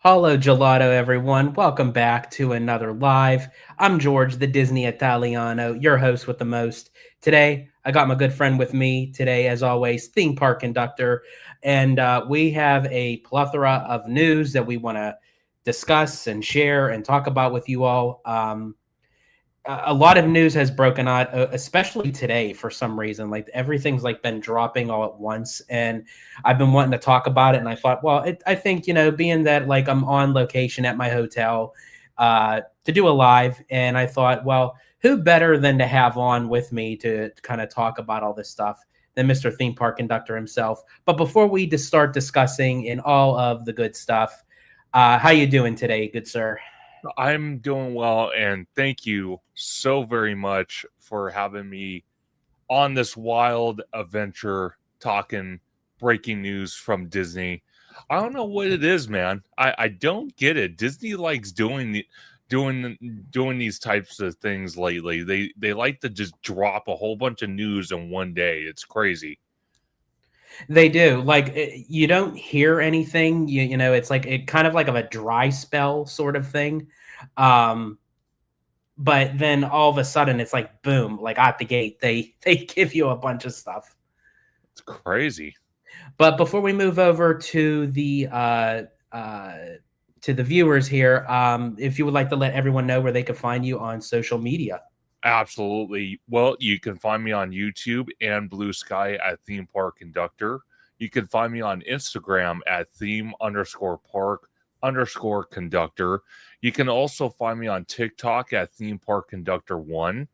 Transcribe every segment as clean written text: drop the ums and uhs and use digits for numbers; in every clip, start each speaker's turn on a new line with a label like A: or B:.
A: Hello, gelato, everyone. Welcome back to another live. I'm George, the Disney Italiano, your host with the most. Today, I got my good friend with me today, as always, theme park conductor. And we have a plethora of news that we want to discuss and share and talk about with you all. A lot of news has broken out, especially today for some reason. Like everything's like been dropping all at once, and I've been wanting to talk about it. And I thought, well, I think being that like I'm on location at my hotel to do a live, and I thought, well, who better than to have on with me to kind of talk about all this stuff than Mr. Theme Park Conductor himself. But before we just start discussing in all of the good stuff, how you doing today, good sir?
B: I'm doing well, and thank you so very much for having me on this wild adventure talking breaking news from Disney. I don't know what it is, man. I don't get it. Disney likes doing these types of things lately. They like to just drop a whole bunch of news in one day. It's crazy.
A: They do. Like you don't hear anything. It's like it kind of like of a dry spell sort of thing. Um, but then all of a sudden it's like boom, like out the gate, they give you a bunch of stuff.
B: It's crazy.
A: But before we move over uh, to the viewers here, if you would like to let everyone know where they could find you on social media.
B: Absolutely. Well, you can find me on YouTube and Blue Sky at Theme Park Conductor. You can find me on Instagram at theme_park_conductor. You can also find me on TikTok at Theme Park Conductor 1.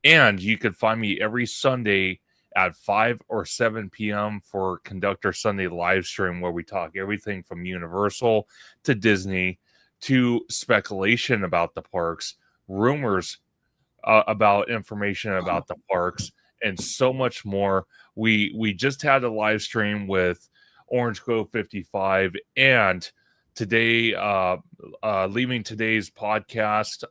B: And you can find me every Sunday at 5 or 7 p.m. for Conductor Sunday live stream, where we talk everything from Universal to Disney to speculation about the parks, rumors about information about the parks, and so much more. We just had a live stream with Orange Grove 55, and today, leaving today's podcast.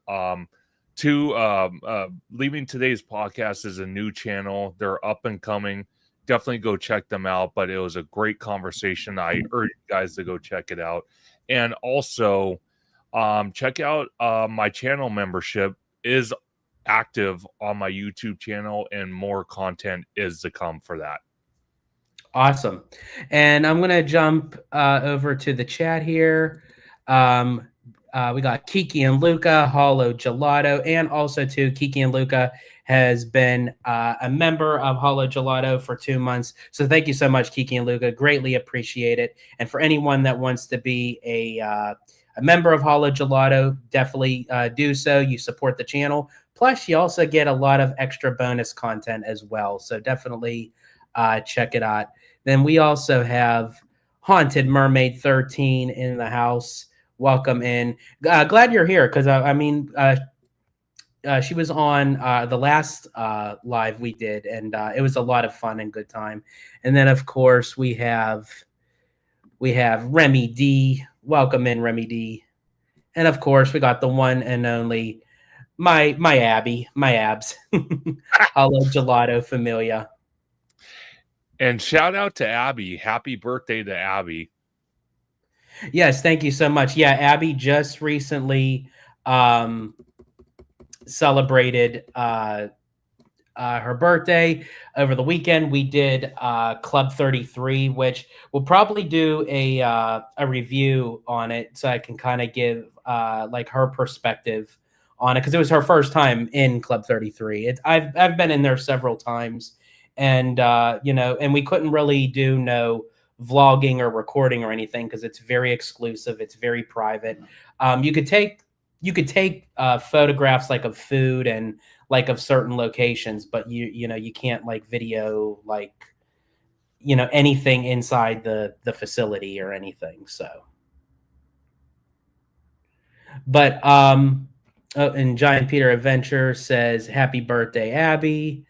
B: Leaving today's podcast is a new channel. They're up and coming. Definitely go check them out. But it was a great conversation. I urge you guys to go check it out, and also check out my channel membership is active on my YouTube channel, and more content is to come for that.
A: Awesome. And I'm going to jump over to the chat here. We got Kiki and Luca, Hollow Gelato, and also too, Kiki and Luca has been a member of Hollow Gelato for 2 months. So thank you so much, Kiki and Luca. Greatly appreciate it. And for anyone that wants to be a member of Hollow Gelato, definitely do so. You support the channel. Plus, you also get a lot of extra bonus content as well. So definitely check it out. Then we also have Haunted Mermaid 13 in the house. Welcome in. Glad you're here because she was on the last live we did, and it was a lot of fun and good time. And then of course we have Remy D. Welcome in, Remy D. And of course we got the one and only my Abby, my abs. Hello, Gelato Familia.
B: And shout out to Abby. Happy birthday to Abby.
A: Yes, thank you so much. Yeah, Abby just recently celebrated her birthday over the weekend. We did Club 33, which we'll probably do a review on it, so I can kind of give like her perspective on it, because it was her first time in Club 33. I've been in there several times, and and we couldn't really do no vlogging or recording or anything because it's very exclusive. It's very private. You could take photographs like of food and like of certain locations, but you can't like video like anything inside the facility or anything. So, but oh, and Giant Peter Adventure says happy birthday, Abby.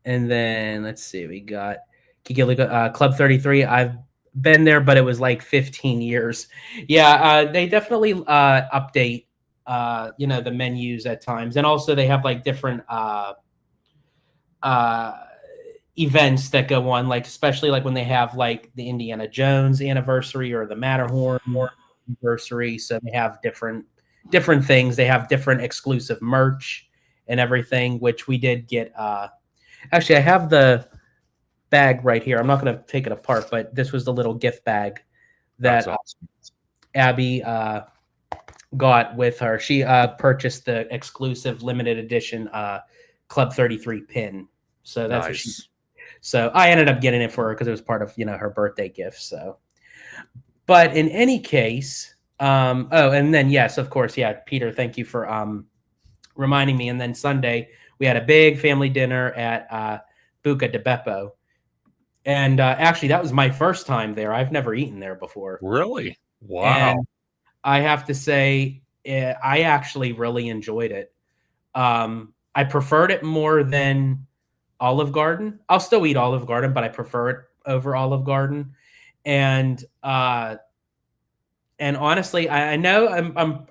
A: And then let's see, we got Club 33. I've been there, but it was like 15 years. Yeah, they definitely update the menus at times, and also they have like different events that go on, like especially like when they have like the Indiana Jones anniversary or the Matterhorn. anniversary, so they have different things. They have different exclusive merch and everything, which we did get. Actually, I have the bag right here. I'm not going to take it apart, but this was the little gift bag that
B: awesome.
A: Abby got with her. She purchased the exclusive limited edition Club 33 pin. So that's what she. So I ended up getting it for her because it was part of her birthday gift. So, but in any case, and then yes, of course, yeah, Peter, thank you for reminding me. And then Sunday we had a big family dinner at Buca de Beppo. And actually, that was my first time there. I've never eaten there before.
B: Really? Wow.
A: And I have to say, I actually really enjoyed it. I preferred it more than Olive Garden. I'll still eat Olive Garden, but I prefer it over Olive Garden. And honestly, I know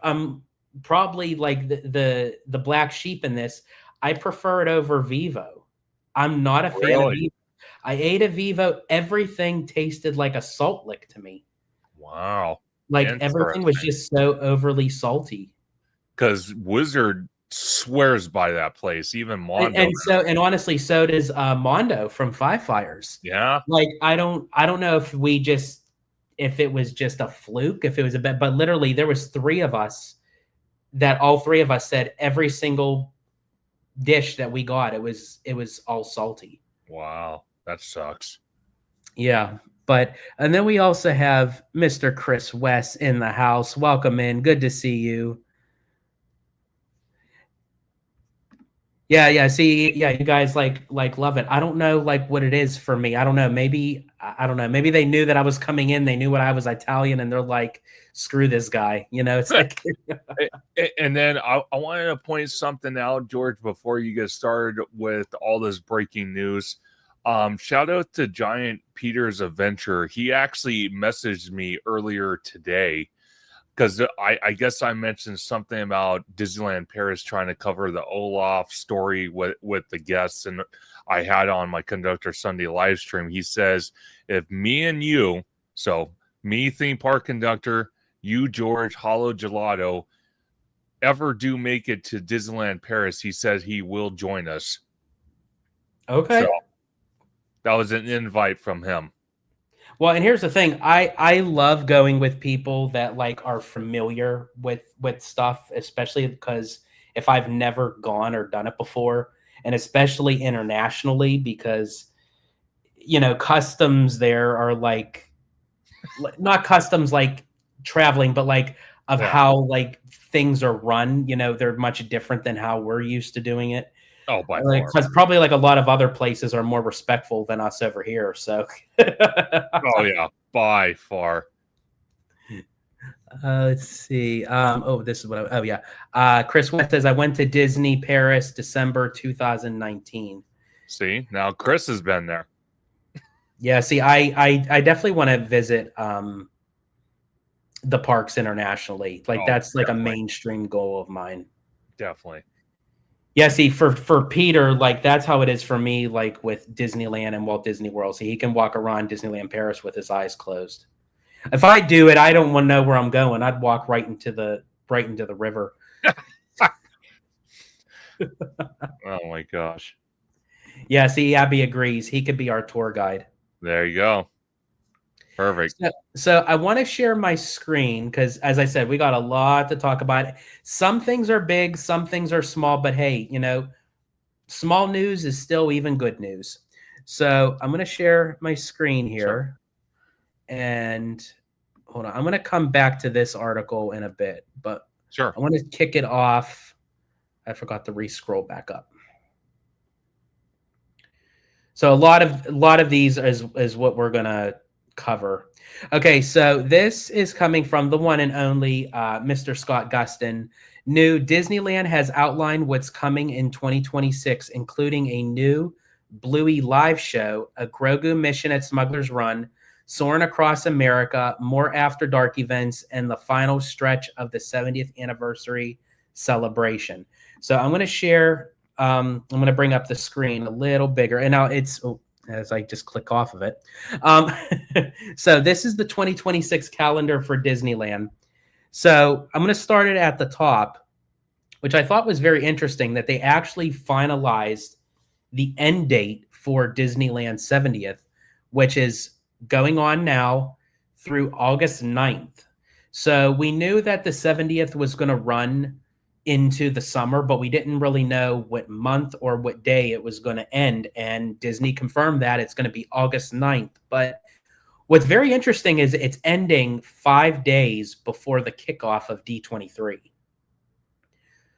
A: I'm probably like the black sheep in this. I prefer it over Vivo. I'm not a fan of Vivo. I ate a Vivo. Everything tasted like a salt lick to me.
B: Wow.
A: Like everything was just so overly salty.
B: Because Wizard swears by that place, even Mondo.
A: And honestly, so does Mondo from Five Fires.
B: Yeah.
A: Like I don't know if it was just a fluke, if it was a bit, but literally there was three of us that all three of us said every single dish that we got, it was all salty.
B: Wow. That sucks.
A: Yeah. And then we also have Mr. Chris West in the house. Welcome in. Good to see you. Yeah. See, yeah, you guys like love it. I don't know what it is for me. I don't know. Maybe they knew that I was coming in. They knew what I was Italian, and they're like, screw this guy. It's like.
B: And then I wanted to point something out, George, before you get started with all this breaking news. Shout out to Giant Peter's Adventure. He actually messaged me earlier today because I guess I mentioned something about Disneyland Paris trying to cover the Olaf story with the guests, and I had on my Conductor Sunday live stream. He says, if me and you, so me, theme park conductor, you, George, Hollow Gelato, ever do make it to Disneyland Paris, he says he will join us.
A: Okay.
B: So, that was an invite from him.
A: Well, and here's the thing. I love going with people that are familiar with stuff, especially because if I've never gone or done it before, and especially internationally, because customs there are not customs like traveling, but of how things are run. They're much different than how we're used to doing it.
B: Oh, by far.
A: Because probably a lot of other places are more respectful than us over here. So.
B: Oh yeah, by far.
A: Let's see. This is what. Chris West says I went to Disney Paris December 2019.
B: See, now Chris has been there.
A: Yeah. See, I definitely want to visit the parks internationally. That's definitely a mainstream goal of mine.
B: Definitely.
A: Yeah, see, for Peter, that's how it is for me, with Disneyland and Walt Disney World. So he can walk around Disneyland Paris with his eyes closed. If I do it, I don't want to know where I'm going. I'd walk right into the river.
B: Oh my gosh.
A: Yeah, see, Abby agrees. He could be our tour guide.
B: There you go. Perfect.
A: So I want to share my screen because, as I said, we got a lot to talk about. Some things are big, some things are small, but hey, small news is still even good news. So I'm going to share my screen here. Sure. And hold on. I'm going to come back to this article in a bit, but
B: sure.
A: I want to kick it off. I forgot to re-scroll back up. So a lot of these is what we're going to cover. Okay, so this is coming from the one and only Mr. Scott Gustin. New Disneyland has outlined what's coming in 2026, including a new Bluey live show, a Grogu mission at Smuggler's Run, Soaring Across America, more After Dark events, and the final stretch of the 70th anniversary celebration. So I'm going to share. I'm going to bring up the screen a little bigger, and now it's. As I just click off of it. So this is the 2026 calendar for Disneyland. So I'm going to start it at the top, which I thought was very interesting that they actually finalized the end date for Disneyland's 70th, which is going on now through August 9th. So we knew that the 70th was going to run into the summer, but we didn't really know what month or what day it was going to end. And Disney confirmed that it's going to be August 9th. But what's very interesting is it's ending 5 days before the kickoff of D23.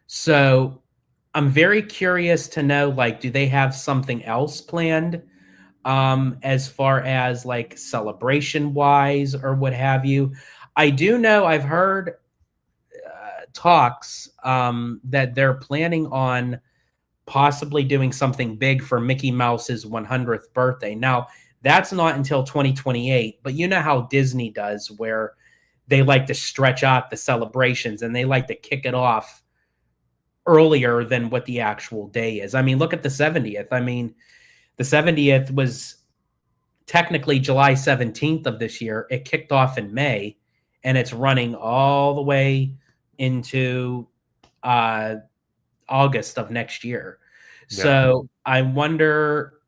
A: So I'm very curious to know, like, do they have something else planned as far as like celebration wise or what have you? I do know I've heard talks that they're planning on possibly doing something big for Mickey Mouse's 100th birthday. Now, that's not until 2028, but you know how Disney does, where they like to stretch out the celebrations and they like to kick it off earlier than what the actual day is. I mean, look at the 70th. I mean, the 70th was technically July 17th of this year. It kicked off in May and it's running all the way into August of next year.
B: Yeah.
A: So I wonder,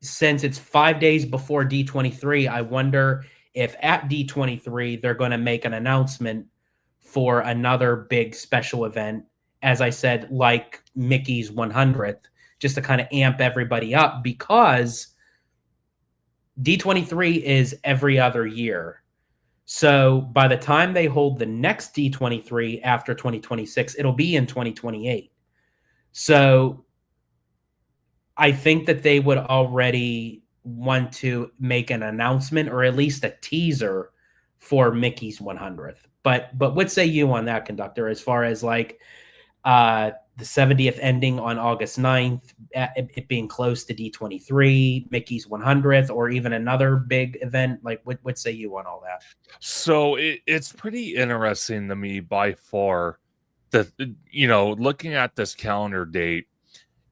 A: since it's 5 days before D23, I wonder if at D23 they're going to make an announcement for another big special event, as I said, like Mickey's 100th, just to kind of amp everybody up, because D23 is every other year. So by the time they hold the next D23 after 2026, it'll be in 2028. So I think that they would already want to make an announcement or at least a teaser for Mickey's 100th. But what say you on that, conductor, as far as like the 70th ending on August 9th, it being close to D23, Mickey's 100th, or even another big event? Like, what say you on all that?
B: So it's pretty interesting to me by far that, looking at this calendar date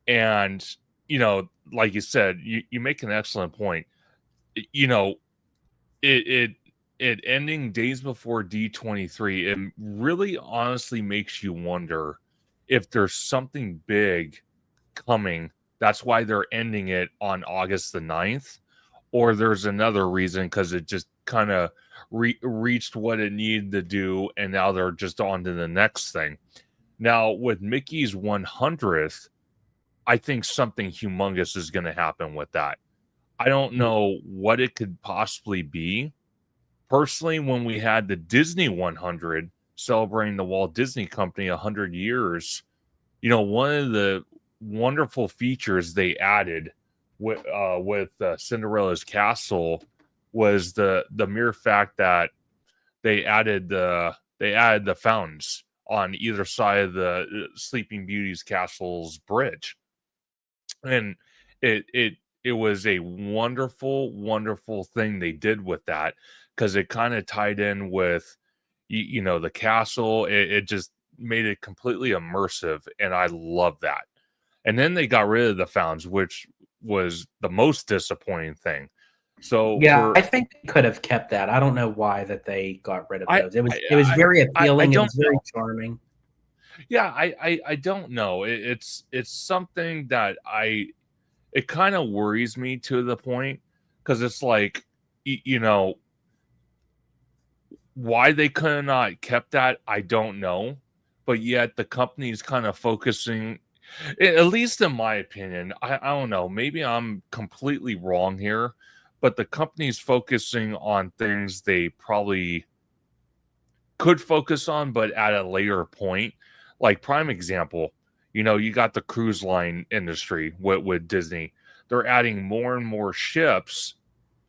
B: and, like you said, you make an excellent point. You know, it ending days before D23, it really honestly makes you wonder if there's something big coming. That's why they're ending it on August the 9th, or there's another reason because it just kind of reached what it needed to do, and now they're just on to the next thing. Now, with Mickey's 100th, I think something humongous is going to happen with that. I don't know what it could possibly be. Personally, when we had the Disney 100 celebrating the Walt Disney Company 100 years, one of the wonderful features they added with Cinderella's Castle was the mere fact that they added the fountains on either side of the Sleeping Beauty's castle's bridge, and it was a wonderful thing they did with that, because it kind of tied in with the castle. It just made it completely immersive, and I love that. And then they got rid of the fountains, which was the most disappointing thing. So
A: Yeah, I think they could have kept that. I don't know why that they got rid of those. It was very appealing. It was very charming.
B: Yeah, I don't know. It's something that it kind of worries me to the point, because it's like, why they could have not kept that, I don't know. But yet the company's kind of focusing, at least in my opinion, I don't know, maybe I'm completely wrong here, but the company's focusing on things they probably could focus on, but at a later point. Like, prime example, you got the cruise line industry with Disney. They're adding more and more ships,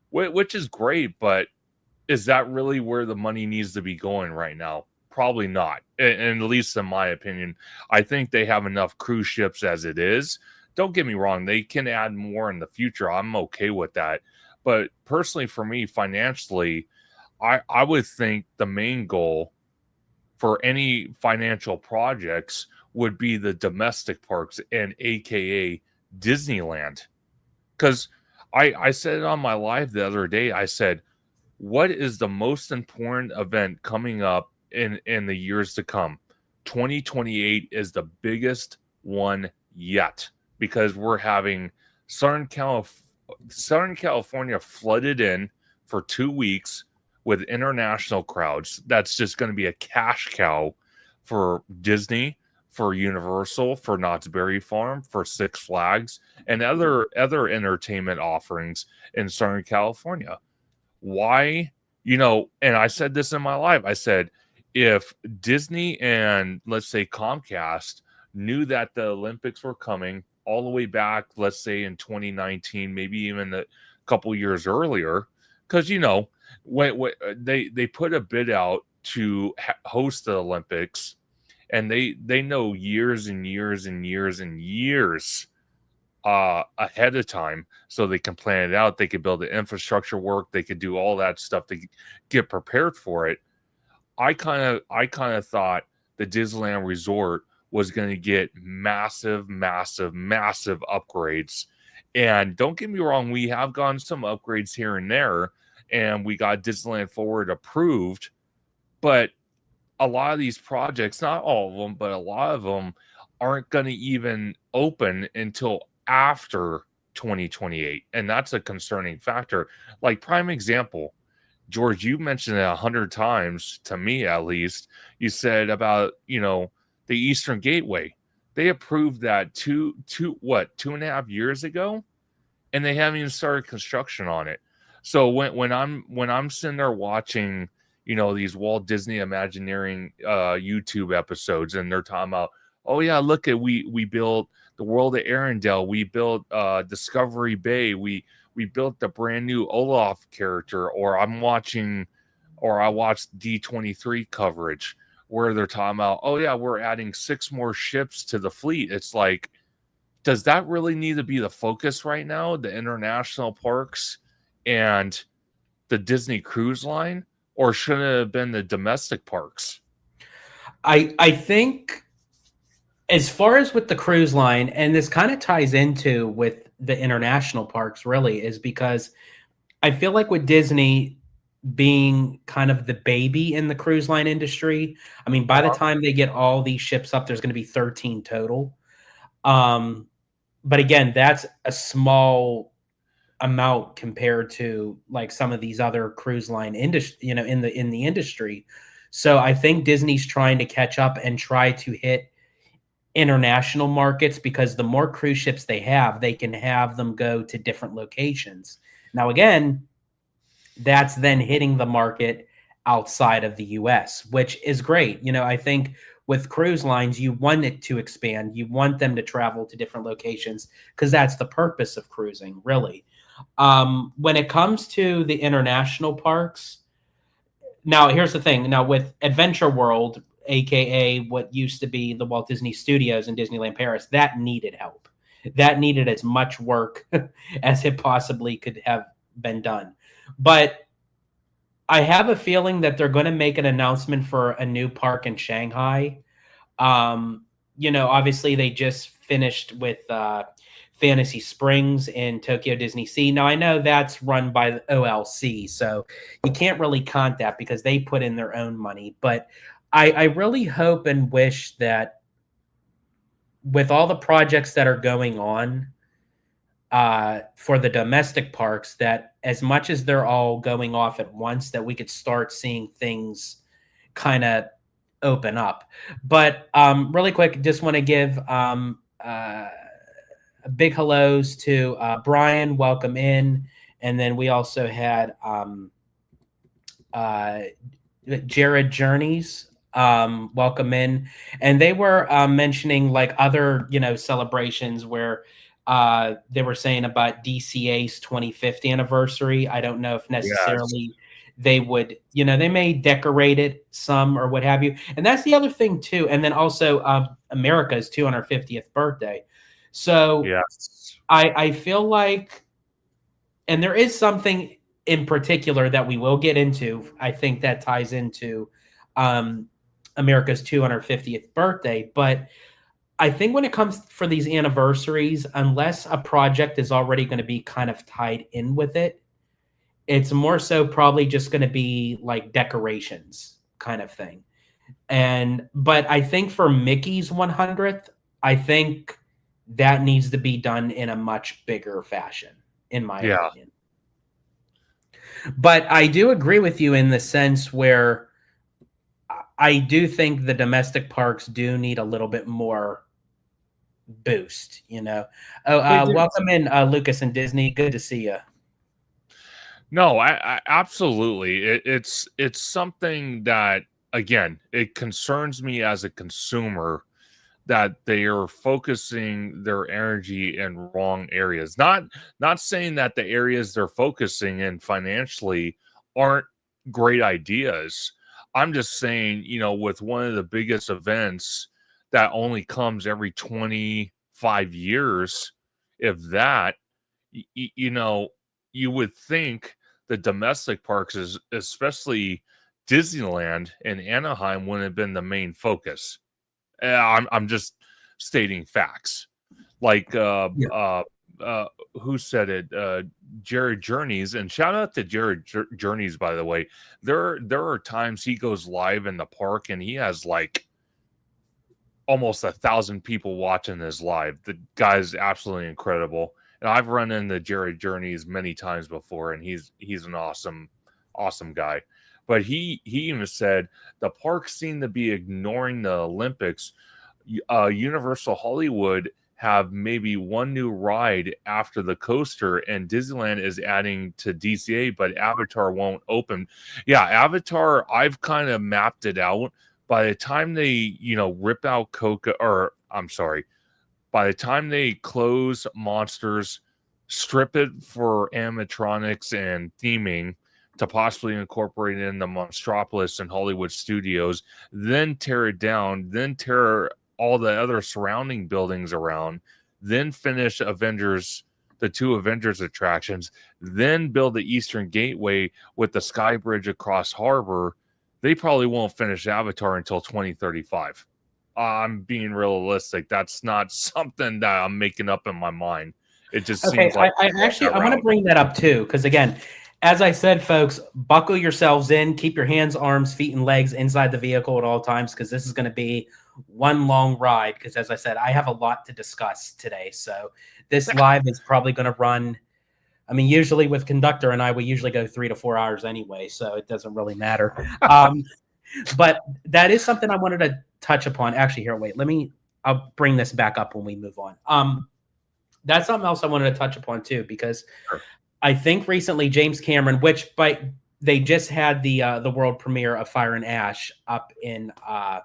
B: which is great, but is that really where the money needs to be going right now? Probably not. And at least in my opinion, I think they have enough cruise ships as it is. Don't get me wrong, they can add more in the future. I'm okay with that. But personally, for me, financially, I would think the main goal for any financial projects would be the domestic parks, and AKA Disneyland. Because I said it on my live the other day. I said, what is the most important event coming up in the years to come. 2028 is the biggest one yet because we're having Southern California flooded in for 2 weeks with international crowds. That's just going to be a cash cow for Disney, for Universal, for Knott's Berry Farm, for Six Flags, and other entertainment offerings in Southern California. Why? And I said this in my live. I said, if Disney and let's say Comcast knew that the Olympics were coming all the way back, let's say in 2019, maybe even a couple years earlier, because when they put a bid out to host the Olympics, and they know years and years and years and years ahead of time, so they can plan it out. They could build the infrastructure work. They could do all that stuff to get prepared for it. I kind of thought the Disneyland Resort was going to get massive, massive, massive upgrades. And don't get me wrong, we have gotten some upgrades here and there, and we got Disneyland Forward approved. But a lot of these projects, not all of them, but a lot of them aren't going to even open until after 2028. And that's a concerning factor. Like, prime example, George, you mentioned it 100 times, to me at least. You said about, the Eastern Gateway. They approved that 2.5 years ago, and they haven't even started construction on it. So when I'm sitting there watching, these Walt Disney Imagineering YouTube episodes, and they're talking about, oh yeah, look at we built the World of Arendelle, we built Discovery Bay, we built the brand new Olaf character, or I watched D23 coverage where they're talking about, oh yeah, we're adding 6 more ships to the fleet. It's like, does that really need to be the focus right now? The international parks and the Disney Cruise Line, or should it have been the domestic parks?
A: I think, as far as with the cruise line, and this kind of ties into with the international parks, really, is because I feel like with Disney being kind of the baby in the cruise line industry, I mean, by the time they get all these ships up, there's going to be 13 total. But again, that's a small amount compared to like some of these other cruise line industry, in the industry. So I think Disney's trying to catch up and try to hit international markets, because the more cruise ships they can have them go to different locations. Now, again, that's then hitting the market outside of the US, which is great. I think with cruise lines, you want it to expand. You want them to travel to different locations, because that's the purpose of cruising, really. When it comes to the international parks, now here's the thing. Now with Adventure World, aka what used to be the Walt Disney Studios in Disneyland Paris, that needed help. That needed as much work as it possibly could have been done. But I have a feeling that they're going to make an announcement for a new park in Shanghai. Obviously they just finished with Fantasy Springs in Tokyo Disney Sea. Now, I know that's run by the OLC, so you can't really count that because they put in their own money. But I really hope and wish that with all the projects that are going on for the domestic parks, that as much as they're all going off at once, that we could start seeing things kind of open up. But really quick, just want to give big hellos to Brian, welcome in. And then we also had Jared Journeys, welcome in. And they were mentioning like other, celebrations where they were saying about DCA's 25th anniversary. I don't know if necessarily they would, they may decorate it some or what have you. And that's the other thing too. And then also America's 250th birthday. So yes. I feel like, and there is something in particular that we will get into, I think that ties into America's 250th birthday. But I think when it comes for these anniversaries, unless a project is already going to be kind of tied in with it, it's more so probably just going to be like decorations kind of thing. But I think for Mickey's 100th, I think that needs to be done in a much bigger fashion, in my
B: Yeah.
A: opinion. But I do agree with you in the sense where I do think the domestic parks do need a little bit more boost, you know. Oh,
B: They do.
A: welcome in, Lucas and Disney. Good to see you.
B: No, I absolutely. It's something that, again, it concerns me as a consumer that they are focusing their energy in wrong areas. Not saying that the areas they're focusing in financially aren't great ideas. I'm just saying, with one of the biggest events that only comes every 25 years, if that, you know, you would think the domestic parks, is especially Disneyland and Anaheim, wouldn't have been the main focus. I'm just stating facts. Like
A: Yeah.
B: who said it? Jared Journeys, and shout out to Jared Journeys, by the way. There are times he goes live in the park and he has like almost 1,000 people watching his live. The guy's absolutely incredible. And I've run into Jared Journeys many times before, and he's an awesome guy. But he even said the parks seem to be ignoring the Olympics. Universal Hollywood have maybe one new ride after the coaster, and Disneyland is adding to DCA, but Avatar won't open. Yeah, Avatar, I've kind of mapped it out. By the time they, rip out Coca, or I'm sorry, by the time they close Monsters, strip it for animatronics and theming to possibly incorporate it in the Monstropolis and Hollywood Studios, then tear it down, then tear all the other surrounding buildings around, then finish the two Avengers attractions, then build the Eastern Gateway with the Sky Bridge across harbor, they probably won't finish Avatar until 2035. I'm being realistic. That's not something that I'm making up in my mind. It just
A: Okay,
B: seems like
A: I actually I want to bring that up too, because again, as I said, folks, buckle yourselves in, keep your hands, arms, feet, and legs inside the vehicle at all times, because this is going to be one long ride. Because as I said, I have a lot to discuss today, so this live is probably going to run. I mean, usually with Conductor and I, we usually go 3 to 4 hours anyway, so it doesn't really matter. But that is something I wanted to touch upon. Actually, here, wait, I'll bring this back up when we move on. That's something else I wanted to touch upon too, because
B: Sure.
A: I think recently James Cameron, they just had the world premiere of Fire and Ash up in at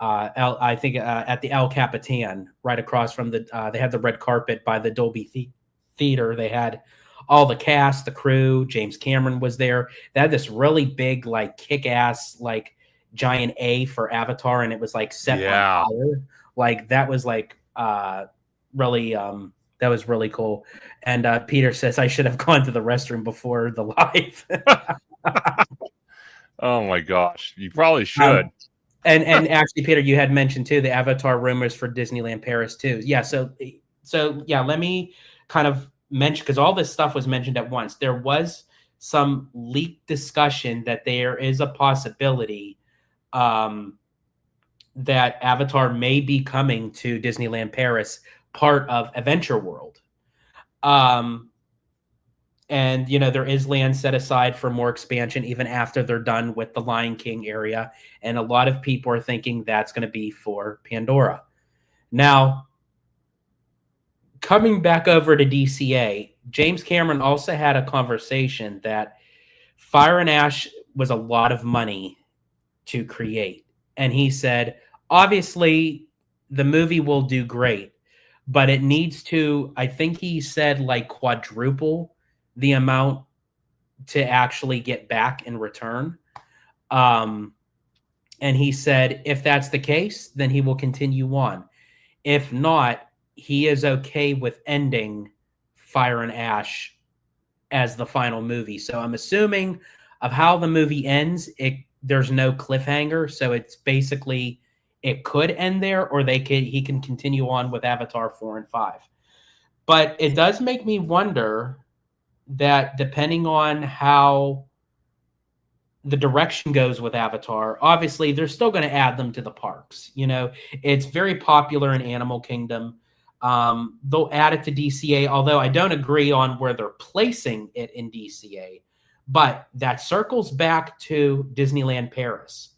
A: the El Capitan, right across from they had the red carpet by the Dolby Theater. They had all the cast, the crew. James Cameron was there. They had this really big, like kick-ass, like giant A for Avatar, and it was like set on
B: Yeah.
A: fire. Like that was like really that was really cool. And Peter says I should have gone to the restroom before the live.
B: Oh my gosh, you probably should.
A: And actually, Peter, you had mentioned too the Avatar rumors for Disneyland Paris too. Yeah, so yeah, let me kind of mention, because all this stuff was mentioned at once. There was some leaked discussion that there is a possibility that Avatar may be coming to Disneyland Paris, part of Adventure World. And there is land set aside for more expansion even after they're done with the Lion King area, and a lot of people are thinking that's going to be for Pandora. Now, coming back over to DCA, James Cameron also had a conversation that Fire and Ash was a lot of money to create, and he said, obviously, the movie will do great, but it needs to, I think he said, like quadruple the amount to actually get back in return. And he said, if that's the case, then he will continue on. If not, he is okay with ending Fire and Ash as the final movie. So I'm assuming of how the movie ends, there's no cliffhanger. So it's basically, it could end there, or he can continue on with Avatar 4 and 5. But it does make me wonder that depending on how the direction goes with Avatar, obviously they're still going to add them to the parks. You know, it's very popular in Animal Kingdom. They'll add it to DCA, although I don't agree on where they're placing it in DCA. But that circles back to Disneyland Paris.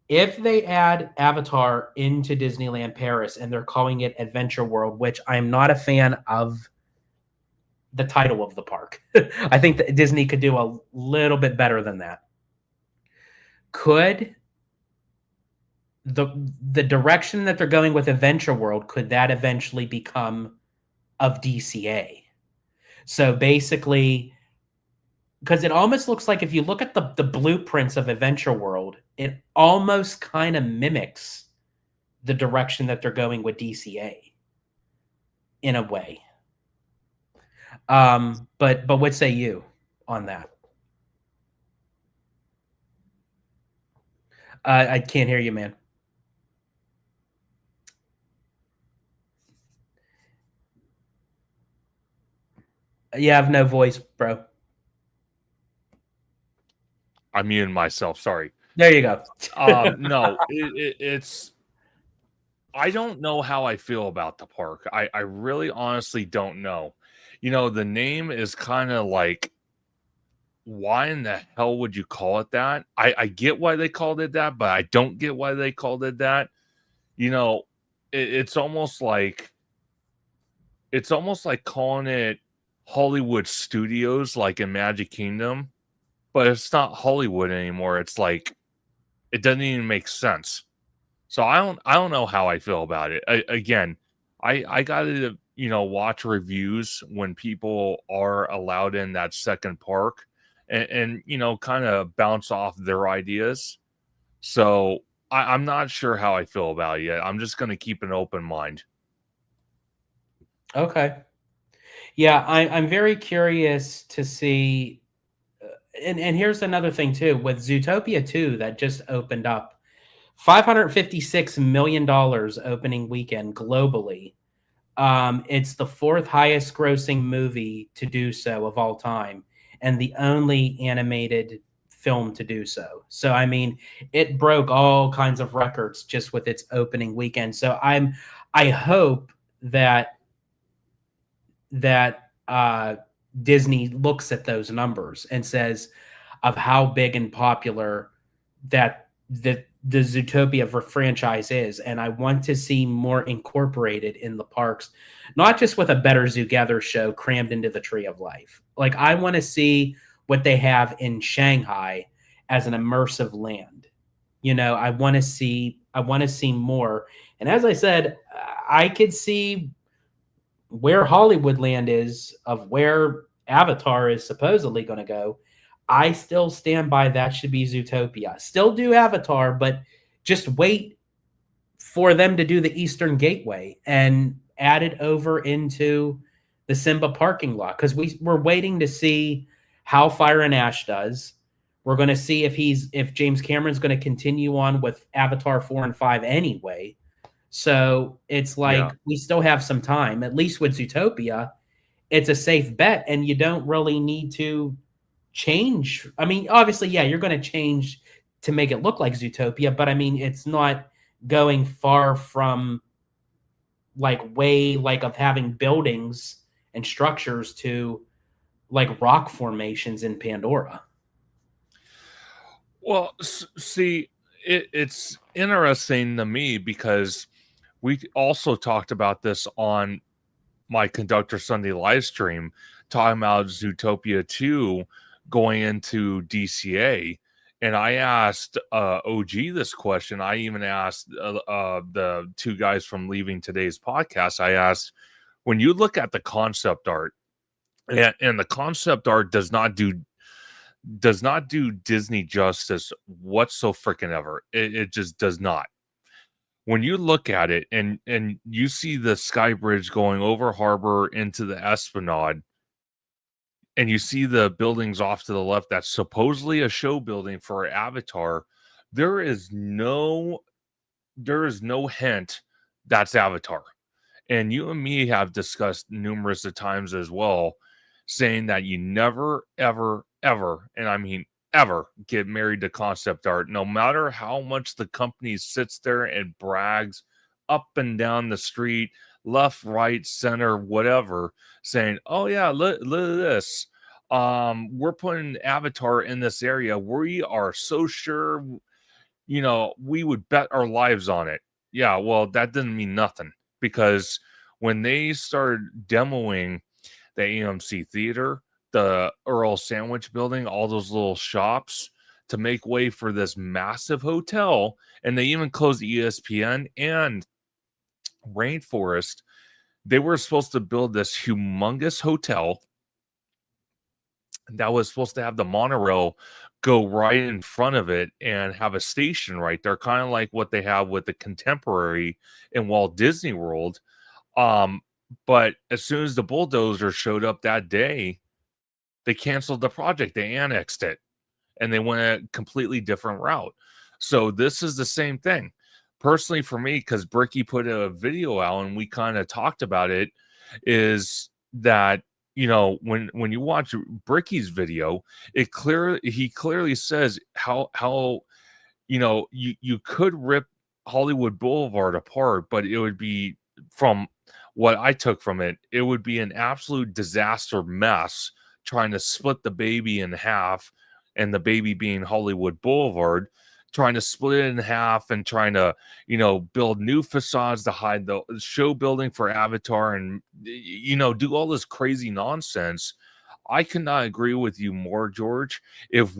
A: If they add Avatar into Disneyland Paris and they're calling it Adventure World, which I'm not a fan of the title of the park, I think that Disney could do a little bit better than that. Could the direction that they're going with Adventure World, could that eventually become of DCA? So basically, because it almost looks like if you look at the blueprints of Adventure World, it almost kind of mimics the direction that they're going with DCA in a way. But what say you on that? I can't hear you, man. You have no voice, bro.
B: I'm muting myself. Sorry.
A: There you go.
B: No, it's. I don't know how I feel about the park. I really honestly don't know. You know, the name is kind of like, why in the hell would you call it that? I get why they called it that, but I don't get why they called it that. You know, it's almost like calling it Hollywood Studios, like in Magic Kingdom, but it's not Hollywood anymore. It's like it doesn't even make sense. So I don't know how I feel about it. I got to watch reviews when people are allowed in that second park, and kind of bounce off their ideas. So I'm not sure how I feel about it yet. I'm just going to keep an open mind.
A: Okay. Yeah, I'm very curious to see. And here's another thing too with Zootopia 2 that just opened up. $556 million opening weekend globally. It's the fourth highest grossing movie to do so of all time, and the only animated film to do so. So, I mean, it broke all kinds of records just with its opening weekend. So, I hope that Disney looks at those numbers and says of how big and popular that the Zootopia for franchise is, and I want to see more incorporated in the parks, not just with a Better Zootopia show crammed into the Tree of Life. Like I want to see what they have in Shanghai as an immersive land. You know, I want to see more. And as I said, I could see where Hollywood Land is of where Avatar is supposedly going to go. I still stand by that should be Zootopia. Still do Avatar, but just wait for them to do the Eastern Gateway and add it over into the Simba parking lot because we're waiting to see how Fire and Ash does. We're going to see if James Cameron's going to continue on with Avatar 4 and 5 anyway. So it's like we still have some time. At least with Zootopia, it's a safe bet, and you don't really need to change. I mean, obviously, yeah, you're going to change to make it look like Zootopia, but I mean, it's not going far from of having buildings and structures to like rock formations in Pandora.
B: Well, see, it's interesting to me because we also talked about this on my Conductor Sunday live stream, talking about Zootopia 2 going into DCA. And I asked OG this question. I even asked the two guys from Leaving Today's podcast. I asked, when you look at the concept art, and the concept art does not do Disney justice whatsoever freaking ever. It just does not. When you look at it and you see the Sky Bridge going over harbor into the Esplanade, and you see the buildings off to the left that's supposedly a show building for Avatar, there is no hint that's Avatar. And you and me have discussed numerous of times as well, saying that you never, ever, ever, and I mean ever get married to concept art, no matter how much the company sits there and brags up and down the street, left, right, center, whatever, saying, "Oh yeah, look at this. We're putting Avatar in this area. We are so sure, we would bet our lives on it." Yeah, well, that didn't mean nothing, because when they started demoing the AMC Theater, the Earl Sandwich Building, all those little shops to make way for this massive hotel, and they even closed ESPN and Rainforest. They were supposed to build this humongous hotel that was supposed to have the monorail go right in front of it and have a station right there, kind of like what they have with the Contemporary in Walt Disney World. Um, but as soon as the bulldozer showed up that day, they canceled the project. They annexed it and they went a completely different route. So this is the same thing. Personally, for me, because Bricky put a video out and we kind of talked about it, is that when you watch Bricky's video, he clearly says how you could rip Hollywood Boulevard apart, but it would be, from what I took from it, it would be an absolute disaster mess trying to split the baby in half, and the baby being Hollywood Boulevard, trying to split it in half and trying to, build new facades to hide the show building for Avatar, and, do all this crazy nonsense. I cannot agree with you more, George. If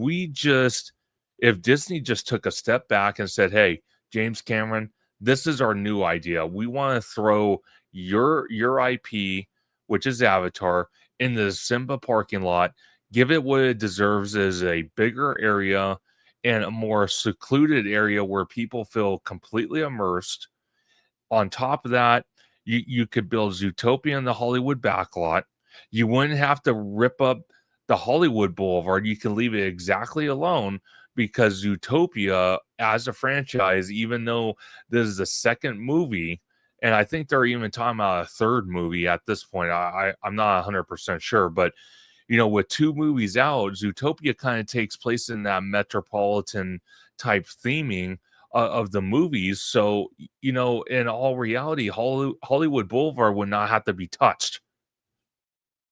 B: Disney just took a step back and said, "Hey, James Cameron, this is our new idea. We want to throw your IP, which is Avatar, in the Simba parking lot. Give it what it deserves, as a bigger area and a more secluded area where people feel completely immersed. On top of that, you could build Zootopia in the Hollywood backlot. You wouldn't have to rip up the Hollywood Boulevard. You can leave it exactly alone, because Zootopia as a franchise, even though this is the second movie, and I think they're even talking about a third movie at this point. I'm not 100% sure, but with two movies out, Zootopia kind of takes place in that metropolitan type theming of the movies. So, in all reality, Hollywood Boulevard would not have to be touched.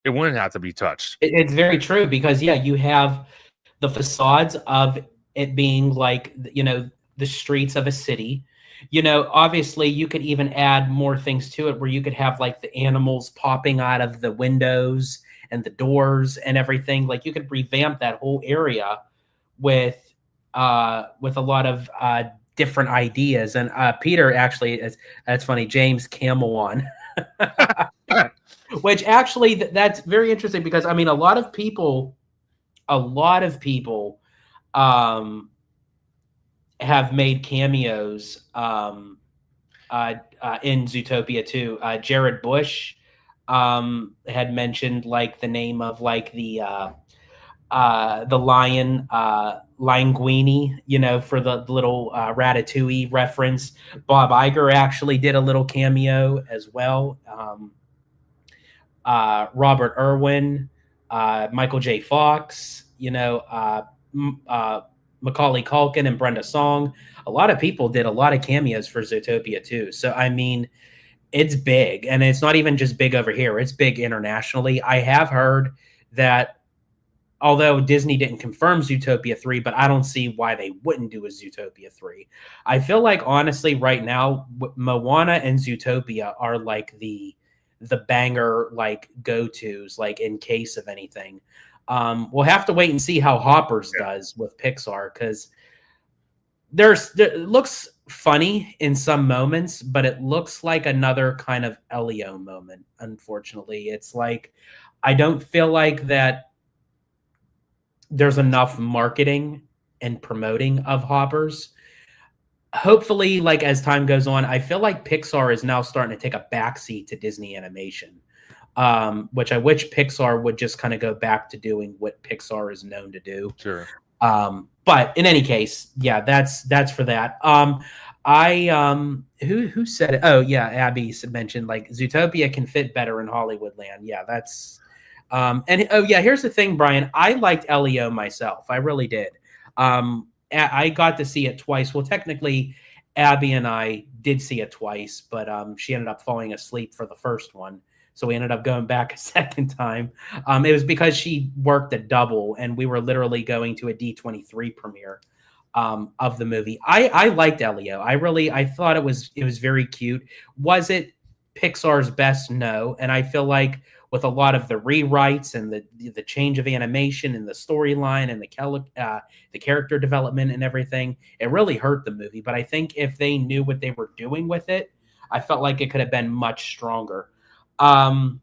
B: It wouldn't have to be touched.
A: It's very true, because yeah, you have the facades of it being like, the streets of a city. Obviously you could even add more things to it, where you could have like the animals popping out of the windows and the doors and everything. Like, you could revamp that whole area with a lot of different ideas. And Peter, actually, that's funny, James Camelon. Which actually, that's very interesting, because I mean, a lot of people have made cameos in Zootopia too. Jared Bush had mentioned like the name of like the lion, Linguini, for the little Ratatouille reference. Bob Iger actually did a little cameo as well. Robert Irwin, Michael J. Fox, Macaulay Culkin and Brenda Song. A lot of people did a lot of cameos for Zootopia too. So, I mean, it's big, and it's not even just big over here. It's big internationally. I have heard that, although Disney didn't confirm Zootopia 3, but I don't see why they wouldn't do a Zootopia 3. I feel like, honestly, right now, Moana and Zootopia are like the banger, like, go-tos, like, in case of anything. We'll have to wait and see how Hoppers does with Pixar, because it looks funny in some moments, but it looks like another kind of Elio moment. Unfortunately, it's like, I don't feel like that there's enough marketing and promoting of Hoppers. Hopefully, like, as time goes on, I feel like Pixar is now starting to take a backseat to Disney animation, which I wish Pixar would just kind of go back to doing what Pixar is known to do.
B: Sure.
A: But in any case, yeah, that's for that. Who said it? Oh yeah, Abby mentioned like Zootopia can fit better in Hollywood land. Yeah, And oh yeah, here's the thing, Brian. I liked Leo myself. I really did. I got to see it twice. Well, technically, Abby and I did see it twice, but she ended up falling asleep for the first one, so we ended up going back a second time. It was because she worked a double, and we were literally going to a D23 premiere of the movie. I liked Elio. I thought it was very cute. Was it Pixar's best? No, and I feel like with a lot of the rewrites and the change of animation and the storyline and the character development and everything, it really hurt the movie. But I think if they knew what they were doing with it, I felt like it could have been much stronger. Um,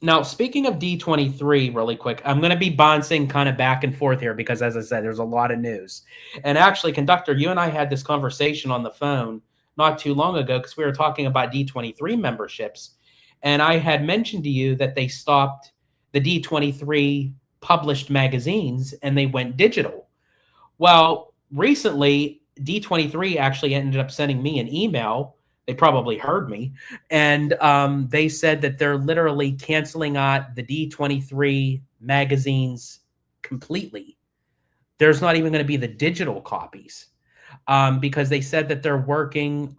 A: Now, speaking of D23, really quick, I'm going to be bouncing kind of back and forth here because, as I said, there's a lot of news. And actually, Conductor, you and I had this conversation on the phone not too long ago because we were talking about D23 memberships. And I had mentioned to you that they stopped the D23 published magazines and they went digital. Well, recently, D23 actually ended up sending me an email. They probably heard me. And they said that they're literally canceling out the D23 magazines completely. There's not even going to be the digital copies because they said that they're working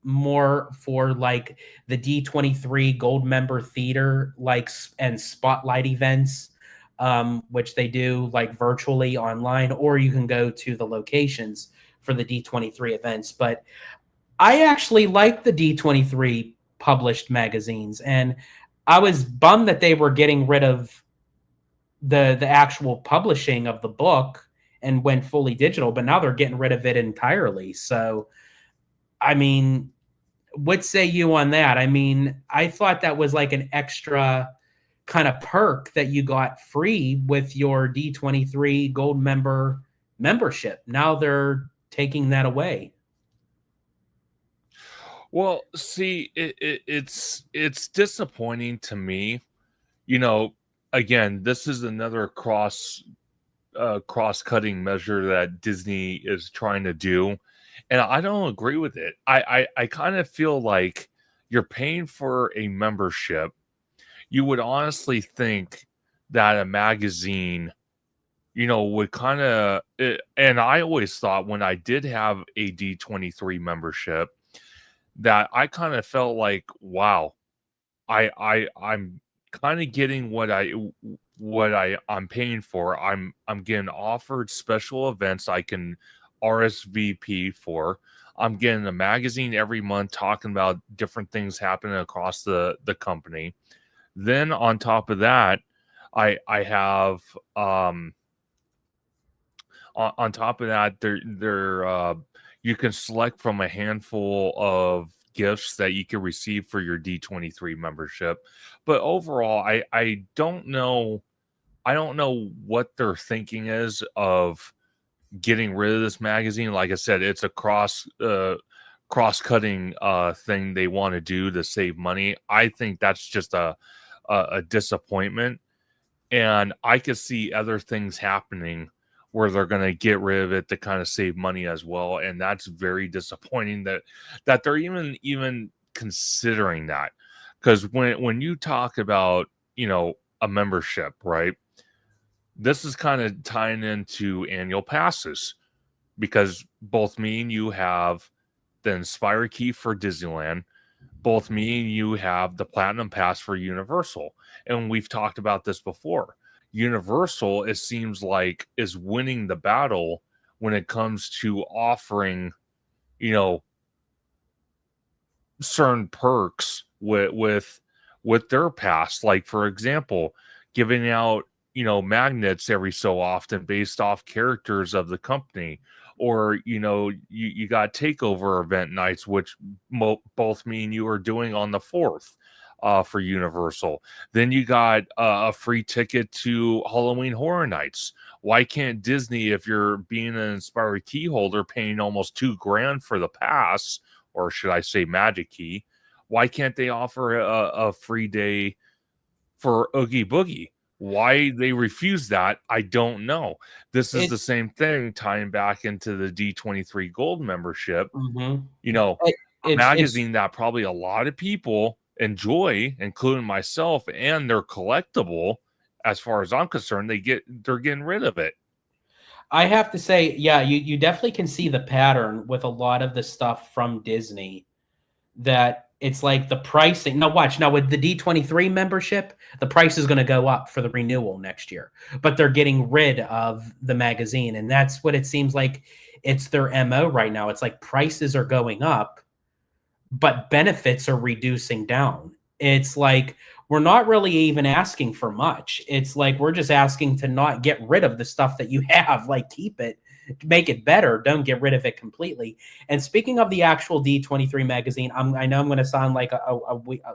A: more for like the D23 gold member theater and spotlight events, which they do like virtually online, or you can go to the locations for the D23 events. But I actually like the D23 published magazines, and I was bummed that they were getting rid of the actual publishing of the book and went fully digital, but now they're getting rid of it entirely. So, I mean, what say you on that? I mean, I thought that was like an extra kind of perk that you got free with your D23 gold membership. Now they're taking that away.
B: Well, see, it's disappointing to me. You know, again, this is another cross-cutting measure that Disney is trying to do, and I don't agree with it. I kind of feel like you're paying for a membership. You would honestly think that a magazine, would kind of, and I always thought when I did have a D23 membership that I kind of felt like, wow, I'm kind of getting what I'm paying for. I'm getting offered special events I can RSVP for. I'm getting a magazine every month talking about different things happening across the company. Then on top of that, I have on top of that, you can select from a handful of gifts that you can receive for your D23 membership. But overall, I don't know. I don't know what their thinking is of getting rid of this magazine. Like I said, it's a cross-cutting thing they want to do to save money. I think that's just a disappointment, and I could see other things happening where they're going to get rid of it to kind of save money as well, and that's very disappointing that they're even considering that. Because when you talk about a membership, right, this is kind of tying into annual passes, because both me and you have the Inspire key for Disneyland. Both me and you have the Platinum Pass for Universal. And we've talked about this before. Universal, it seems like, is winning the battle when it comes to offering, you know, certain perks with their pass. Like, for example, giving out, magnets every so often based off characters of the company. Or, you got takeover event nights, which both me and you are doing on the 4th for Universal. Then you got a free ticket to Halloween Horror Nights. Why can't Disney, if you're being an Inspired Key holder, paying almost $2,000 for the pass, or should I say Magic Key, why can't they offer a free day for Oogie Boogie? Why they refuse that, I don't know. This is the
A: It's
B: same thing tying back into the D23 Gold membership.
A: mhm.
B: A
A: It's
B: magazine that probably a lot of people enjoy, including myself, and they're collectible. as far as I'm concerned, they're getting rid of it.
A: I have to say, yeah, you definitely can see the pattern with a lot of the stuff from Disney, that it's like the pricing. Now, watch now with the D23 membership, the price is going to go up for the renewal next year, but they're getting rid of the magazine, and that's what it seems like. It's their MO right now. It's like prices are going up, but benefits are reducing down. It's like we're not really even asking for much. It's like we're just asking to not get rid of the stuff that you have, like keep it, make it better. Don't get rid of it completely. And speaking of the actual D23 magazine, I know I'm going to sound like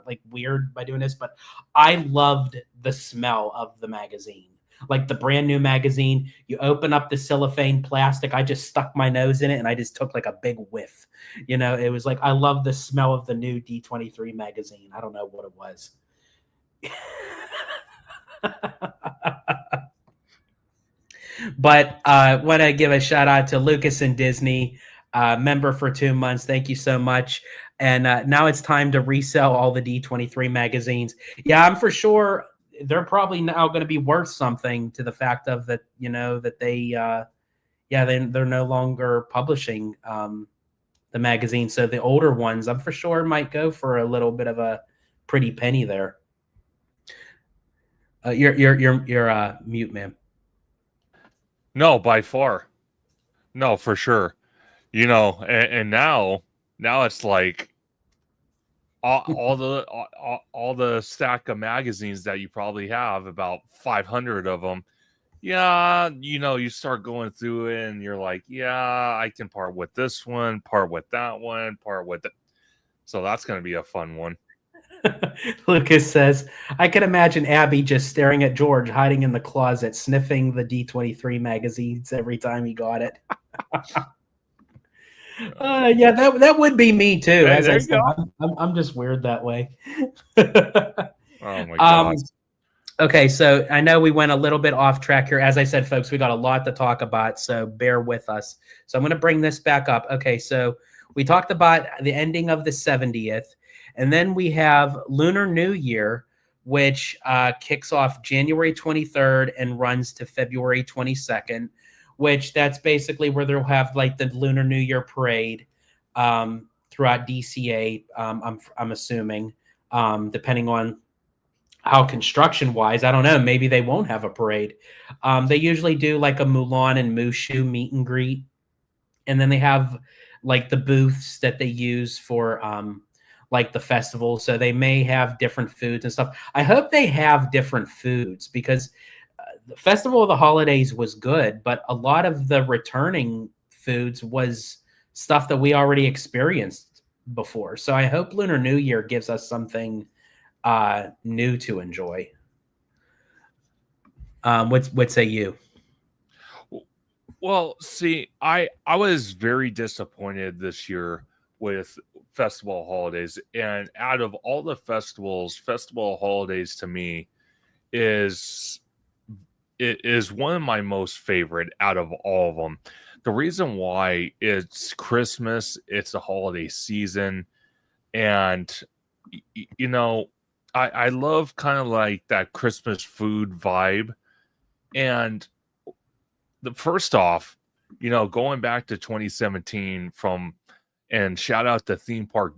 A: like weird by doing this, but I loved the smell of the magazine. Like the brand new magazine, you open up the cellophane plastic. I just stuck my nose in it and I just took like a big whiff. It was like I love the smell of the new D23 magazine. I don't know what it was. But I want to give a shout out to Lucas and Disney, member for 2 months. Thank you so much. And now it's time to resell all the D23 magazines. Yeah, I'm for sure they're probably now going to be worth something to the fact of that, that they're no longer publishing the magazine. So the older ones, I'm for sure might go for a little bit of a pretty penny there. You're mute, man.
B: No, by far. No, for sure. And now it's like all the stack of magazines that you probably have, about 500 of them. Yeah, you start going through it and you're like, yeah, I can part with this one, part with that one, part with it. So that's going to be a fun one.
A: Lucas says, I can imagine Abby just staring at George hiding in the closet, sniffing the D23 magazines every time he got it. Yeah, that would be me too.
B: Hey,
A: As
B: there
A: I
B: you
A: said,
B: go.
A: I'm just weird that way.
B: Oh my God.
A: Okay, so I know we went a little bit off track here. As I said, folks, we got a lot to talk about, so bear with us. So I'm going to bring this back up. Okay, so we talked about the ending of the 70th, and then we have Lunar New Year, which kicks off January 23rd and runs to February 22nd, which that's basically where they'll have like the Lunar New Year parade throughout DCA, I'm assuming, depending on how construction wise, I don't know. Maybe they won't have a parade. They usually do like a Mulan and Mushu meet and greet, and then they have like the booths that they use for like the festival. So they may have different foods and stuff. I hope they have different foods because the Festival of the Holidays was good, but a lot of the returning foods was stuff that we already experienced before. So I hope Lunar New Year gives us something new to enjoy. What say you?
B: Well, see, I was very disappointed this year with festival holidays, and out of all the festivals, festival holidays to me is it is one of my most favorite out of all of them. The reason why, it's Christmas, it's the holiday season, and I love kind of like that Christmas food vibe. And the first off, going back to 2017 and shout out to Theme Park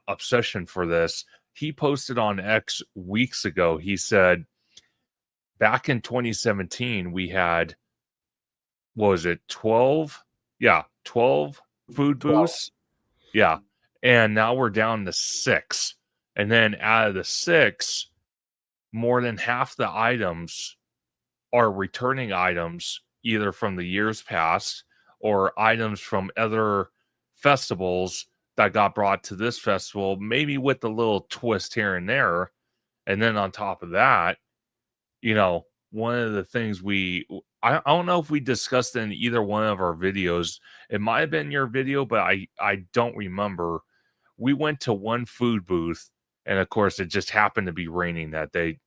B: Obsession for this. He posted on X weeks ago. He said back in 2017 we had, what was it, 12? Yeah, 12 food
A: 12.
B: booths. Yeah. And now we're down to 6. And then out of the 6, more than half the items are returning items, either from the years past or items from other festivals that got brought to this festival, maybe with a little twist here and there. And then on top of that, one of the things I don't know if we discussed in either one of our videos. It might have been your video, but I don't remember. We went to one food booth, and of course, it just happened to be raining that day.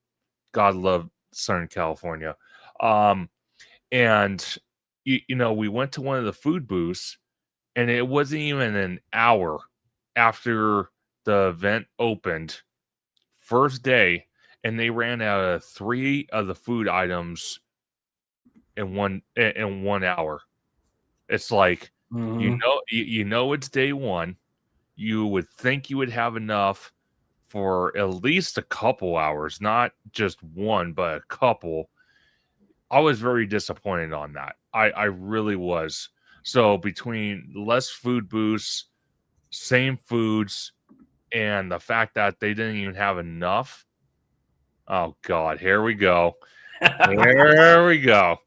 B: God love Southern California. And we went to one of the food booths, and it wasn't even an hour after the event opened, first day, and they ran out of 3 of the food items in 1 hour. It's like,
A: Mhm.
B: you know it's day one. You would think you would have enough for at least a couple hours, not just one, but a couple. I was very disappointed on that. I really was. So between less food boosts, same foods, and the fact that they didn't even have enough. Oh God, here we go. There we go.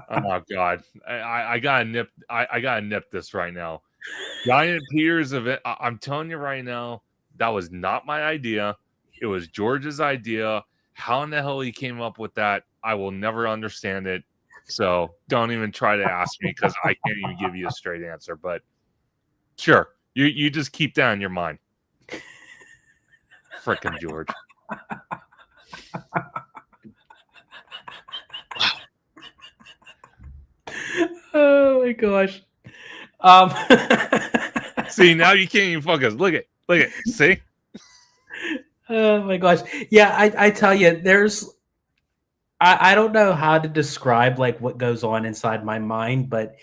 B: Oh God, I gotta nip. I gotta nip this right now. Giant Peters event. I'm telling you right now, that was not my idea. It was George's idea. How in the hell he came up with that, I will never understand it. So don't even try to ask me because I can't even give you a straight answer. But sure, you just keep that in your mind. Frickin' George.
A: Oh my gosh. Um,
B: See, now you can't even focus. Look at. See?
A: oh my gosh. Yeah, I tell you, I don't know how to describe like what goes on inside my mind, but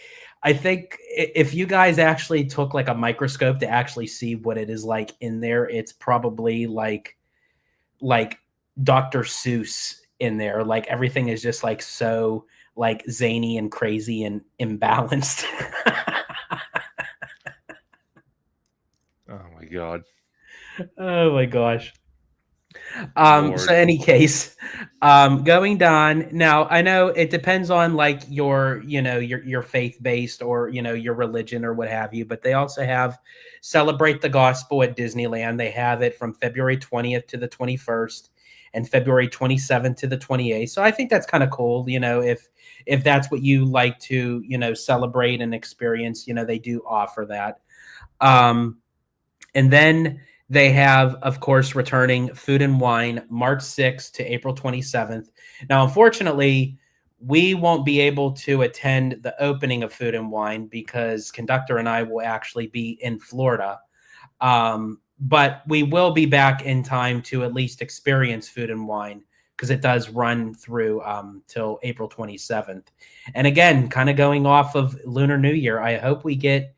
A: I think if you guys actually took like a microscope to actually see what it is like in there, it's probably like Dr. Seuss in there. Like everything is just like so like zany and crazy and imbalanced.
B: Oh my God.
A: Oh my gosh.
B: Lord.
A: So any case, going down now, I know it depends on like your faith based or your religion or what have you, but they also have Celebrate the Gospel at Disneyland. They have it from February 20th to the 21st and February 27th to the 28th. So I think that's kind of cool, if that's what you like to, celebrate and experience, they do offer that. And then they have, of course, returning Food and Wine March 6th to April 27th. Now, unfortunately, we won't be able to attend the opening of Food and Wine because Conductor and I will actually be in Florida. But we will be back in time to at least experience Food and Wine because it does run through till April 27th. And again, kind of going off of Lunar New Year, I hope we get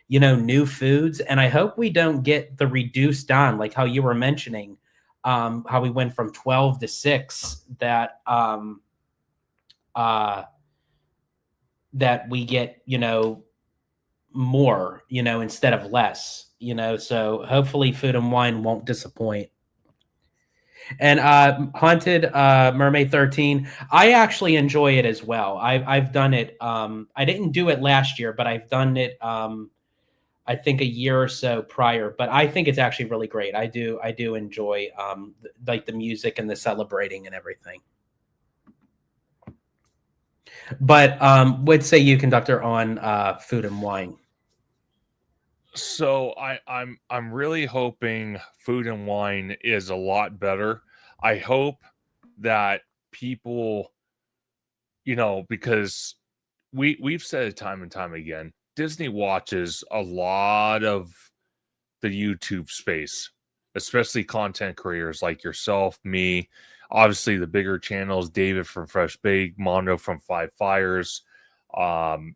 A: new foods. And I hope we don't get the reduced down, like how you were mentioning, how we went from 12 to 6, uh, that we get, more, instead of less, so hopefully Food and Wine won't disappoint. And Haunted Mermaid 13, I actually enjoy it as well. I've done it. I didn't do it last year, but I've done it I think a year or so prior, but I think it's actually really great. I do enjoy like the music and the celebrating and everything. But what say you, Conductor, on Food and Wine?
B: So I'm really hoping Food and Wine is a lot better. I hope that people, because we've said it time and time again, Disney watches a lot of the YouTube space, especially content creators like yourself, me, obviously the bigger channels, David from Fresh Baked, Mondo from Five Fires, um,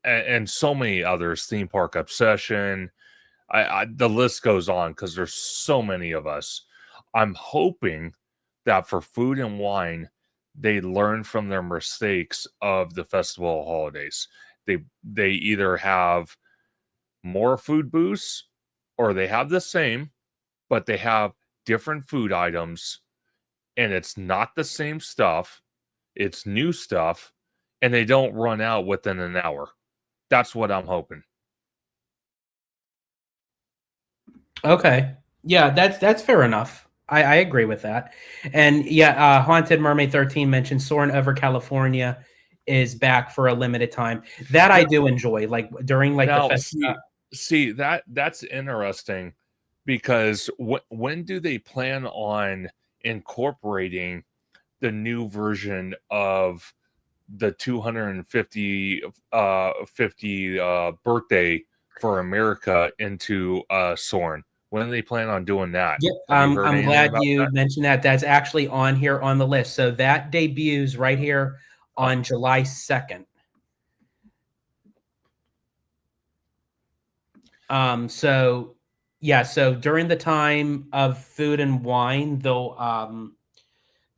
B: and so many others, Theme Park Obsession. The list goes on because there's so many of us. I'm hoping that for Food and Wine, they learn from their mistakes of the festival holidays. They either have more food booths or they have the same, but they have different food items and it's not the same stuff. It's new stuff and they don't run out within an hour. That's what I'm hoping.
A: Okay, yeah, that's fair enough. I agree with that. And yeah, Haunted Mermaid 13 mentioned Soarin' Over California is back for a limited time. That I
B: Now,
A: do enjoy, like during like the
B: now
A: fest.
B: see that's interesting because when do they plan on incorporating the new version of the 250 50 birthday for America into Soren? When do they plan on doing that?
A: Yep,
B: Have you heard
A: I'm
B: anything
A: glad
B: about
A: you
B: that?
A: mentioned that. That's actually on here on the list. So that debuts right here
B: Oh,
A: on July 2nd. So yeah, so during the time of Food and Wine, they'll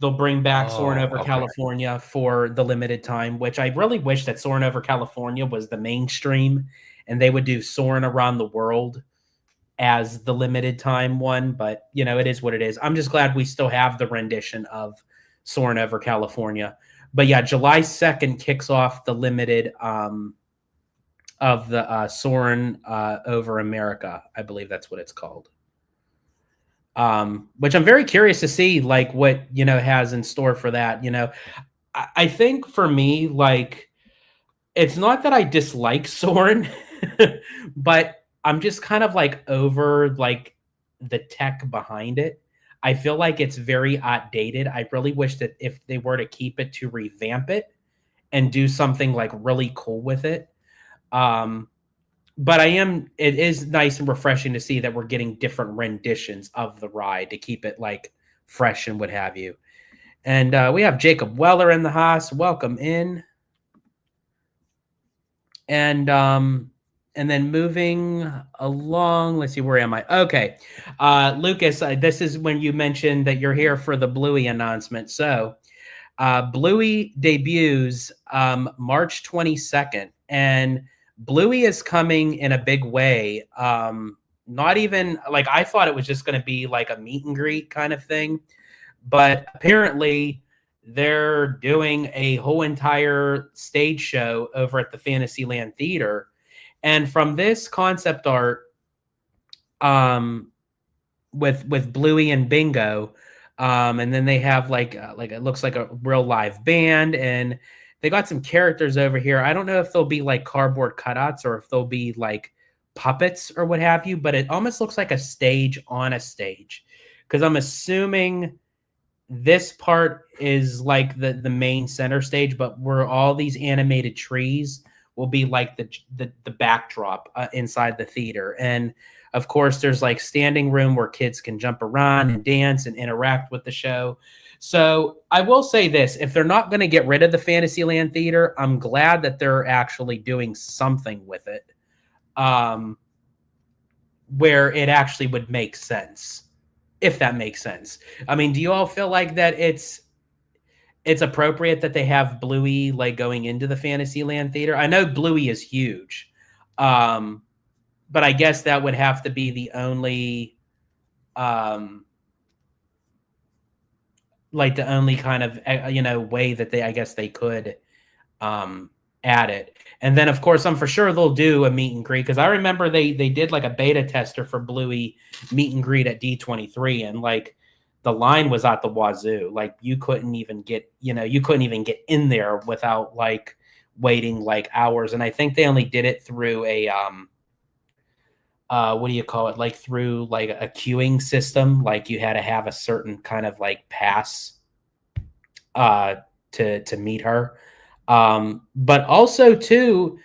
A: bring back Soarin'
B: oh,
A: Over
B: okay.
A: California for the limited time, which I really wish that Soarin' Over California was the mainstream and they would do Soarin' Around the World as the limited time one, but you know, it is what it is. I'm just glad we still have the rendition of Soarin' Over California. But yeah, July 2nd kicks off the limited of the Soarin' Over America. I believe that's what it's called. Which I'm very curious to see, like what has in store for that. I think for me, like it's not that I dislike Soren, but I'm just kind of like over like the tech behind it. I feel like it's very outdated. I really wish that if they were to keep it, to revamp it and do something like really cool with it. Um, but it is nice and refreshing to see that we're getting different renditions of the ride to keep it like fresh and what have you. And we have Jacob Weller in the house. Welcome in. And then moving along, let's see, where am I? Okay. Lucas, this is when you mentioned that you're here for the Bluey announcement. So Bluey debuts March 22nd, and Bluey is coming in a big way. Not even like I thought it was just going to be like a meet and greet kind of thing, but apparently they're doing a whole entire stage show over at the Fantasyland Theater. And from this concept art, um, with Bluey and Bingo, and then they have like it looks like a real live band, and they got some characters over here. I don't know if they'll be like cardboard cutouts or if they'll be like puppets or what have you, but it almost looks like a stage on a stage, because I'm assuming this part is like the main center stage, but where all these animated trees will be like the backdrop inside the theater. And of course there's like standing room where kids can jump around and dance and interact with the show. So I will say this, if they're not going to get rid of the Fantasyland Theater, I'm glad that they're actually doing something with it, where it actually would make sense, if that makes sense. I mean, do you all feel like that it's appropriate that they have Bluey like going into the Fantasyland Theater? I know Bluey is huge, but I guess that would have to be the only, like the only kind of way that I guess they could add it. And then of course I'm for sure they'll do a meet and greet, because I remember they did like a beta tester for Bluey meet and greet at D23, and like the line was at the wazoo. Like you couldn't even get in there without like waiting like hours. And I think they only did it through a what do you call it, like through like a queuing system. Like you had to have a certain kind of like pass to meet her. But also too,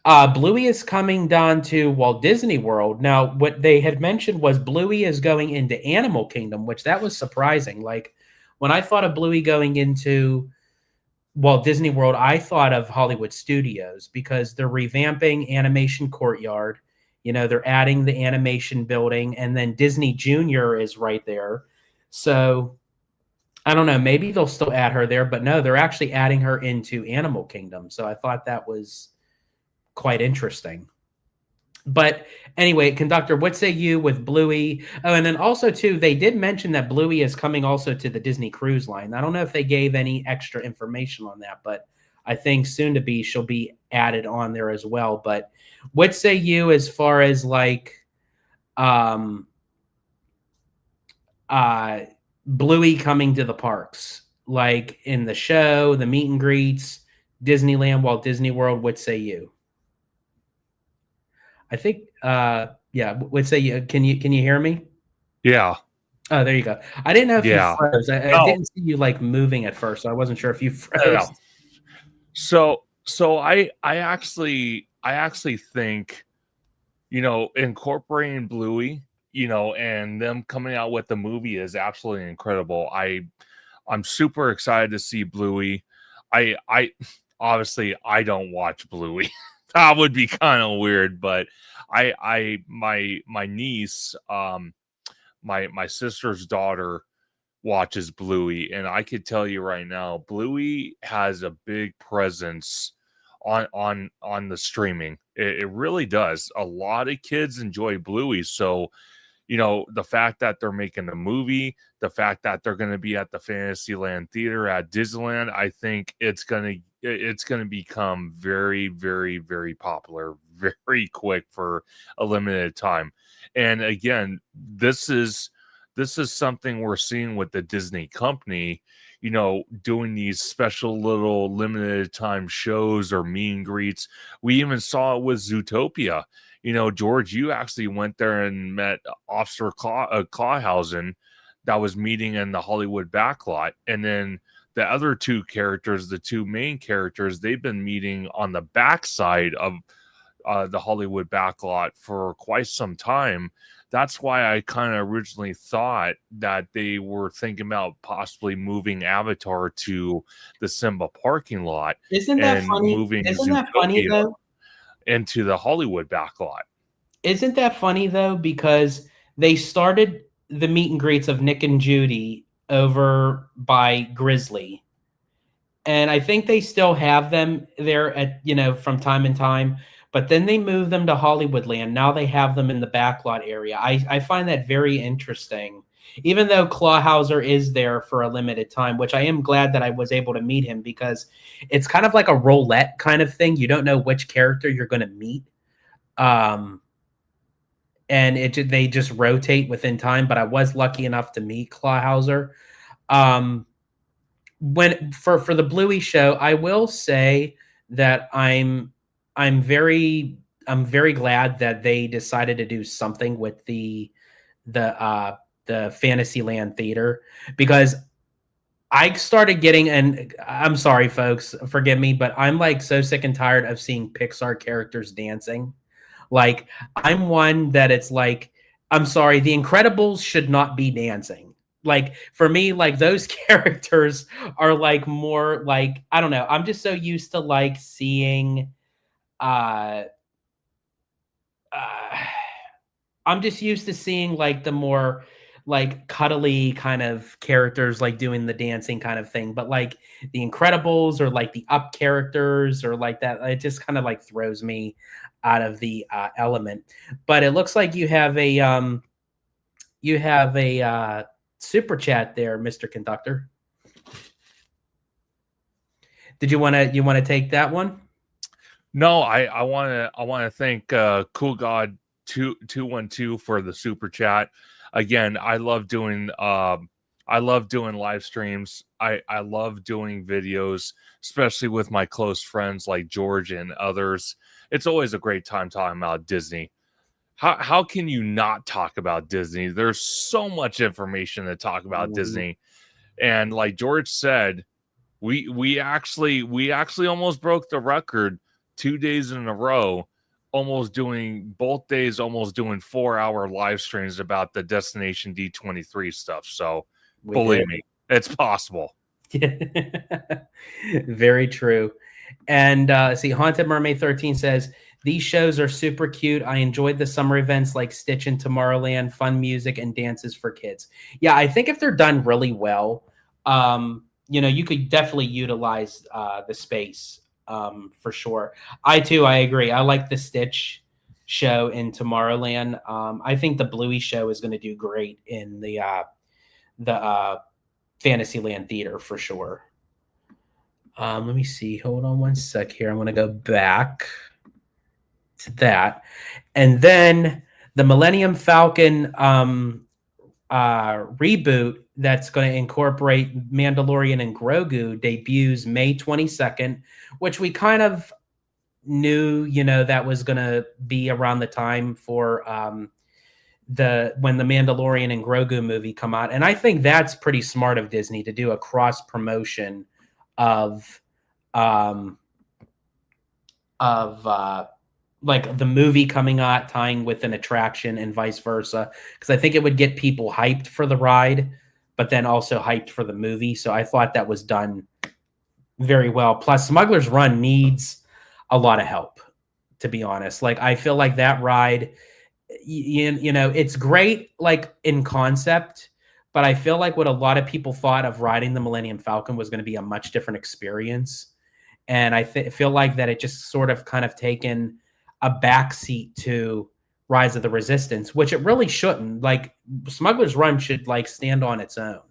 A: Bluey is coming down to Walt Disney World. Now, what they had mentioned was Bluey is going into Animal Kingdom, which that was surprising. Like when I thought of Bluey going into Walt Disney World, I thought of Hollywood Studios, because they're revamping Animation Courtyard. They're adding the animation building, and then Disney Junior is right there. So I don't know. Maybe they'll still add her there, but no, they're actually adding her into Animal Kingdom. So I thought that was quite interesting. But anyway, conductor, what say you with Bluey? Oh, and then also too, they did mention that Bluey is coming also to the Disney Cruise Line. I don't know if they gave any extra information on that, but I think soon to be she'll be added on there as well. But what say you as far as like Bluey coming to the parks, like in the show, the meet and greets, Disneyland, Walt Disney World? What say you? I think, yeah. What say you? Can you hear me?
B: Yeah.
A: Oh, there you go. I didn't know if you
B: Yeah.
A: froze. I
B: No,
A: didn't see you like moving at first, so I wasn't sure if you froze.
B: no. So I actually think, incorporating Bluey, and them coming out with the movie is absolutely incredible. I'm super excited to see Bluey. I obviously I don't watch Bluey. That would be kind of weird, but my niece, my sister's daughter watches Bluey, and I could tell you right now, Bluey has a big presence on the streaming. It really does. A lot of kids enjoy Bluey, so the fact that they're making a movie, the fact that they're going to be at the Fantasyland Theater at Disneyland, I think it's going to become very, very, very popular very quick for a limited time. And again, this is something we're seeing with the Disney company, doing these special little limited time shows or meet and greets. We even saw it with Zootopia. George, you actually went there and met Officer Clawhausen that was meeting in the Hollywood backlot. And then the other two characters, the two main characters, they've been meeting on the backside of the Hollywood backlot for quite some time. That's why I kind of originally thought that they were thinking about possibly moving Avatar to the Simba parking lot
A: Isn't that
B: and
A: funny?
B: moving
A: Isn't that funny
B: Zootopia
A: though?
B: into the Hollywood backlot.
A: Isn't that funny though? Because they started the meet and greets of Nick and Judy over by Grizzly. And I think they still have them there from time and time, but then they move them to Hollywoodland. Now they have them in the backlot area. I find that very interesting. Even though Clawhauser is there for a limited time, which I am glad that I was able to meet him, because it's kind of like a roulette kind of thing. You don't know which character you're going to meet. And they just rotate within time, but I was lucky enough to meet Clawhauser. When for the Bluey show, I will say that I'm very glad that they decided to do something with the Fantasyland Theater, because I started getting, and I'm sorry folks, forgive me, but I'm like so sick and tired of seeing Pixar characters dancing. Like, I'm one that it's like, I'm sorry, the Incredibles should not be dancing. Like, for me, like, those characters are like more like, I don't know. I'm just so used to like seeing uh uh I'm just used to seeing like the more like cuddly kind of characters like doing the dancing kind of thing. But like the Incredibles or like the Up characters or like that, it just kind of like throws me out of the element. But it looks like you have a super chat there, Mr. Conductor. Did you want to take that one?
B: No, I want to thank Cool God 212 for the super chat. Again, I love doing live streams. I love doing videos, especially with my close friends like George and others. It's always a great time talking about Disney. How can you not talk about Disney? There's so much information to talk about Disney. And like George said, we actually almost broke the record 2 days in a row, almost doing 4-hour live streams about the Destination D23 stuff. So believe me, it's possible.
A: Very true. And see, Haunted Mermaid 13 says, these shows are super cute. I enjoyed the summer events like Stitch and Tomorrowland, fun music and dances for kids. Yeah, I think if they're done really well, you could definitely utilize the space for sure. I agree. I like the Stitch show in Tomorrowland. I think the Bluey show is going to do great in the Fantasyland Theater for sure. Let me see. Hold on one sec here. I'm going to go back to that. And then the Millennium Falcon reboot that's going to incorporate Mandalorian and Grogu debuts May 22nd, which we kind of knew, that was going to be around the time for when the Mandalorian and Grogu movie come out. And I think that's pretty smart of Disney to do a cross promotion of like the movie coming out tying with an attraction and vice versa, because I think it would get people hyped for the ride, but then also hyped for the movie. So I thought that was done very well. Plus, Smuggler's Run needs a lot of help, to be honest. Like, I feel like that ride, you know, it's great, like, in concept, but I feel like what a lot of people thought of riding the Millennium Falcon was going to be a much different experience. And I feel like that it just sort of kind of taken a backseat to Rise of the Resistance, which it really shouldn't. Like, Smuggler's Run should, like, stand on its own.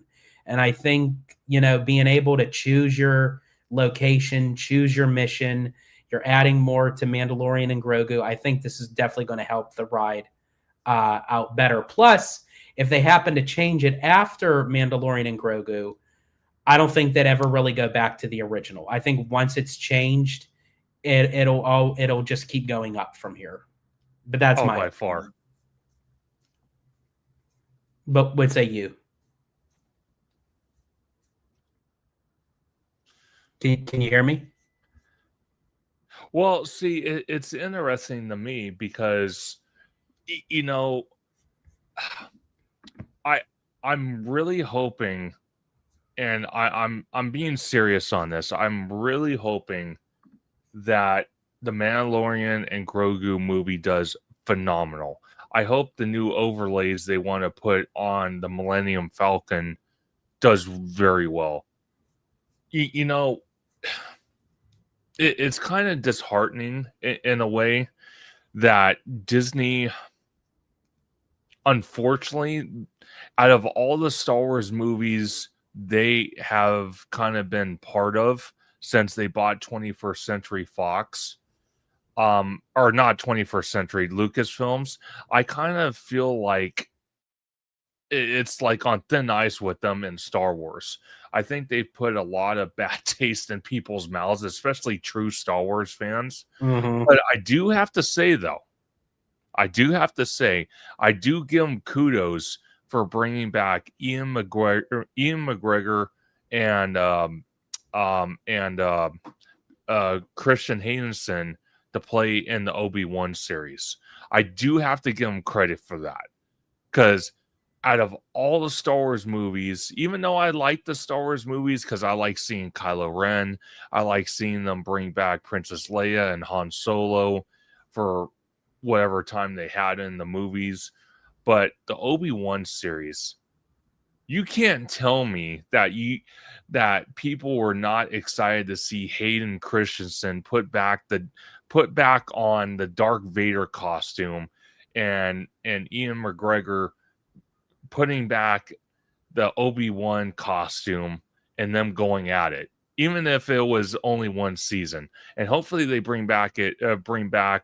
A: And I think, you know, being able to choose your location, choose your mission, you're adding more to Mandalorian and Grogu. I think this is definitely going to help the ride out better. Plus, if they happen to change it after Mandalorian and Grogu, I don't think they'd ever really go back to the original. I think once it's changed, it'll just keep going up from here. But that's my
B: by far.
A: But what say you? Can you hear me?
B: Well, see, it's interesting to me because, you know, I'm really hoping, and I'm being serious on this. I'm really hoping that the Mandalorian and Grogu movie does phenomenal. I hope the new overlays they want to put on the Millennium Falcon does very well. You know, it's kind of disheartening in a way that Disney, unfortunately, out of all the Star Wars movies they have kind of been part of since they bought 21st Century Fox, or not 21st Century, Lucasfilms, I kind of feel like it's like on thin ice with them in Star Wars. I think they put a lot of bad taste in people's mouths, especially true Star Wars fans.
A: Mm-hmm.
B: But I do have to say, though, I do give them kudos for bringing back Ian McGregor and Christian Haydenson to play in the Obi-Wan series. I do have to give them credit for that, because out of all the Star Wars movies, even though I like the Star Wars movies because I like seeing Kylo Ren, I like seeing them bring back Princess Leia and Han Solo for whatever time they had in the movies, but the Obi-Wan series, you can't tell me that people were not excited to see Hayden Christensen put back on the Darth Vader costume, and Ian McGregor putting back the Obi-Wan costume, and them going at it, even if it was only one season. And hopefully they bring back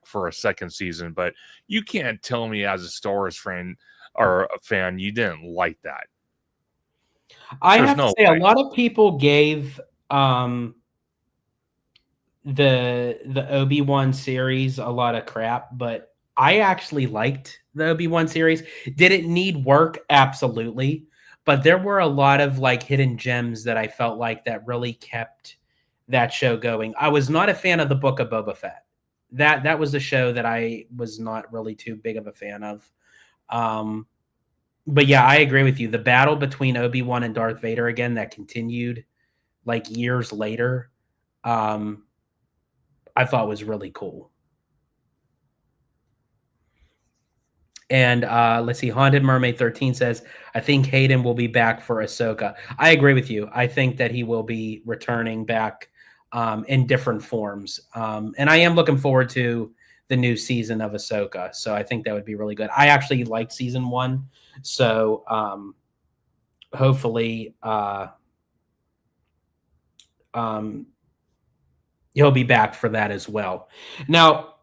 B: for a second season. But you can't tell me as a Star Wars fan or a fan you didn't like that.
A: I have to say, a lot of people gave the Obi-Wan series a lot of crap, but I actually liked the Obi-Wan series. Did it need work? Absolutely. But there were a lot of like hidden gems that I felt like that really kept that show going. I was not a fan of the Book of Boba Fett. That was a show that I was not really too big of a fan of. But yeah, I agree with you. The battle between Obi-Wan and Darth Vader again that continued like years later, I thought was really cool. And let's see, Haunted Mermaid 13 says, I think Hayden will be back for Ahsoka. I agree with you. I think that he will be returning back in different forms. And I am looking forward to the new season of Ahsoka. So I think that would be really good. I actually liked season 1. So hopefully he'll be back for that as well. Now,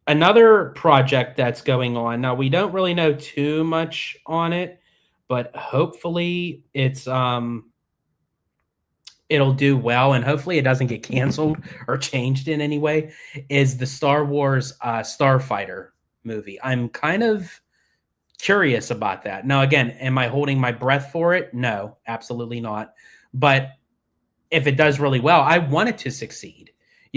A: another project that's going on. Now, we don't really know too much on it, but hopefully it'll do well, and hopefully it doesn't get canceled or changed in any way, is the Star Wars Starfighter movie. I'm kind of curious about that. Now, again, am I holding my breath for it? No, absolutely not. But if it does really well, I want it to succeed.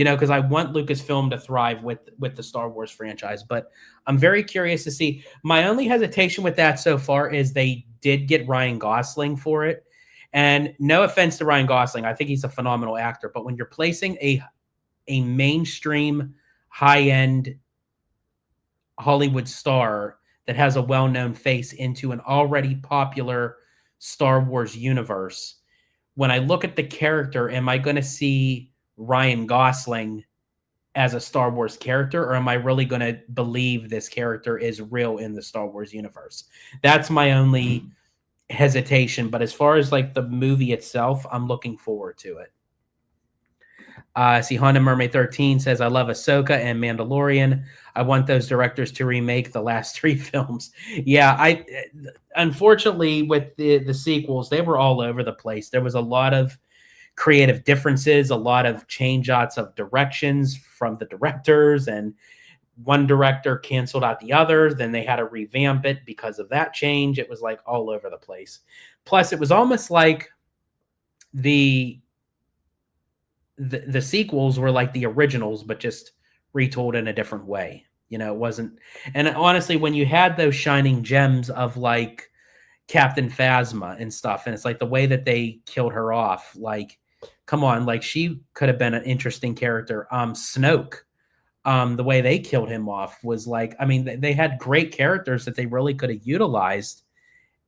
A: because I want Lucasfilm to thrive with the Star Wars franchise. But I'm very curious to see. My only hesitation with that so far is they did get Ryan Gosling for it. And no offense to Ryan Gosling, I think he's a phenomenal actor. But when you're placing a mainstream, high end Hollywood star that has a well known face into an already popular Star Wars universe, when I look at the character, am I going to see Ryan Gosling as a Star Wars character, or am I really going to believe this character is real in the Star Wars universe? That's my only hesitation. But as far as like the movie itself, I'm looking forward to it. See, Honda Mermaid 13 says, I love Ahsoka and Mandalorian. I want those directors to remake the last 3 films. Yeah, unfortunately with the sequels, they were all over the place. There was a lot of creative differences, a lot of change outs of directions from the directors, and one director canceled out the others. Then they had to revamp it because of that change. It was like all over the place. Plus, it was almost like the sequels were like the originals, but just retold in a different way. It wasn't. And honestly, when you had those shining gems of like Captain Phasma and stuff, and it's like the way that they killed her off, like, come on, like she could have been an interesting character. Snoke, the way they killed him off was like, I mean, they had great characters that they really could have utilized,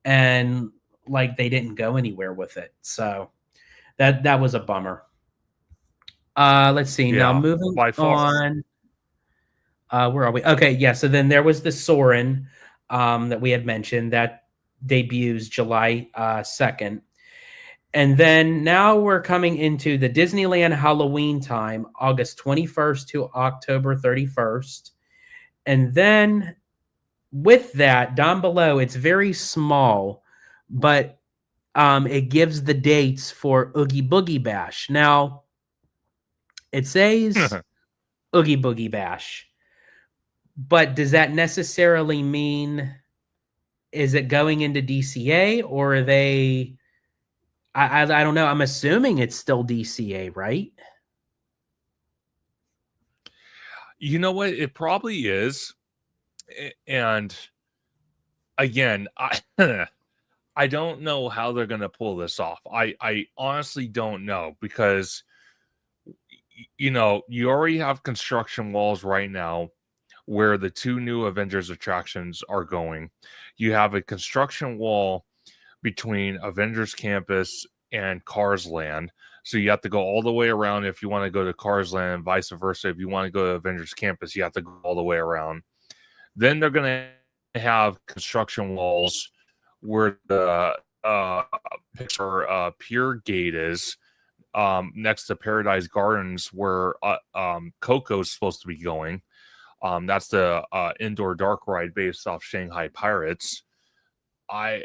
A: and like they didn't go anywhere with it. So that was a bummer. Let's see. Now moving on. Where are we? Okay, yeah. So then there was the Soren that we had mentioned that debuts July 2nd. And then now we're coming into the Disneyland Halloween time, August 21st to October 31st. And then with that, down below, it's very small, but it gives the dates for Oogie Boogie Bash. Now, it says Oogie Boogie Bash, but does that necessarily mean, is it going into DCA, or are they, I don't know. I'm assuming it's still DCA, right?
B: You know what? It probably is. And again, I don't know how they're going to pull this off. I honestly don't know, because you already have construction walls right now where the 2 new Avengers attractions are going. You have a construction wall between Avengers Campus and Cars Land. So you have to go all the way around if you want to go to Cars Land, and vice versa. If you want to go to Avengers Campus, you have to go all the way around. Then they're going to have construction walls where the Pixar Pier Gate is, next to Paradise Gardens, where Coco's supposed to be going. That's the indoor dark ride based off Shanghai Pirates. I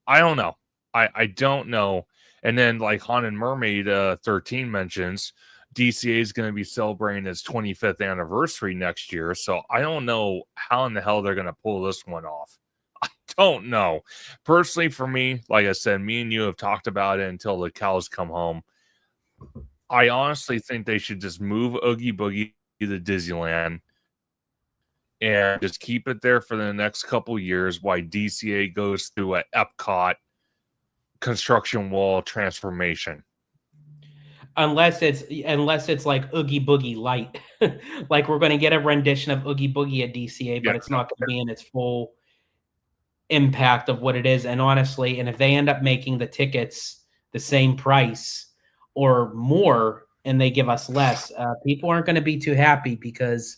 B: don't know. I don't know. And then like Haunted Mermaid 13 mentions, DCA is going to be celebrating its 25th anniversary next year. So I don't know how in the hell they're going to pull this one off. I don't know. Personally, for me, like I said, me and you have talked about it until the cows come home. I honestly think they should just move Oogie Boogie to Disneyland and just keep it there for the next couple years while DCA goes through an Epcot construction wall transformation.
A: Unless it's like Oogie Boogie Light, like we're going to get a rendition of Oogie Boogie at DCA, but it's not going to be in its full impact of what it is. And honestly, and if they end up making the tickets the same price or more, and they give us less, people aren't going to be too happy, because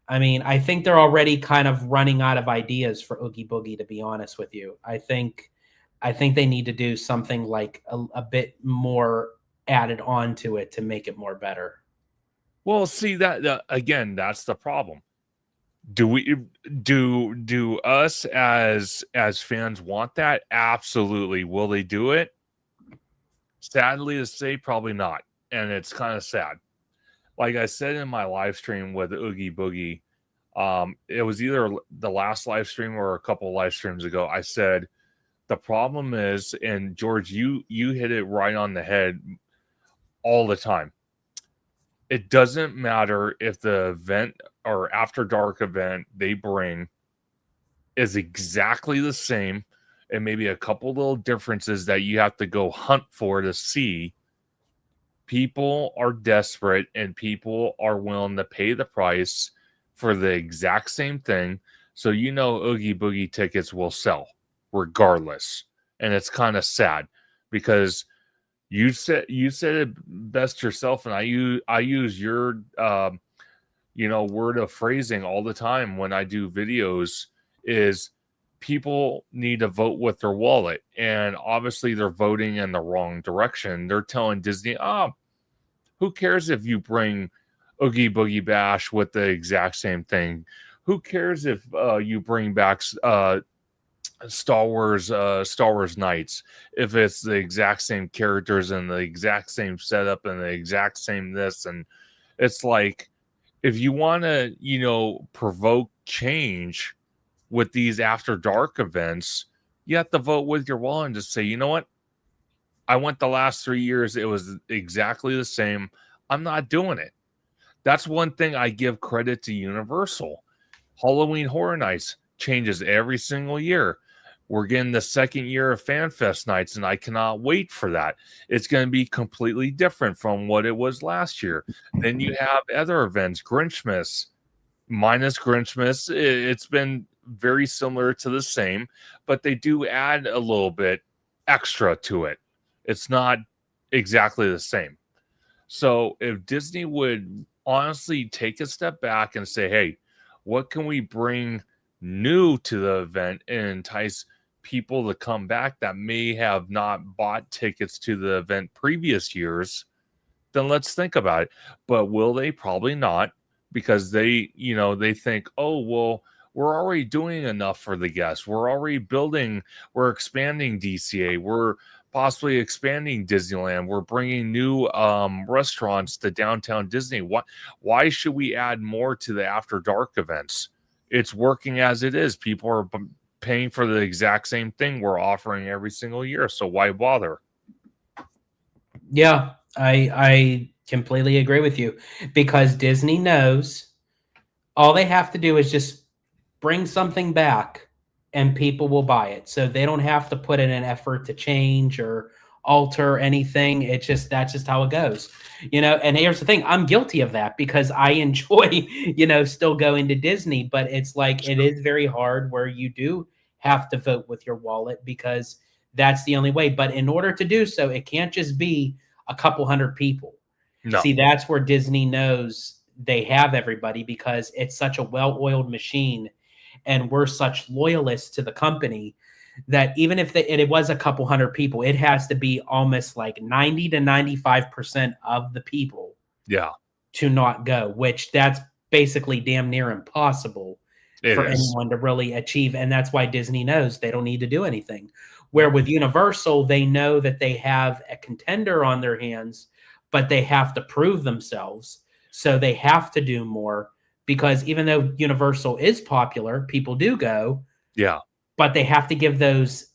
A: I mean, I think they're already kind of running out of ideas for Oogie Boogie, to be honest with you. I think they need to do something like a bit more added on to it to make it more better.
B: Well, see, that again, that's the problem. Do us as fans want that? Absolutely. Will they do it? Sadly to say, probably not. And it's kind of sad. Like I said in my live stream with Oogie Boogie, it was either the last live stream or a couple live streams ago. I said the problem is, and George, you hit it right on the head all the time. it doesn't matter if the event or after dark event they bring is exactly the same and maybe a couple little differences that you have to go hunt for to see. People are desperate and people are willing to pay the price for the exact same thing. So, Oogie Boogie tickets will sell regardless. And it's kind of sad because you said it best yourself, and I use your word of phrasing all the time when I do videos is people need to vote with their wallet. And obviously they're voting in the wrong direction. They're telling Disney, who cares if you bring Oogie Boogie Bash with the exact same thing? Who cares if you bring back Star Wars Knights if it's the exact same characters and the exact same setup and the exact same this? And it's like, if you want to, provoke change with these after dark events, you have to vote with your wallet and just say, you know what? I went the last 3 years. It was exactly the same. I'm not doing it. That's one thing I give credit to Universal. Halloween Horror Nights changes every single year. We're getting the second year of FanFest nights, and I cannot wait for that. It's going to be completely different from what it was last year. Then you have other events, Grinchmas, minus Grinchmas. It's been very similar to the same, but they do add a little bit extra to it. It's not exactly the same. So if Disney would honestly take a step back and say, hey, what can we bring new to the event and entice people to come back that may have not bought tickets to the event previous years, then let's think about it. But will they? Probably not, because they think, oh, well, we're already doing enough for the guests. We're already building, we're expanding DCA. We're possibly expanding Disneyland. We're bringing new restaurants to downtown Disney. Why should we add more to the after dark events? It's working as it is. People are paying for the exact same thing we're offering every single year. So why bother?
A: Yeah, I completely agree with you, because Disney knows all they have to do is just bring something back and people will buy it. So they don't have to put in an effort to change or alter anything. That's just how it goes. And here's the thing, I'm guilty of that because I enjoy, still going to Disney, but it's like it is very hard where you do have to vote with your wallet because that's the only way. But in order to do so, it can't just be a couple hundred people.
B: No.
A: See, that's where Disney knows they have everybody because it's such a well-oiled machine and we're such loyalists to the company that even if it was a couple hundred people, it has to be almost like 90 to 95% of the people to not go, which that's basically damn near impossible for anyone to really achieve. And that's why Disney knows they don't need to do anything. Where with Universal, they know that they have a contender on their hands, but they have to prove themselves. So they have to do more because even though Universal is popular, people do go.
B: Yeah.
A: But they have to give those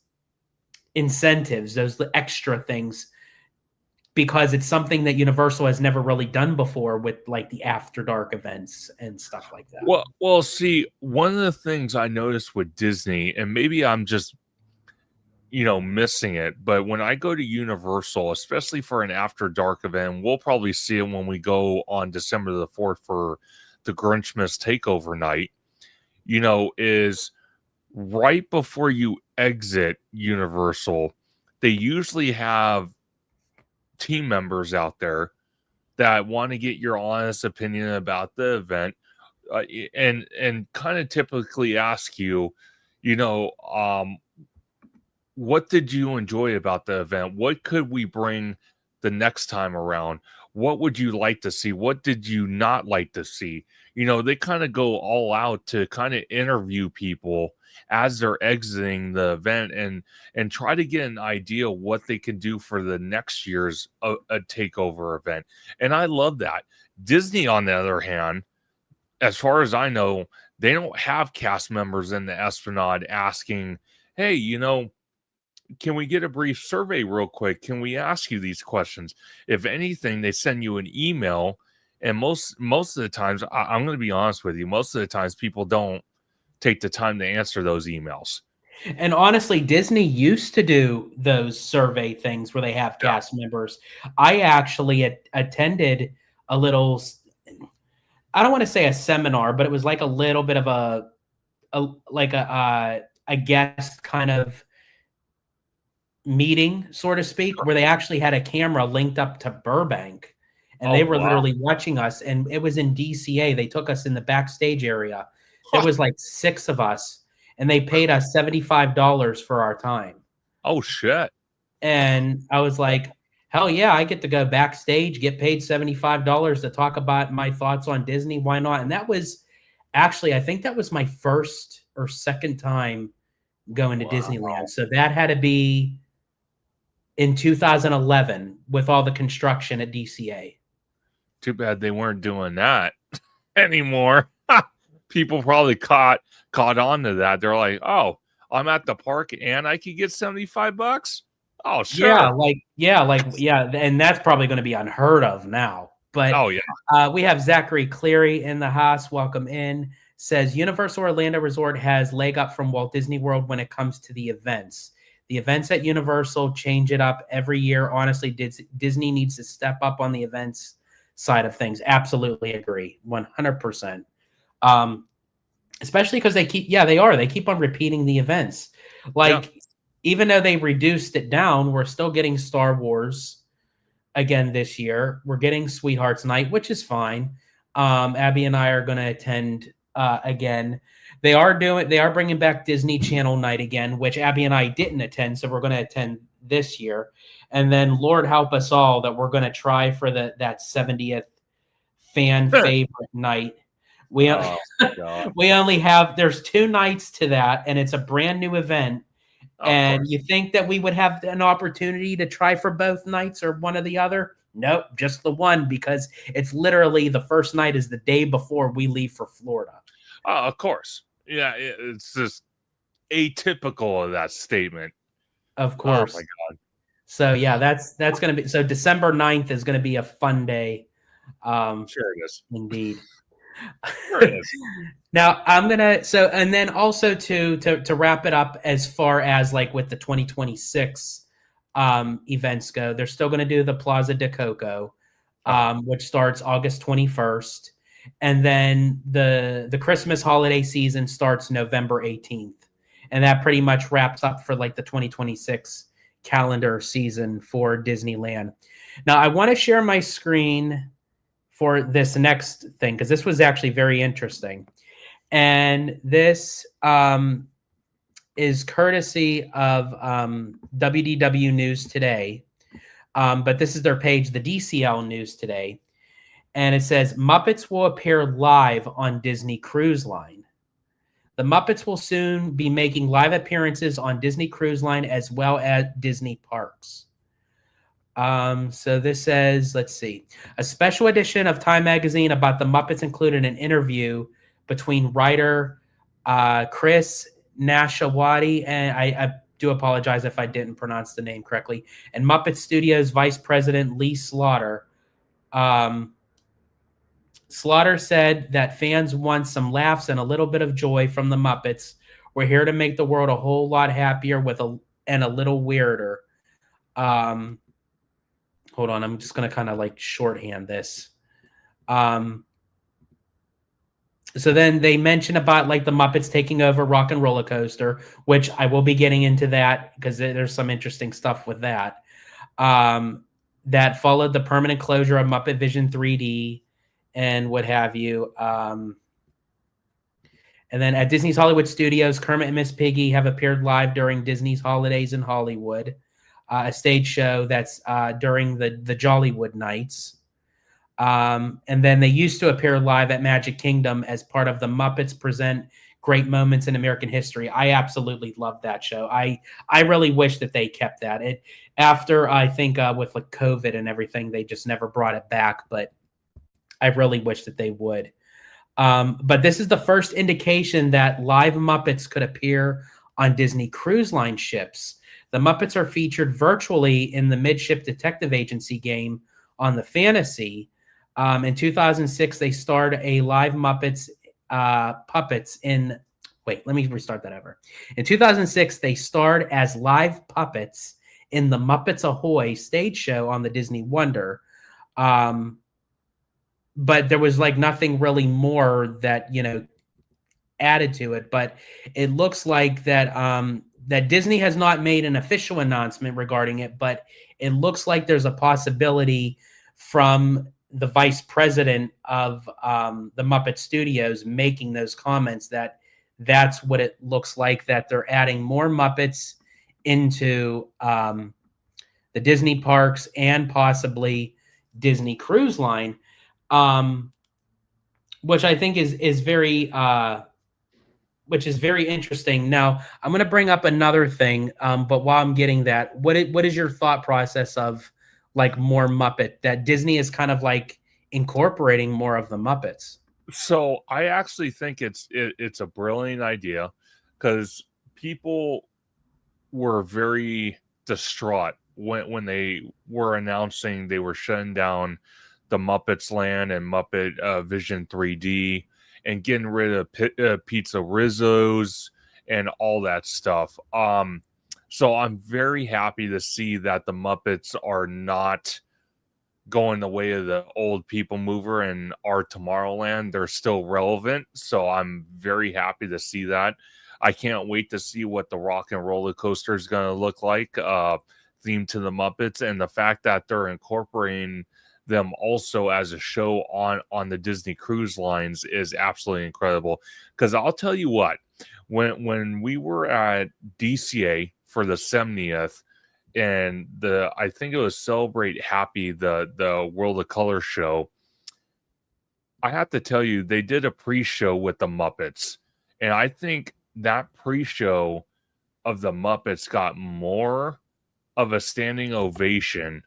A: incentives, those extra things, because it's something that Universal has never really done before with like the after dark events and stuff like that.
B: Well, see, one of the things I noticed with Disney, and maybe I'm just missing it, but when I go to Universal, especially for an after dark event, we'll probably see it when we go on December the 4th for the Grinchmas takeover night, is right before you exit Universal, they usually have team members out there that want to get your honest opinion about the event, and kind of typically ask you, what did you enjoy about the event? What could we bring the next time around? What would you like to see? What did you not like to see? They kind of go all out to kind of interview people as they're exiting the event and try to get an idea what they can do for the next year's a takeover event. And I love that. Disney, on the other hand, as far as I know, they don't have cast members in the Esplanade asking, hey, can we get a brief survey real quick? Can we ask you these questions? If anything, they send you an email And most of the times, I'm going to be honest with you, most of the times people don't take the time to answer those emails.
A: And honestly, Disney used to do those survey things where they have cast members. I actually attended a little, I don't want to say a seminar, but it was like a little bit of a guest kind of meeting, so to speak, where they actually had a camera linked up to Burbank, and they were literally watching us. And it was in DCA. They took us in the backstage area. There was like 6 of us, and they paid us $75 for our time.
B: Oh shit!
A: And I was like, hell yeah, I get to go backstage, get paid $75 to talk about my thoughts on Disney. Why not? And that was actually, I think that was my first or second time going to Disneyland. So that had to be in 2011 with all the construction at DCA.
B: Too bad they weren't doing that anymore. People probably caught on to that. They're like, oh, I'm at the park and I could get $75. Oh, sure.
A: Yeah. And that's probably going to be unheard of now. But
B: oh, yeah.
A: We have Zachary Cleary in the house. Welcome in. Says Universal Orlando Resort has leg up from Walt Disney World when it comes to the events. The events at Universal change it up every year. Honestly, Disney needs to step up on the events side of things. Absolutely agree. 100%. Especially because they keep on repeating the events. Like, even though they reduced it down, we're still getting Star Wars again this year. We're getting Sweethearts Night, which is fine. Abby and I are going to attend again. They are bringing back Disney Channel Night again, which Abby and I didn't attend, so we're going to attend this year. And then Lord help us all that we're going to try for that 70th fan favorite night. We only have, there's 2 nights to that, and it's a brand new event. And you think that we would have an opportunity to try for both nights or one or the other? Nope, just the one, because it's literally the first night is the day before we leave for Florida.
B: Of course. Yeah, it's just atypical of that statement.
A: Of course.
B: Oh, my God.
A: So, yeah, that's going to be – so December 9th is going to be a fun day.
B: Sure it is.
A: Indeed.
B: Sure it is.
A: Now I'm gonna and then also to wrap it up as far as like with the 2026 events go, they're still gonna do the Plaza de Coco, which starts August 21st, and then the Christmas holiday season starts November 18th, and that pretty much wraps up for like the 2026 calendar season for Disneyland. Now I want to share my screen for this next thing, because this was actually very interesting. And this is courtesy of WDW News Today. But this is their page, the DCL News Today. And it says, Muppets will appear live on Disney Cruise Line. The Muppets will soon be making live appearances on Disney Cruise Line as well as Disney parks. So this says, let's see, a special edition of Time Magazine about the Muppets included an interview between writer Chris Nashawati, and I do apologize if I didn't pronounce the name correctly, and Muppet Studios Vice President Lee Slaughter. Slaughter said that fans want some laughs and a little bit of joy from the Muppets. We're here to make the world a whole lot happier and a little weirder. Hold on, I'm just going to kind of like shorthand this. So then they mention about like the Muppets taking over Rock and Roller Coaster, which I will be getting into that because there's some interesting stuff with that. That followed the permanent closure of Muppet Vision 3D and what have you. And then at Disney's Hollywood Studios, Kermit and Miss Piggy have appeared live during Disney's Holidays in Hollywood, a stage show that's during the Jollywood nights. And then they used to appear live at Magic Kingdom as part of the Muppets Present Great Moments in American History. I absolutely loved that show. I really wish that they kept that. After I think with like COVID and everything, they just never brought it back. But I really wish that they would. But this is the first indication that live Muppets could appear on Disney Cruise Line ships. The Muppets are featured virtually in the Midship Detective Agency game on the Fantasy. In 2006, they starred a live Muppets puppets in. Wait, let me restart that over. In 2006, they starred as live puppets in the Muppets Ahoy stage show on the Disney Wonder. But there was like nothing really more that added to it. But it looks like that Disney has not made an official announcement regarding it, but it looks like there's a possibility from the vice president of the Muppet Studios making those comments that that's what it looks like, that they're adding more Muppets into the Disney parks and possibly Disney Cruise Line, which I think is very which is very interesting. Now, I'm going to bring up another thing, but while I'm getting that, what is your thought process of like more Muppet, that Disney is kind of like incorporating more of the Muppets?
B: So I actually think it's a brilliant idea, because people were very distraught when they were announcing they were shutting down the Muppets Land and Muppet Vision 3D and getting rid of Pizza Rizzo's and all that stuff. So I'm very happy to see that the Muppets are not going the way of the old people mover and our Tomorrowland. They're still relevant. So I'm very happy to see that. I can't wait to see what the Rock and Roller Coaster is going to look like, themed to the Muppets, and the fact that they're incorporating them also as a show on the Disney Cruise Lines is absolutely incredible. Because I'll tell you what, when we were at DCA for the 70th, and I think it was Celebrate Happy, the World of Color show, I have to tell you, they did a pre-show with the Muppets, and I think that pre-show of the Muppets got more of a standing ovation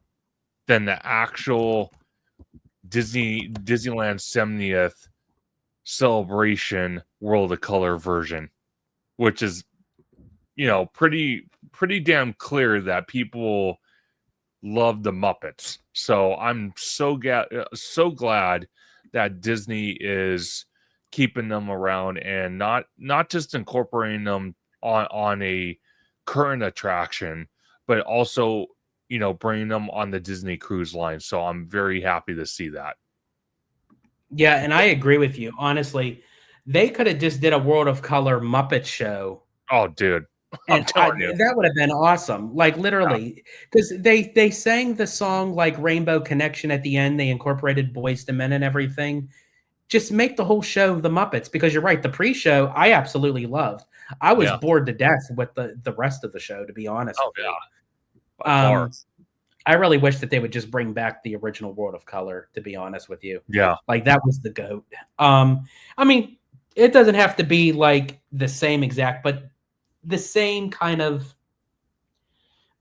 B: than the actual Disneyland 70th celebration World of Color version, which is pretty damn clear that people love the Muppets. So I'm so glad that Disney is keeping them around and not just incorporating them on a current attraction, but also bringing them on the Disney Cruise Line. So I'm very happy to see that.
A: Yeah, and I agree with you. Honestly, they could have just did a World of Color Muppet show.
B: Oh, dude.
A: And that would have been awesome. Like literally, because they sang the song like Rainbow Connection at the end. They incorporated Boyz II Men and everything. Just make the whole show the Muppets, because you're right. The pre-show I absolutely loved. I was bored to death with the rest of the show, to be honest.
B: Oh yeah. By far.
A: I really wish that they would just bring back the original World of Color, to be honest with you.
B: Yeah.
A: Like that was the GOAT. I mean, it doesn't have to be like the same exact, but the same kind of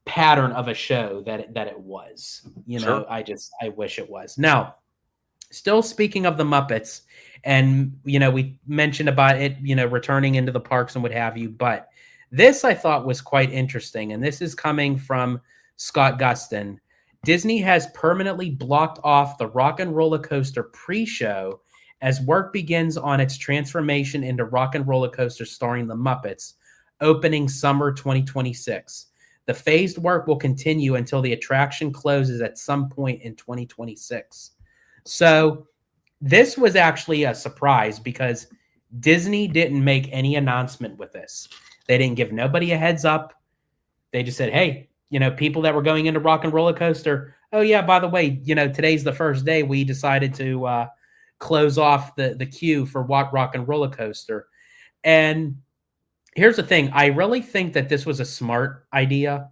A: pattern of a show that it was.
B: Sure.
A: I wish it was. Now, still speaking of the Muppets, and we mentioned about it, returning into the parks and what have you, but this I thought was quite interesting, and this is coming from Scott Gustin. Disney has permanently blocked off the Rock and Roller Coaster pre-show as work begins on its transformation into Rock and Roller Coaster starring the Muppets, opening summer 2026. The phased work will continue until the attraction closes at some point in 2026. So this was actually a surprise, because Disney didn't make any announcement with this. They didn't give nobody a heads up. They just said, hey, people that were going into Rock and Roller Coaster, oh yeah, by the way, today's the first day we decided to close off the queue for Rock and Roller Coaster. And here's the thing. I really think that this was a smart idea,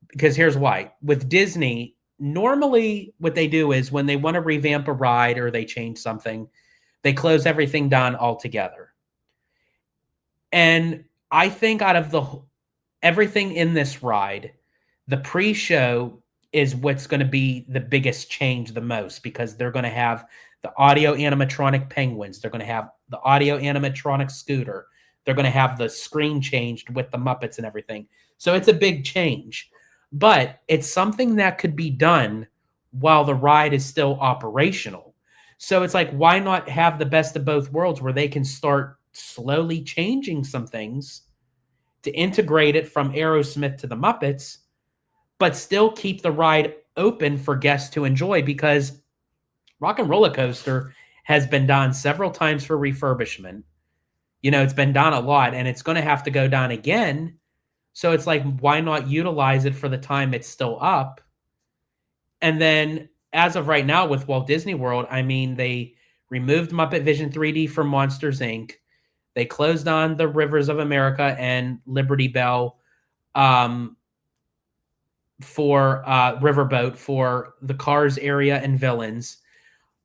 A: because here's why. With Disney, normally what they do is when they want to revamp a ride or they change something, they close everything down altogether. And I think out of everything in this ride, the pre-show is what's going to be the biggest change the most, because they're going to have the audio animatronic penguins. They're going to have the audio animatronic scooter. They're going to have the screen changed with the Muppets and everything. So it's a big change, but it's something that could be done while the ride is still operational. So it's like, why not have the best of both worlds where they can start slowly changing some things to integrate it from Aerosmith to the Muppets, but still keep the ride open for guests to enjoy? Because Rock and Roller Coaster has been done several times for refurbishment. It's been done a lot, and it's going to have to go down again. So it's like, why not utilize it for the time it's still up? And then, as of right now, with Walt Disney World, I mean, they removed Muppet Vision 3D from Monsters Inc. They closed on the Rivers of America and Liberty Bell for Riverboat for the Cars area and Villains.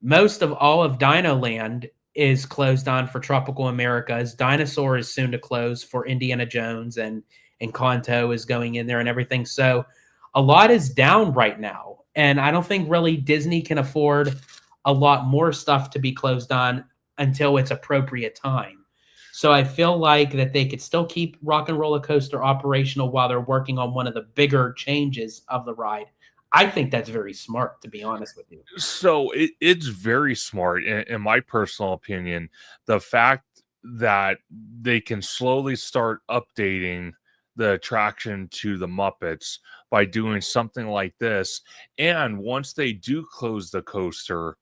A: Most of all of Dino Land is closed on for Tropical Americas. Dinosaur is soon to close for Indiana Jones, and Encanto is going in there and everything. So a lot is down right now. And I don't think really Disney can afford a lot more stuff to be closed on until it's appropriate time. So I feel like that they could still keep Rock and Roller Coaster operational while they're working on one of the bigger changes of the ride. I think that's very smart, to be honest with you.
B: So it's very smart, in my personal opinion. The fact that they can slowly start updating the attraction to the Muppets by doing something like this. And once they do close the coaster,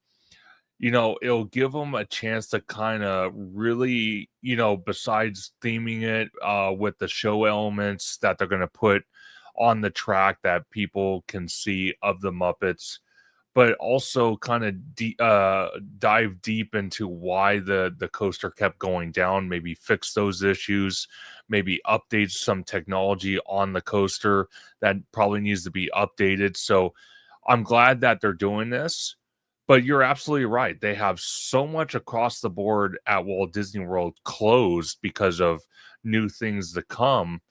B: it'll give them a chance to kind of really, besides theming it with the show elements that they're going to put on the track that people can see of the Muppets, but also kind of dive deep into why the coaster kept going down, maybe fix those issues, maybe update some technology on the coaster that probably needs to be updated. So I'm glad that they're doing this. But you're absolutely right. They have so much across the board at Walt Disney World closed because of new things to come.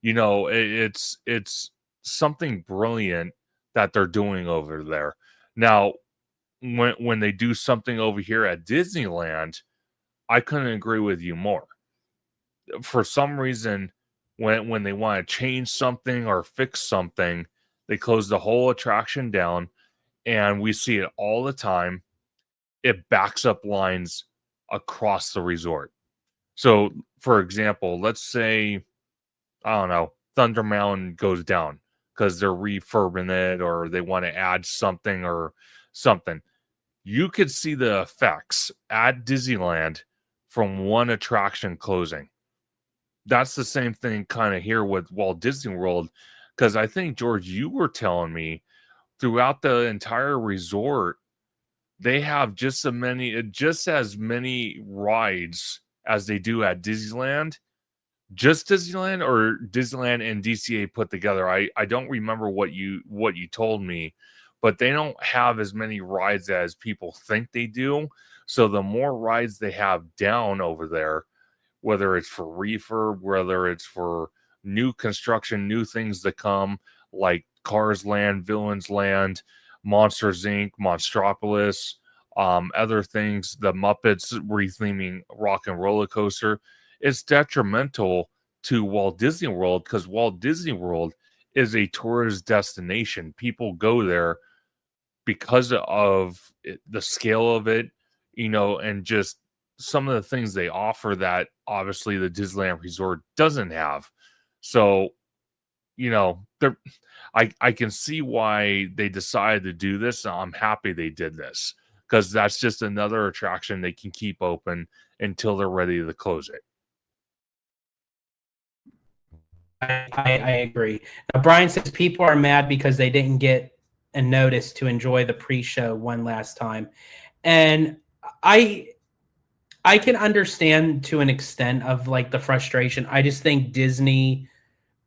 B: It's something brilliant that they're doing over there. Now, when they do something over here at Disneyland, I couldn't agree with you more. For some reason, when they want to change something or fix something, they close the whole attraction down. And we see it all the time. It backs up lines across the resort. So, for example, let's say, I don't know, Thunder Mountain goes down because they're refurbing it or they want to add something or something. You could see the effects at Disneyland from one attraction closing. That's the same thing kind of here with Walt Disney World, because I think, George, you were telling me throughout the entire resort, they have just as many rides as they do at Disneyland. Just Disneyland or Disneyland and DCA put together? I don't remember what you told me, but they don't have as many rides as people think they do. So the more rides they have down over there, whether it's for refurb, whether it's for new construction, new things to come, like Cars Land, Villains Land, Monsters Inc., Monstropolis, other things, the Muppets retheming Rock and Roller Coaster, it's detrimental to Walt Disney World because Walt Disney World is a tourist destination. People go there because of the scale of it, and just some of the things they offer that obviously the Disneyland Resort doesn't have. So, they're I can see why they decided to do this. And I'm happy they did this because that's just another attraction they can keep open until they're ready to close it.
A: I agree. Now, Brian says people are mad because they didn't get a notice to enjoy the pre-show one last time. And I can understand to an extent of like the frustration. I just think Disney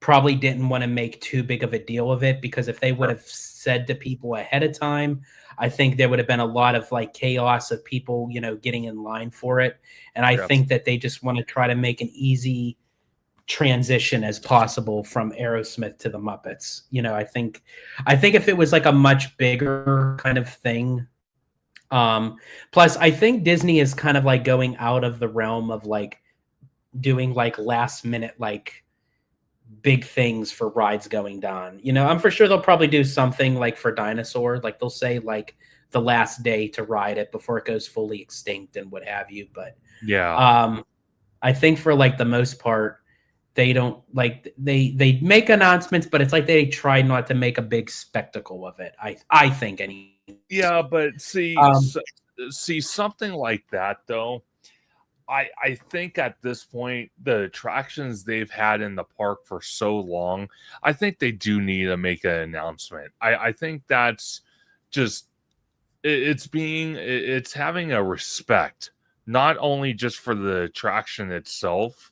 A: probably didn't want to make too big of a deal of it, because if they would have said to people ahead of time, I think there would have been a lot of like chaos of people, getting in line for it. And I think that they just want to try to make an easy transition as possible from Aerosmith to the Muppets. I think if it was like a much bigger kind of thing, plus I think Disney is kind of like going out of the realm of like doing like last minute like big things for rides going down. I'm for sure they'll probably do something like for Dinosaur, like they'll say like the last day to ride it before it goes fully extinct and what have you. But
B: Yeah.
A: I think for like the most part, they don't like they make announcements, but it's like they try not to make a big spectacle of it. I think any.
B: Yeah, but see something like that though. I think at this point, the attractions they've had in the park for so long, I think they do need to make an announcement. I think that's just it's having a respect, not only just for the attraction itself,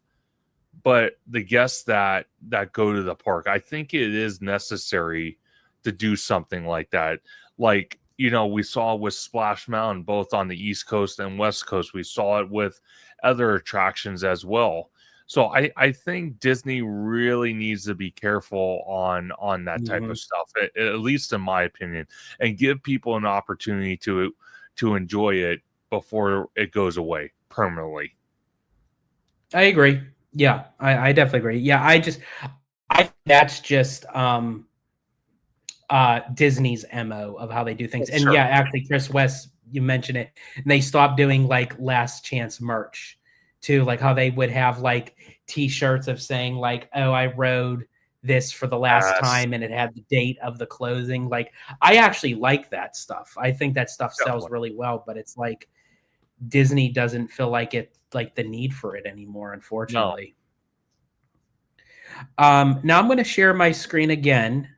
B: but the guests that go to the park. I think it is necessary to do something like that. Like, we saw with Splash Mountain, both on the East Coast and West Coast. We saw it with other attractions as well. So I think Disney really needs to be careful on that type of stuff, at least in my opinion, and give people an opportunity to enjoy it before it goes away permanently.
A: I agree. Yeah, I definitely agree. Yeah, I that's just Disney's MO of how they do things. And
B: Sure.
A: yeah, actually Chris West, you mentioned it, and they stopped doing like last chance merch too, like how they would have like t-shirts of saying like, oh, I rode this for the last
B: Yes,
A: time and it had the date of the closing. Like I actually like that stuff. I think that stuff sells
B: definitely.
A: really well, but it's like Disney doesn't feel like it like the need for it anymore,
B: No.
A: unfortunately. Now I'm going to share my screen again,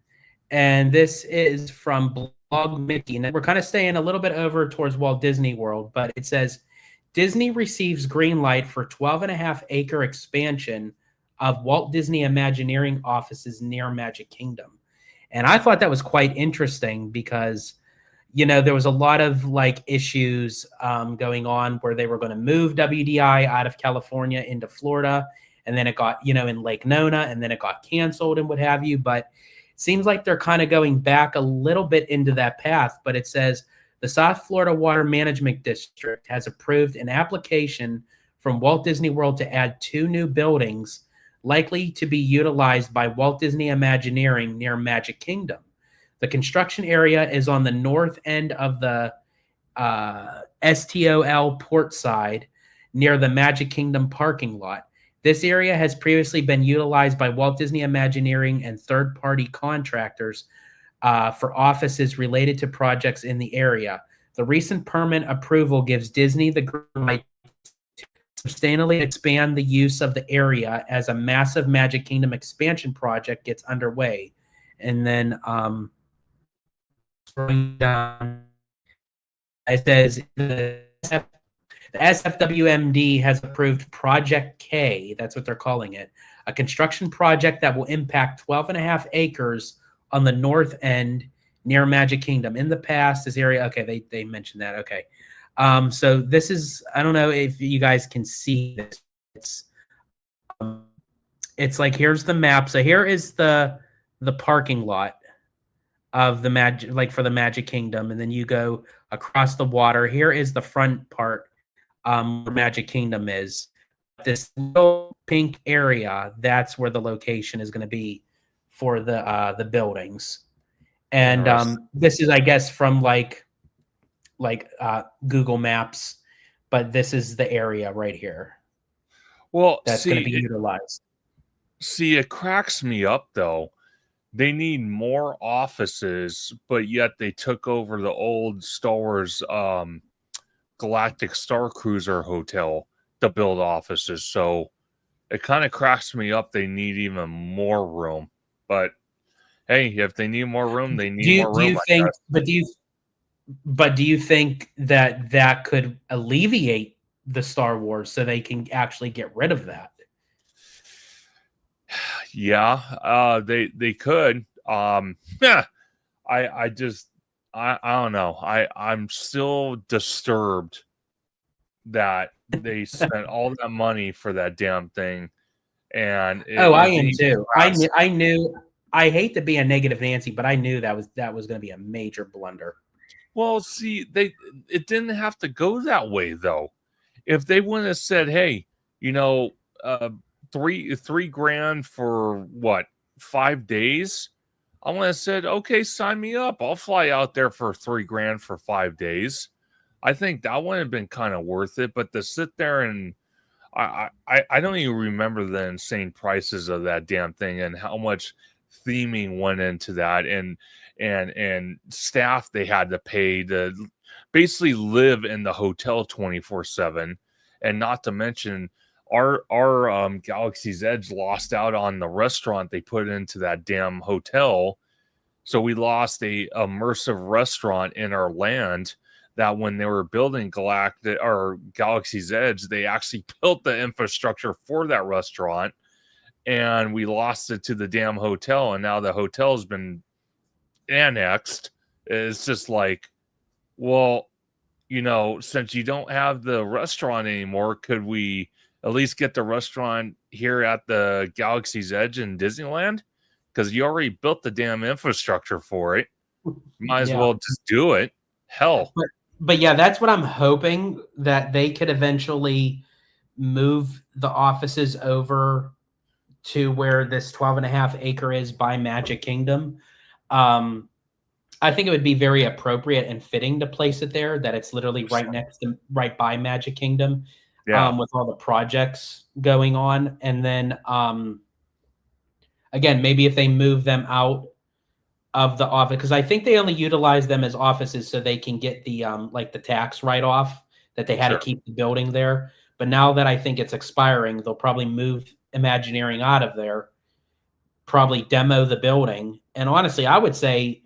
A: and this is from Blog Mickey. And we're kind of staying a little bit over towards Walt Disney World, but it says Disney receives green light for 12.5-acre expansion of Walt Disney Imagineering offices near Magic Kingdom. And I thought that was quite interesting because there was a lot of like issues going on where they were going to move WDI out of California into Florida, and then it got in Lake Nona, and then it got canceled and what have you. But it seems like they're kind of going back a little bit into that path. But it says the South Florida Water Management District has approved an application from Walt Disney World to add 2 new buildings likely to be utilized by Walt Disney Imagineering near Magic Kingdom. The construction area is on the north end of the STOL port side near the Magic Kingdom parking lot. This area has previously been utilized by Walt Disney Imagineering and third-party contractors for offices related to projects in the area. The recent permit approval gives Disney the green light to substantially expand the use of the area as a massive Magic Kingdom expansion project gets underway. And then scrolling down, it says the SFWMD has approved Project K, that's what they're calling it, a construction project that will impact 12.5 acres on the north end near Magic Kingdom. In the past, this area, okay, they mentioned that, okay. So this is, I don't know if you guys can see this. It's like, here's the map. So here is the parking lot of the for the Magic Kingdom, and then you go across the water. Here is the front part where Magic Kingdom is. This little pink area, that's where the location is going to be for the buildings. And this is, I guess, from like Google Maps, but this is the area right here.
B: Well,
A: that's going to be utilized.
B: See, it cracks me up though. They need more offices, but yet they took over the old Star Wars Galactic Star Cruiser Hotel to build offices. So it kind of cracks me up. They need even more room. But hey, if they need more room, they need more room.
A: Do you think? But do you think that could alleviate the Star Wars so they can actually get rid of that?
B: Yeah, they could. Yeah, I don't know. I'm still disturbed that they spent all that money for that damn thing. And
A: I am too. I knew. I hate to be a negative Nancy, but I knew that was going to be a major blunder.
B: Well, see, it didn't have to go that way though. If they wouldn't have said, "Hey, $3,000 for what 5 days," I would have said, okay, sign me up. I'll fly out there for $3,000 for 5 days. I think that would have been kind of worth it. But to sit there and I don't even remember the insane prices of that damn thing and how much theming went into that and staff they had to pay to basically live in the hotel 24/7, and not to mention our Galaxy's Edge lost out on the restaurant they put into that damn hotel. So we lost a immersive restaurant in our land that when they were building Galactic or Galaxy's Edge, they actually built the infrastructure for that restaurant, and we lost it to the damn hotel, and now the hotel's been annexed. It's just like, well, since you don't have the restaurant anymore, could we at least get the restaurant here at the Galaxy's Edge in Disneyland? Because you already built the damn infrastructure for it. Might as
A: Yeah.
B: well just do it. Hell.
A: But yeah, that's what I'm hoping, that they could eventually move the offices over to where this 12.5 acre is by Magic Kingdom. I think it would be very appropriate and fitting to place it there, that it's literally right by Magic Kingdom,
B: Yeah.
A: with all the projects going on. And then, again, maybe if they move them out of the office, because I think they only utilize them as offices so they can get the like the tax write-off that they had to keep the building there. But now that I think it's expiring, they'll probably move Imagineering out of there, probably demo the building. And honestly, I would say,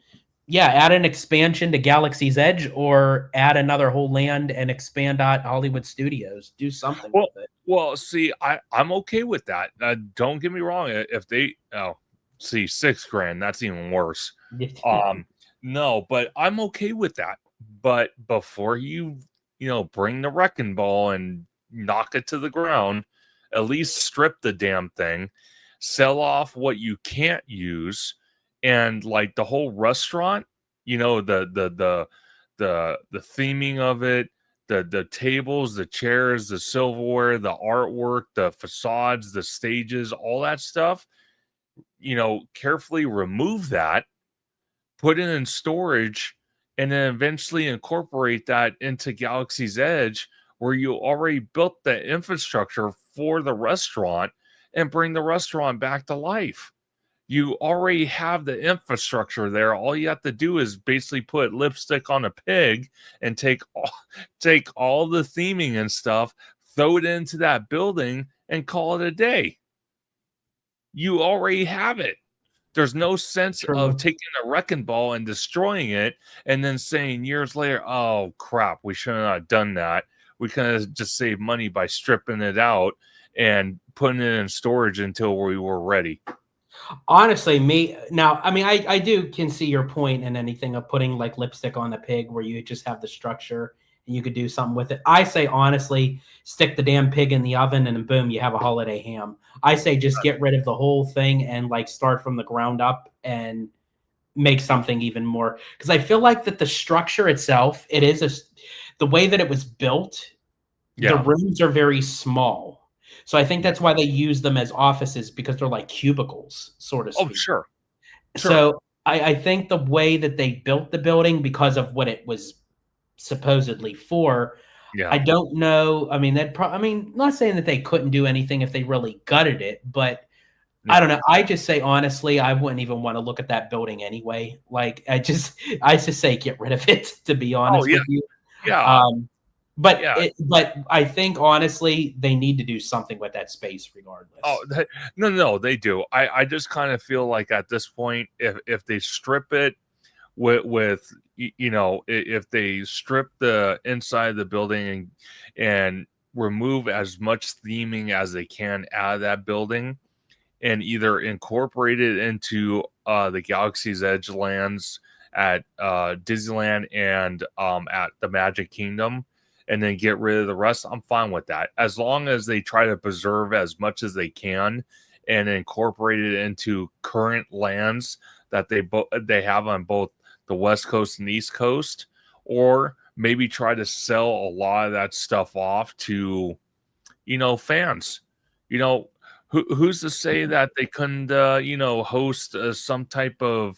A: yeah, add an expansion to Galaxy's Edge, or add another whole land and expand out Hollywood Studios. Do something with it.
B: Well, see, I'm okay with that. Don't get me wrong. If they see $6,000, that's even worse. No, but I'm okay with that. But before you bring the wrecking ball and knock it to the ground, at least strip the damn thing, sell off what you can't use, and like the whole restaurant, the theming of it, the tables, the chairs, the silverware, the artwork, the facades, the stages, all that stuff, carefully remove that, put it in storage, and then eventually incorporate that into Galaxy's Edge, where you already built the infrastructure for the restaurant, and bring the restaurant back to life. You already have the infrastructure there. All you have to do is basically put lipstick on a pig and take all the theming and stuff, throw it into that building, and call it a day. You already have it. There's no sense of taking a wrecking ball and destroying it and then saying years later, oh, crap, we should have not done that. We could have just saved money by stripping it out and putting it in storage until we were ready.
A: Honestly, I can see your point in anything of putting like lipstick on the pig, where you just have the structure and you could do something with it. I say, honestly, stick the damn pig in the oven and boom, you have a holiday ham. I say just get rid of the whole thing and like start from the ground up and make something even more. Because I feel like that the structure itself, the way that it was built, the rooms are very small. So I think that's why they use them as offices, because they're like cubicles, so to speak.
B: Oh, sure.
A: So I think the way that they built the building, because of what it was supposedly for, I don't know. I mean, not saying that they couldn't do anything if they really gutted it, but I don't know. I just say, honestly, I wouldn't even want to look at that building anyway. Like, I just say get rid of it, to be honest with you.
B: Yeah.
A: But I think, honestly, they need to do something with that space regardless.
B: Oh, no, they do. I just kind of feel like at this point, if they strip it with if they strip the inside of the building and remove as much theming as they can out of that building, and either incorporate it into the Galaxy's Edge lands at Disneyland and at the Magic Kingdom, and then get rid of the rest, I'm fine with that. As long as they try to preserve as much as they can and incorporate it into current lands that they have on both the West Coast and East Coast, or maybe try to sell a lot of that stuff off to, fans. who's to say that they couldn't, host some type of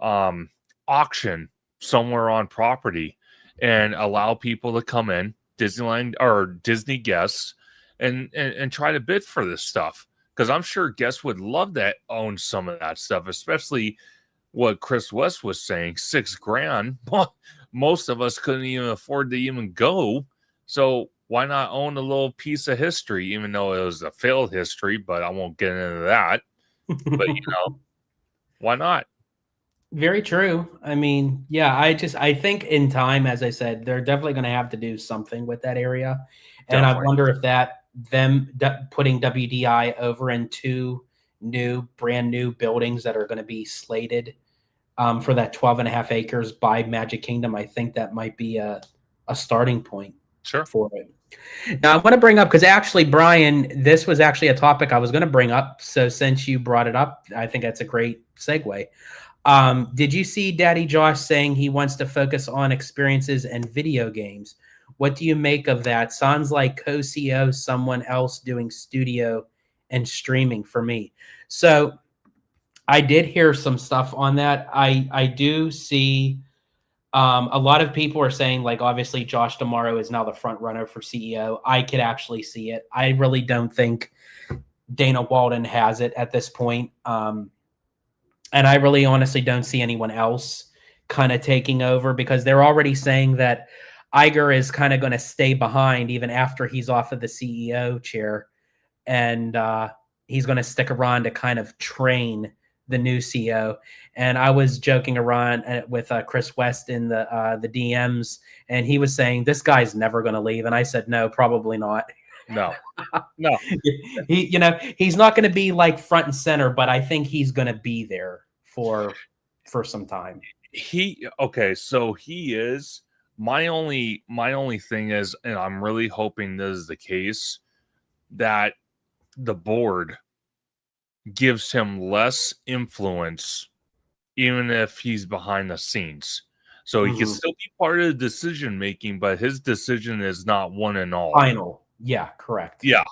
B: um, auction somewhere on property and allow people to come in, Disneyland or Disney guests, and try to bid for this stuff? Because I'm sure guests would love to own some of that stuff, especially what Chris West was saying, $6,000. Well, most of us couldn't even afford to even go. So why not own a little piece of history, even though it was a failed history, but I won't get into that. But why not?
A: Very true. I mean, yeah, I think in time, as I said, they're definitely going to have to do something with that area. And I
B: Definitely.
A: wonder if putting WDI over in two brand new buildings that are going to be slated for that 12 and a half acres by Magic Kingdom, I think that might be a starting point
B: Sure.
A: for it. Now, I want to bring up, because actually, Brian, this was actually a topic I was going to bring up. So since you brought it up, I think that's a great segue. Did you see Daddy Josh saying he wants to focus on experiences and video games? What do you make of that? Sounds like co-CEO, someone else doing studio and streaming for me. So I did hear some stuff on that. I do see a lot of people are saying, like, obviously Josh D'Amaro is now the front runner for CEO. I could actually see it. I really don't think Dana Walden has it at this point. And I really honestly don't see anyone else kind of taking over, because they're already saying that Iger is kind of going to stay behind even after he's off of the CEO chair. And he's going to stick around to kind of train the new CEO. And I was joking around with Chris West in the DMs, and he was saying, this guy's never going to leave. And I said, no, probably not.
B: No.
A: He's not going to be like front and center, but I think he's going to be there for some time.
B: So he is. My only thing is, and I'm really hoping this is the case, that the board gives him less influence, even if he's behind the scenes. So he can still be part of the decision making, but his decision is not one and all.
A: Final. Yeah, correct.
B: Yeah.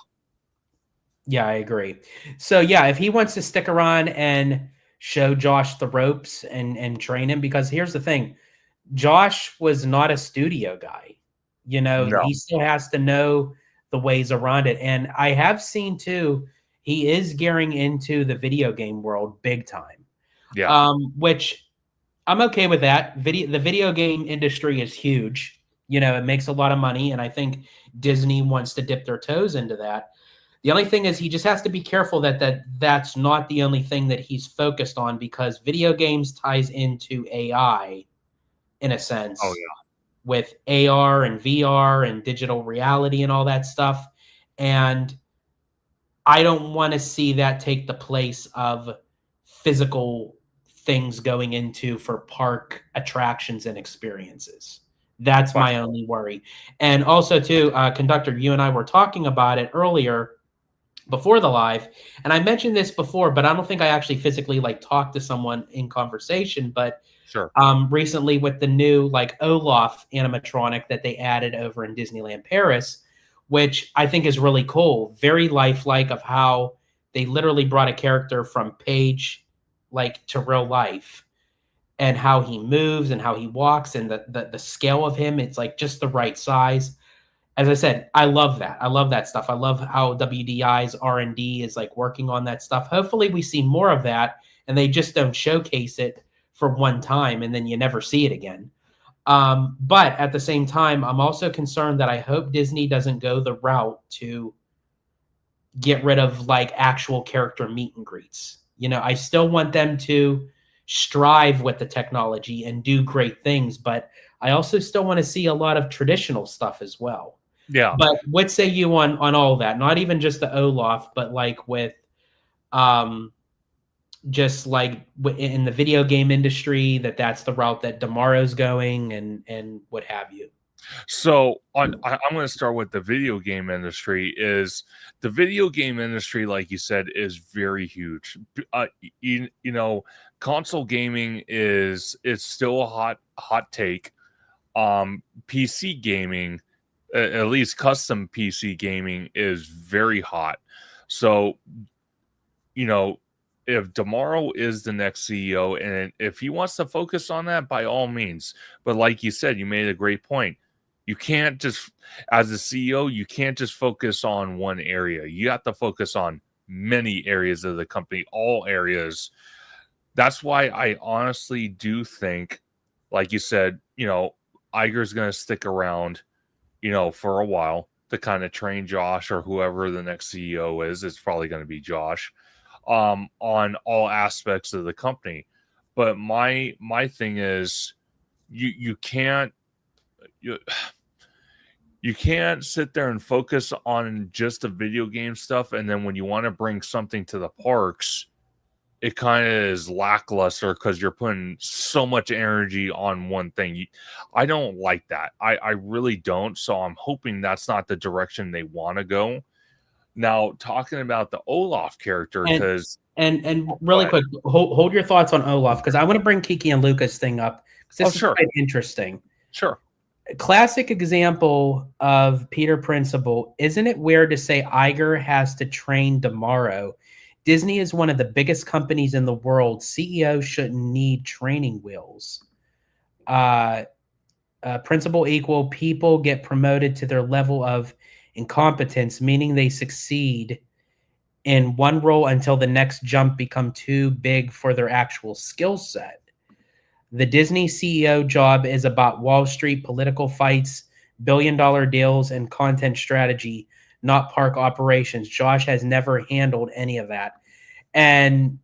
A: Yeah, I agree. So yeah, if he wants to stick around and show Josh the ropes and train him, because here's the thing, Josh was not a studio guy.
B: No.
A: He still has to know the ways around it. And I have seen too, he is gearing into the video game world big time.
B: Yeah.
A: Which I'm okay with that. The video game industry is huge. It makes a lot of money, and I think Disney wants to dip their toes into that. The only thing is, he just has to be careful that's not the only thing that he's focused on, because video games ties into AI in a sense.
B: Oh yeah.
A: With AR and VR and digital reality and all that stuff. And I don't want to see that take the place of physical things going into for park attractions and experiences. That's my only worry. And also, too, Conductor, you and I were talking about it earlier before the live, and I mentioned this before, but I don't think I actually physically talked to someone in conversation. But
B: sure,
A: recently with the new Olaf animatronic that they added over in Disneyland Paris, which I think is really cool, very lifelike, of how they literally brought a character from page to real life, and how he moves and how he walks and the scale of him, it's just the right size. As I said, I love that. I love that stuff. I love how WDI's R&D is working on that stuff. Hopefully we see more of that, and they just don't showcase it for one time and then you never see it again. But at the same time, I'm also concerned that I hope Disney doesn't go the route to get rid of actual character meet and greets. I still want them to strive with the technology and do great things, but I also still want to see a lot of traditional stuff as well.
B: Yeah.
A: But what say you on all that? Not even just the Olaf, but with just in the video game industry, that's the route that D'Amaro's going, and what have you.
B: So I'm going to start with the video game industry. Is the video game industry, like you said, is very huge. Console gaming it's still a hot take. PC gaming, at least custom PC gaming, is very hot. So, you know, if Damaro is the next CEO and if he wants to focus on that, by all means. But like you said, you made a great point. You can't just, as a CEO, you can't just focus on one area. You have to focus on many areas of the company, all areas. That's why I honestly do think, like you said, Iger's going to stick around, for a while to kind of train Josh or whoever the next CEO is. It's probably going to be Josh, on all aspects of the company. But my thing is, you can't you, you can't sit there and focus on just the video game stuff, and then when you want to bring something to the parks, it kind of is lackluster because you're putting so much energy on one thing. I don't like that. I really don't. So I'm hoping that's not the direction they want to go. Now, talking about the Olaf character,
A: And
B: because
A: and really quick, hold your thoughts on Olaf, because I want to bring Kiki and Lucas thing up, because this is
B: sure,
A: quite interesting.
B: sure.
A: Classic example of Peter Principle. Isn't it weird to say Iger has to train tomorrow? Disney is one of the biggest companies in the world. CEOs shouldn't need training wheels. Principle equal people get promoted to their level of incompetence, meaning they succeed in one role until the next jump become too big for their actual skill set. The Disney CEO job is about Wall Street political fights, billion-dollar deals, and content strategy, not park operations. Josh has never handled any of that. And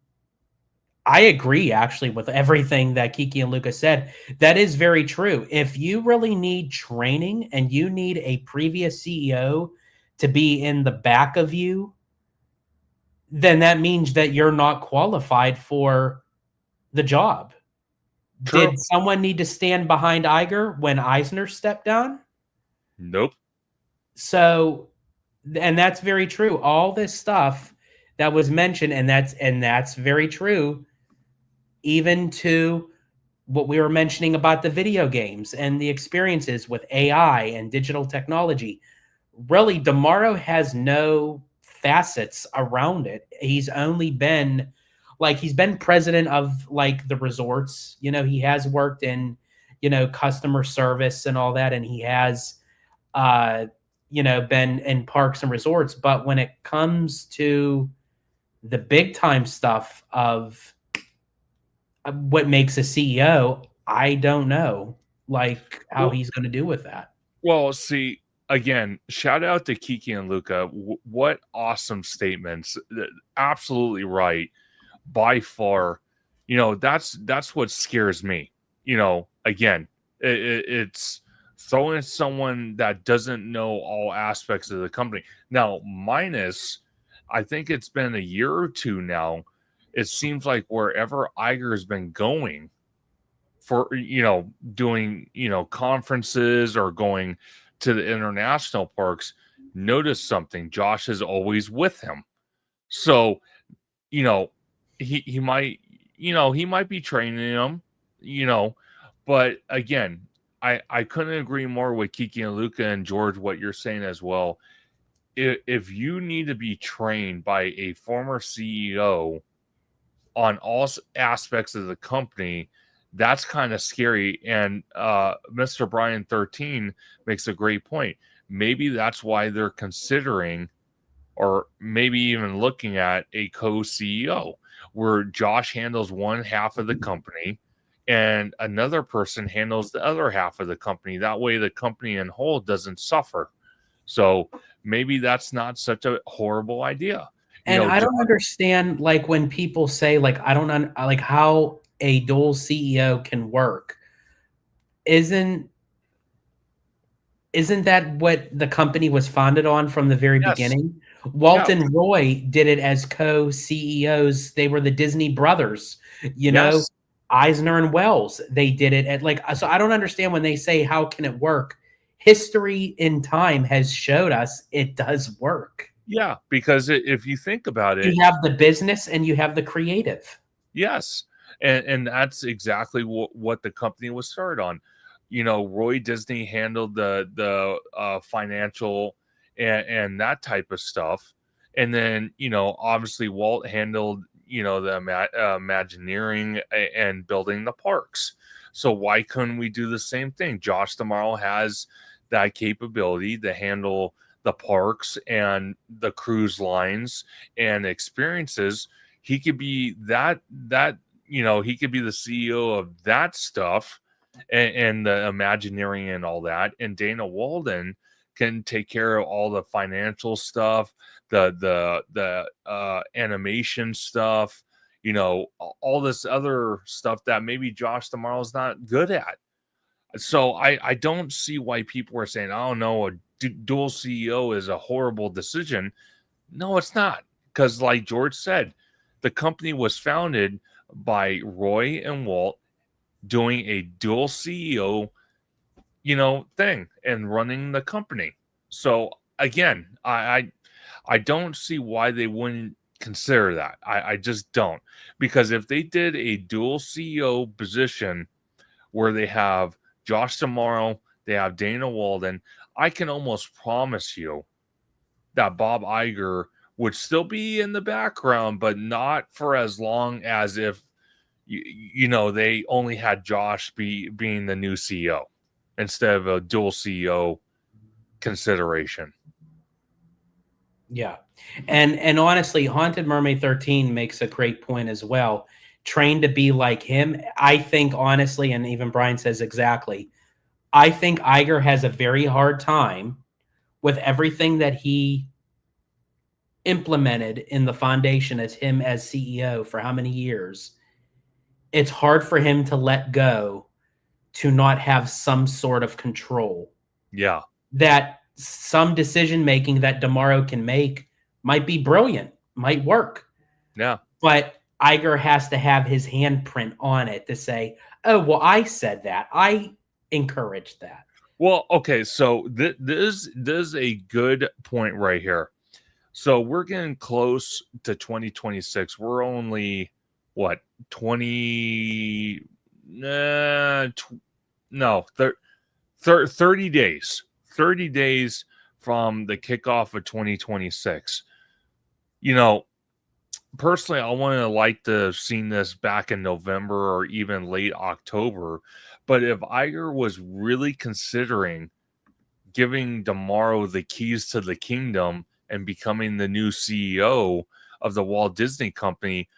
A: I agree, actually, with everything that Kiki and Lucas said. That is very true. If you really need training and you need a previous CEO to be in the back of you, then that means that you're not qualified for the job.
B: True.
A: Did someone need to stand behind Iger when Eisner stepped down?
B: Nope.
A: So, and that's very true. All this stuff that was mentioned, and that's very true, even to what we were mentioning about the video games and the experiences with AI and digital technology. Really, Damaro has no facets around it. He's only been he's been president of the resorts. He has worked in, customer service and all that, and he has been in parks and resorts. But when it comes to the big time stuff of what makes a CEO, I don't know how he's going to do with that.
B: Well, see, again, shout out to Kiki and Luca. What awesome statements. Absolutely right. By far, that's what scares me. Again, it's throwing someone that doesn't know all aspects of the company. Now, minus, I think it's been a year or two now. It seems like wherever Iger has been going for, doing, conferences or going to the international parks, notice something. Josh is always with him. So, he might, he might be training him, but again, I couldn't agree more with Kiki and Luca and George, what you're saying as well. If you need to be trained by a former CEO on all aspects of the company, that's kind of scary. And Mr. Brian 13 makes a great point. Maybe that's why they're considering, or maybe even looking at, a co-CEO where Josh handles one half of the company and another person handles the other half of the company. That way the company in whole doesn't suffer. So maybe that's not such a horrible idea.
A: And I don't understand when people say I don't how a dual CEO can work. Isn't that what the company was founded on from the very beginning? Walt and Roy did it as co-CEOs. They were the Disney brothers, Eisner and Wells. They did it at so I don't understand when they say, how can it work? History in time has showed us it does work.
B: Yeah, because if you think about it,
A: you have the business and you have the creative.
B: Yes. And that's exactly what the company was started on. Roy Disney handled the financial and that type of stuff. And then, obviously Walt handled, the Imagineering and building the parks. So why couldn't we do the same thing? Josh tomorrow has that capability to handle the parks and the cruise lines and experiences. He could be he could be the CEO of that stuff and the Imagineering and all that. And Dana Walden can take care of all the financial stuff, the animation stuff, all this other stuff that maybe Josh tomorrow's not good at. So I don't see why people are saying, oh no, a dual CEO is a horrible decision. No, it's not. Because like George said, the company was founded by Roy and Walt doing a dual CEO, thing and running the company. So again, I don't see why they wouldn't consider that. I just don't. Because if they did a dual CEO position where they have Josh tomorrow, they have Dana Walden, I can almost promise you that Bob Iger would still be in the background, but not for as long as if they only had Josh being the new CEO instead of a dual CEO consideration.
A: Yeah. And honestly, Haunted Mermaid 13 makes a great point as well. Trained to be like him, I think honestly, and even Brian says exactly, I think Iger has a very hard time with everything that he implemented in the foundation as him as CEO for how many years. It's hard for him to let go to not have some sort of control.
B: Yeah.
A: That some decision making that Damaro can make might be brilliant, might work.
B: Yeah.
A: But Iger has to have his handprint on it to say, oh, well, I said that. I encouraged that.
B: Well, okay, so this is a good point right here. So we're getting close to 2026. We're only what 20 no 30 days 30 days from the kickoff of 2026. Personally, I want to like to have seen this back in November or even late October. But if Iger was really considering giving Damaro the keys to the kingdom and becoming the new CEO of the Walt Disney Company,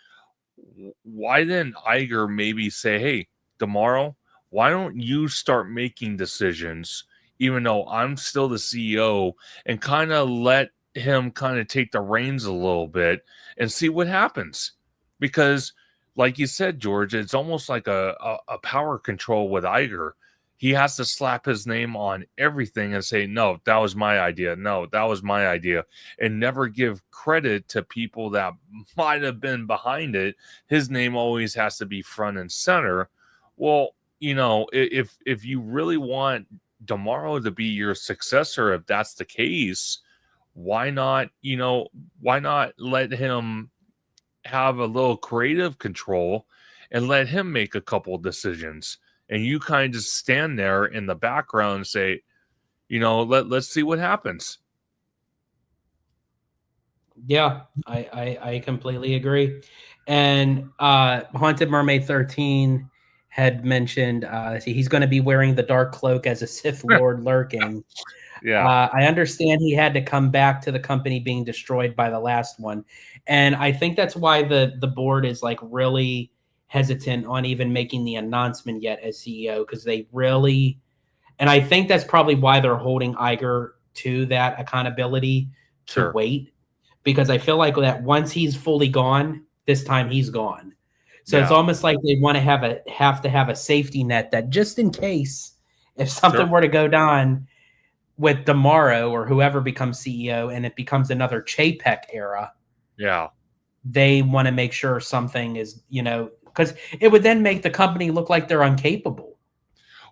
B: why didn't Iger maybe say, hey, Damaro, why don't you start making decisions, even though I'm still the CEO, and kind of let him kind of take the reins a little bit and see what happens? Because, like you said, George, it's almost like a power control with Iger. He has to slap his name on everything and say, no, that was my idea. No, that was my idea. And never give credit to people that might have been behind it. His name always has to be front and center. Well, if you really want Damaro to be your successor, if that's the case, why not let him have a little creative control and let him make a couple decisions? And you kind of just stand there in the background and say, let's see what happens.
A: Yeah, I completely agree. And Haunted Mermaid 13 had mentioned he's going to be wearing the dark cloak as a Sith Lord lurking.
B: Yeah.
A: I understand he had to come back to the company being destroyed by the last one. And I think that's why the board is like really hesitant on even making the announcement yet as CEO, because they really, and I think that's probably why they're holding Iger to that accountability to
B: Sure.
A: wait, because I feel like that once he's fully gone, this time he's gone. So it's
B: Yeah.
A: almost like they want to have a safety net that just in case if something
B: Sure.
A: were to go down with Damaro or whoever becomes CEO and it becomes another Chapek era,
B: Yeah.
A: they want to make sure something is, because it would then make the company look like they're incapable.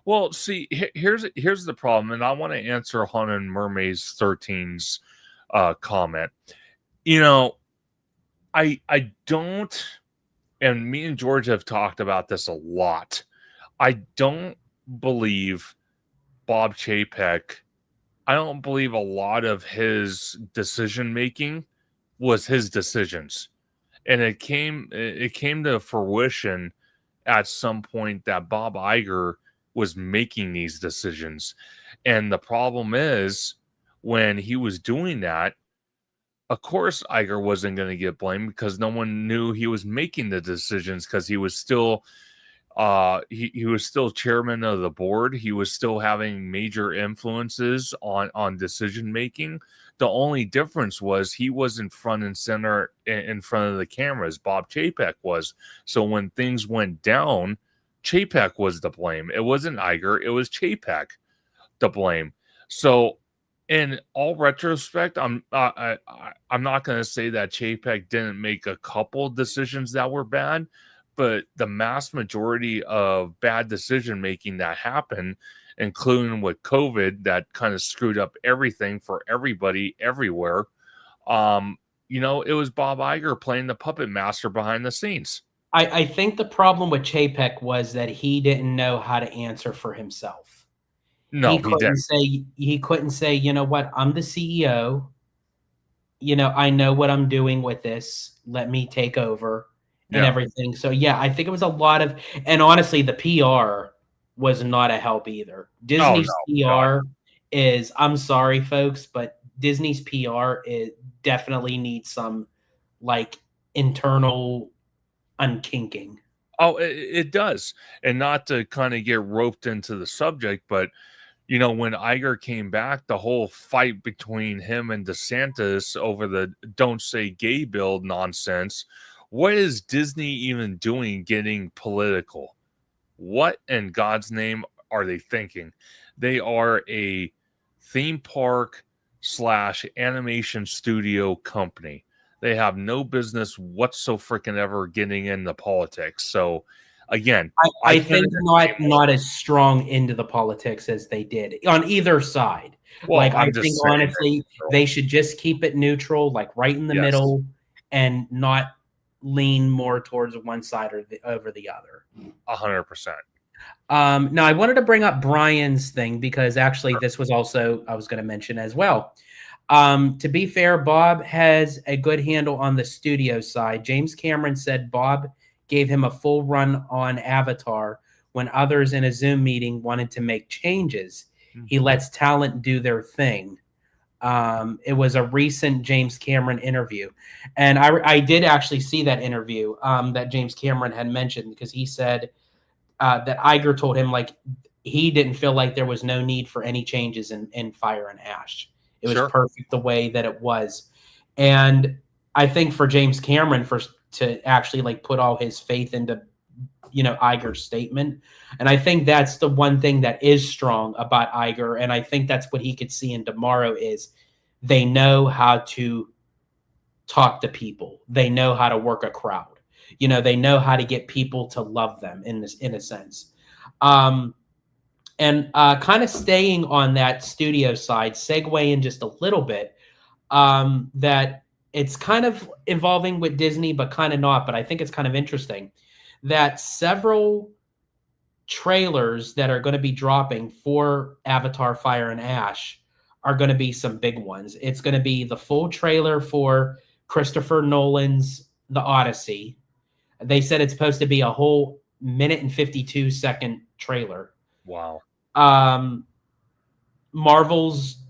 B: Well, see, here's the problem, and I want to answer Haunted Mermaids 13's comment. I don't, and me and George have talked about this a lot. I don't believe Bob Chapek. I don't believe a lot of his decision making was his decisions. And it came to fruition at some point that Bob Iger was making these decisions. And the problem is, when he was doing that, of course Iger wasn't going to get blamed because no one knew he was making the decisions, because he was still he was still chairman of the board. He was still having major influences on decision making. The only difference was he wasn't front and center in front of the cameras. Bob Chapek was. So when things went down, Chapek was to blame. It wasn't Iger, it was Chapek to blame. So in all retrospect, I'm not going to say that Chapek didn't make a couple decisions that were bad, but the mass majority of bad decision making that happened, including with COVID, that kind of screwed up everything for everybody everywhere. It was Bob Iger playing the puppet master behind the scenes.
A: I think the problem with Chapek was that he didn't know how to answer for himself.
B: No, he didn't.
A: He couldn't say, you know what, I'm the CEO. I know what I'm doing with this. Let me take over and everything. So yeah, I think it was a lot of, and honestly, the PR was not a help either. Disney's PR is, I'm sorry, folks, but Disney's PR definitely needs some like internal unkinking.
B: Oh, it does. And not to kind of get roped into the subject, but when Iger came back, the whole fight between him and DeSantis over the "Don't Say Gay" bill nonsense. What is Disney even doing getting political? What in God's name are they thinking? They are a theme park / animation studio company. They have no business whatsoever getting into politics. So again,
A: I think not as strong into the politics as they did on either side.
B: Well,
A: I think honestly they should just keep it neutral, like right in the middle, and not lean more towards one side or over the other.
B: 100%.
A: Now I wanted to bring up Brian's thing because actually this was also I was going to mention as well. To be fair, Bob has a good handle on the studio side. James Cameron said Bob gave him a full run on Avatar when others in a Zoom meeting wanted to make changes. Mm-hmm. He lets talent do their thing. It was a recent James Cameron interview. And I did actually see that interview that James Cameron had mentioned, because he said that Iger told him like he didn't feel like there was no need for any changes in Fire and Ash. It was perfect the way that it was. And I think for James Cameron to actually like put all his faith into, Iger's statement. And I think that's the one thing that is strong about Iger. And I think that's what he could see in tomorrow is they know how to talk to people. They know how to work a crowd. They know how to get people to love them in a sense. And kind of staying on that studio side, segue in just a little bit, that it's kind of involving with Disney, but kind of not. But I think it's kind of interesting that several trailers that are going to be dropping for Avatar Fire and Ash are going to be some big ones. It's going to be the full trailer for Christopher Nolan's The Odyssey. They said it's supposed to be a whole 1:52 trailer.
B: Wow.
A: Marvel's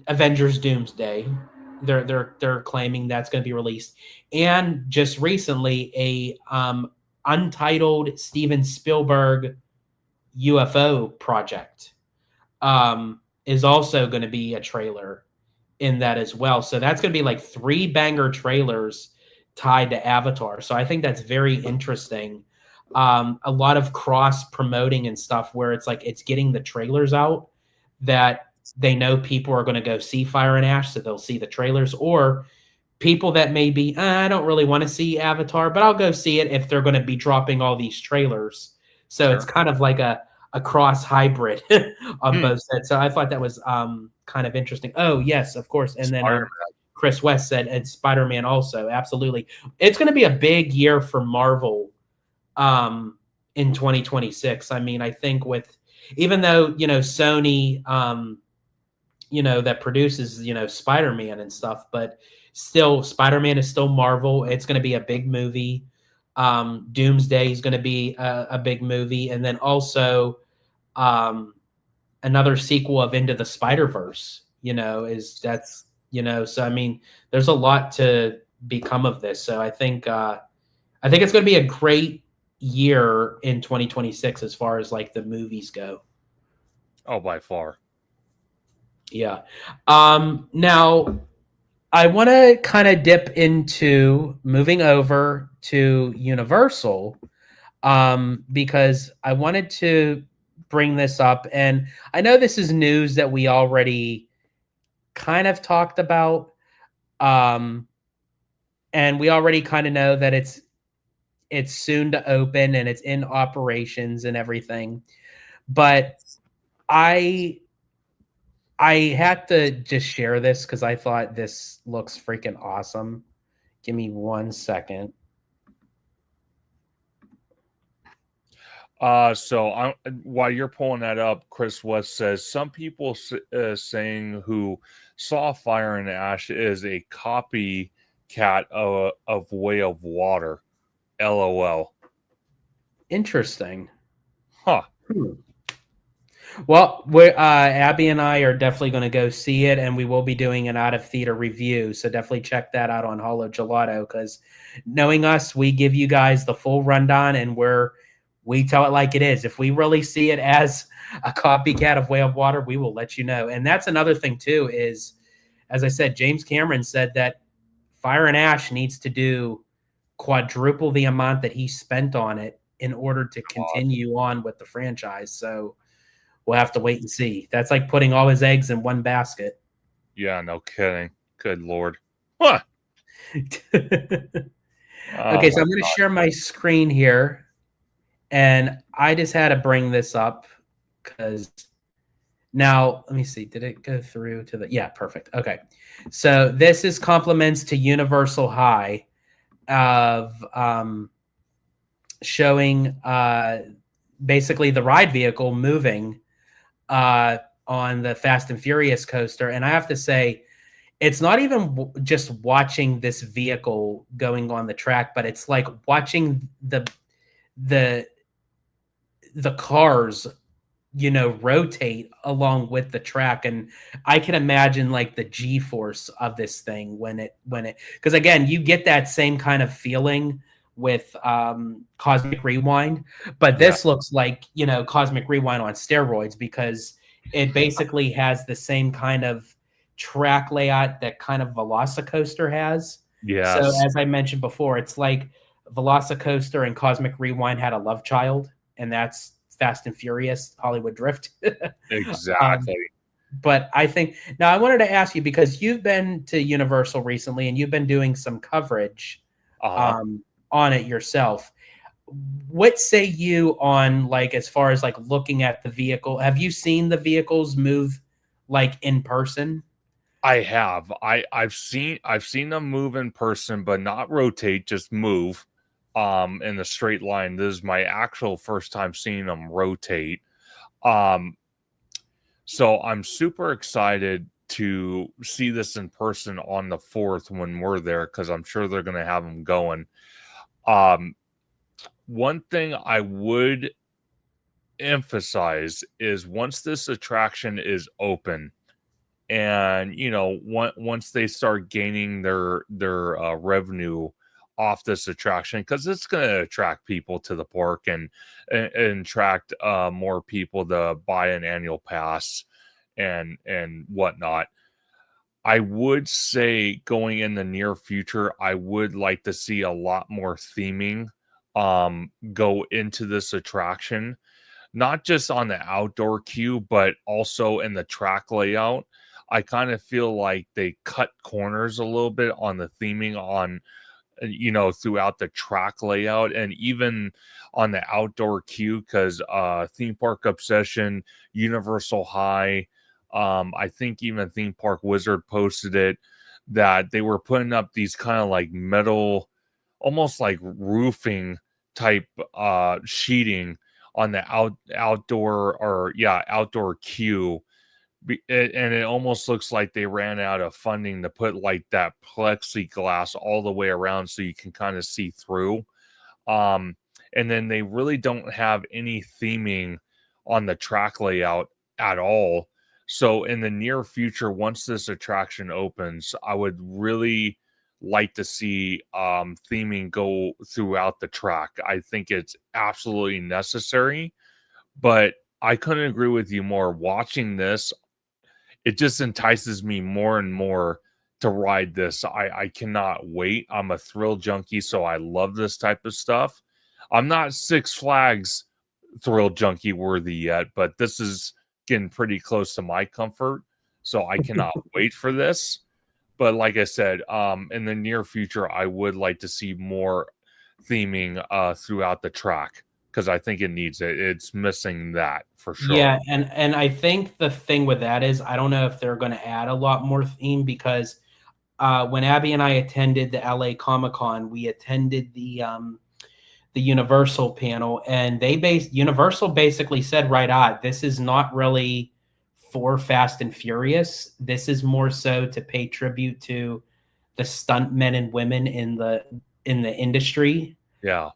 A: Avengers Doomsday. They're claiming that's going to be released. And just recently, a untitled Steven Spielberg UFO project is also going to be a trailer in that as well. So that's going to be like 3 banger trailers tied to Avatar. So I think that's very interesting. A lot of cross promoting and stuff where it's like it's getting the trailers out that they know people are going to go see Fire and Ash, so they'll see the trailers, or people that may be, I don't really want to see Avatar, but I'll go see it if they're going to be dropping all these trailers. So it's kind of like a cross hybrid on both sides. So I thought that was kind of interesting. Oh, yes, of course. And then Chris West said, and Spider-Man also. Absolutely. It's going to be a big year for Marvel in 2026. I mean, I think even though, Sony, that produces, Spider-Man and stuff, but still Spider-Man is still Marvel. It's going to be a big movie. Doomsday is going to be a big movie, and then also um, another sequel of Into the Spider-Verse. So I mean, there's a lot to become of this. So I think it's going to be a great year in 2026 as far as like the movies go.
B: Oh, by far.
A: Yeah. Now I want to kind of dip into moving over to Universal because I wanted to bring this up. And I know this is news that we already kind of talked about. Um, and we already kind of know that it's soon to open and it's in operations and everything. But I I had to just share this because I thought this looks freaking awesome. Give me 1 second.
B: So while you're pulling that up, Chris West says some people saying who saw Fire and Ash is a copycat of Way of Water. LOL.
A: Interesting.
B: Huh.
A: Well, we're Abby and I are definitely going to go see it, and we will be doing an out of theater review. So definitely check that out on Holo Gelato because knowing us, we give you guys the full rundown, and we tell it like it is. If we really see it as a copycat of Way of Water, we will let you know. And that's another thing too. Is as I said, James Cameron said that Fire and Ash needs to do quadruple the amount that he spent on it in order to continue on with the franchise. So we'll have to wait and see. That's like putting all his eggs in one basket.
B: Yeah, no kidding. Good Lord. Huh.
A: Okay, so I'm going to share my screen here. And I just had to bring this up because now, let me see. Did it go through to the? Yeah, perfect. Okay. So this is compliments to Universal High of showing basically the ride vehicle moving on the Fast and Furious coaster. And I have to say, it's not even just watching this vehicle going on the track, but it's like watching the cars rotate along with the track. And I can imagine like the g-force of this thing when it because again, you get that same kind of feeling with Cosmic Rewind, but this looks like Cosmic Rewind on steroids because it basically has the same kind of track layout that kind of Velocicoaster has. So as I mentioned before, it's like Velocicoaster and Cosmic Rewind had a love child, and that's Fast and Furious Hollywood Drift.
B: Exactly.
A: But I think now I wanted to ask you because you've been to Universal recently and you've been doing some coverage on it yourself. What say you on like as far as like looking at the vehicle? Have you seen the vehicles move like in person?
B: I have. I've seen them move in person, but not rotate, just move in the straight line. This is my actual first time seeing them rotate. So I'm super excited to see this in person on the 4th when we're there because I'm sure they're going to have them going. One thing I would emphasize is once this attraction is open and once they start gaining their revenue off this attraction, because it's going to attract people to the park and attract more people to buy an annual pass and whatnot. I would say going in the near future, I would like to see a lot more theming go into this attraction, not just on the outdoor queue, but also in the track layout. I kind of feel like they cut corners a little bit on the theming on, throughout the track layout and even on the outdoor queue because Theme Park Obsession, Universal High, I think even Theme Park Wizard posted it that they were putting up these kind of like metal, almost like roofing type sheeting on the outdoor queue And it almost looks like they ran out of funding to put like that plexiglass all the way around so you can kind of see through. Um, and then they really don't have any theming on the track layout at all. So in the near future, once this attraction opens, I would really like to see theming go throughout the track. I think it's absolutely necessary, but I couldn't agree with you more. Watching this, it just entices me more and more to ride this. I cannot wait. I'm a thrill junkie, so I love this type of stuff. I'm not Six Flags thrill junkie worthy yet, but this is getting pretty close to my comfort. So I cannot wait for this. But like I said, in the near future, I would like to see more theming throughout the track because I think it needs it. It's missing that for sure.
A: Yeah, and I think the thing with that is I don't know if they're going to add a lot more theme because when Abby and I attended the LA Comic-Con, we attended the Universal panel, and Universal basically said this is not really for Fast and Furious. This is more so to pay tribute to the stunt men and women in the industry.
B: Yeah.